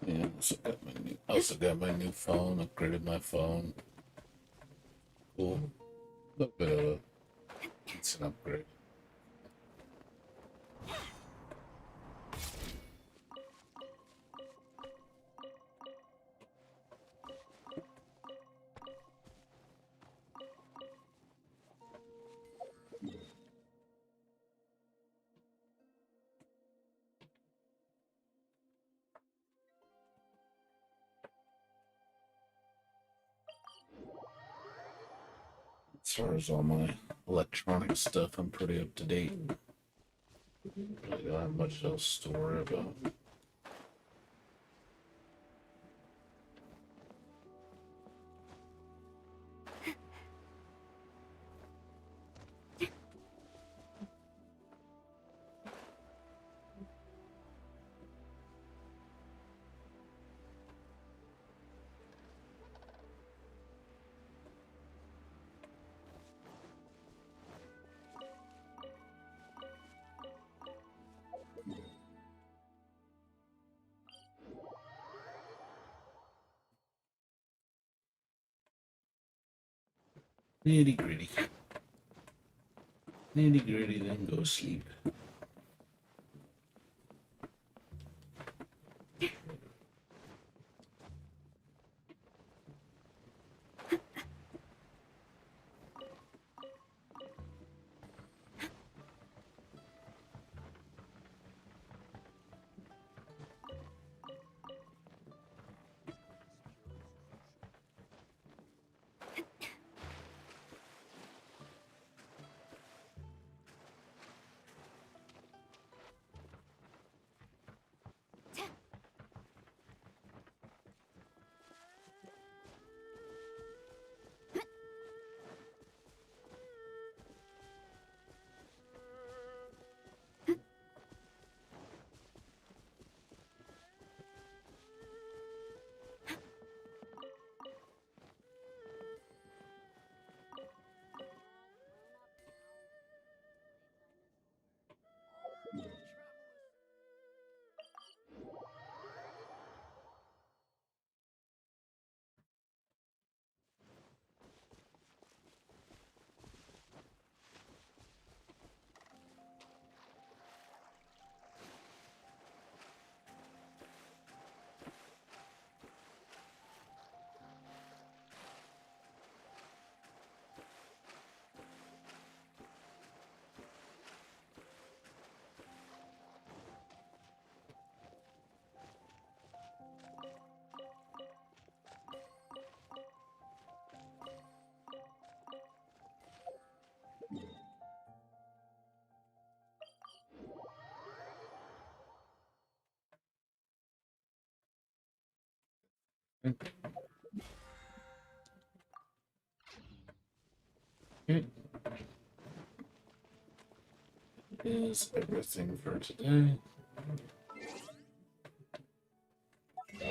[SPEAKER 9] Yeah, also got my new phone, upgraded my phone. Cool. A little bit of a decent upgrade.
[SPEAKER 1] As far as all my electronic stuff, I'm pretty up to date. Really don't have much else to worry about. Nitty gritty. Nitty gritty, then go sleep. Is everything for today.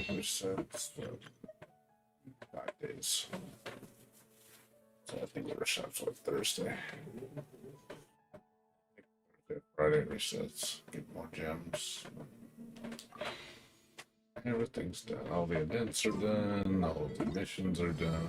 [SPEAKER 1] Resets for 5 days. So I think the resets like Thursday. Friday resets. Get more gems. Everything's done. All the events are done. All the missions are done.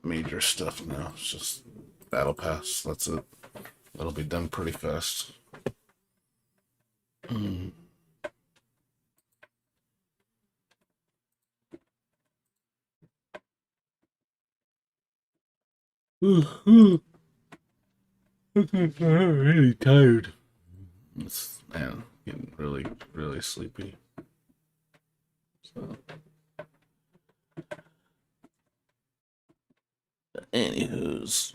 [SPEAKER 1] Major stuff now. It's just battle pass. That's it. That'll be done pretty fast. I'm really tired. It's, man, getting really, really sleepy. So, anywho's,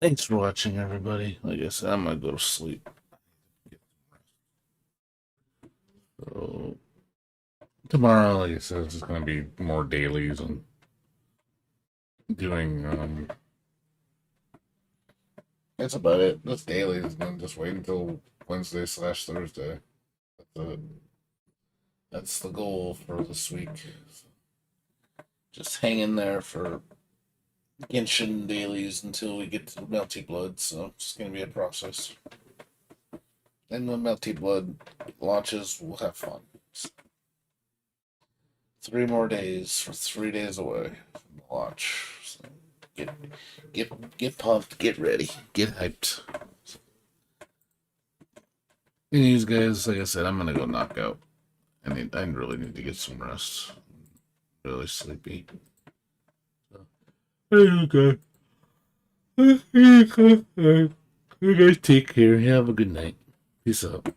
[SPEAKER 1] thanks for watching, everybody. Like I said, I'm gonna go to sleep. So, tomorrow, like I said, it's just gonna be more dailies and doing, that's about it. Just dailies, and then just wait until Wednesday/Thursday. That's it. That's the goal for this week. Just hang in there for Genshin dailies until we get to Melty Blood, so it's going to be a process. And when Melty Blood launches, we'll have fun. 3 more days, or 3 days away from the launch. So get pumped, get ready, get hyped. Anyways, guys, like I said, I'm gonna go knock out. I really need to get some rest. I'm really sleepy. So, okay. You guys take care. Have a good night. Peace out.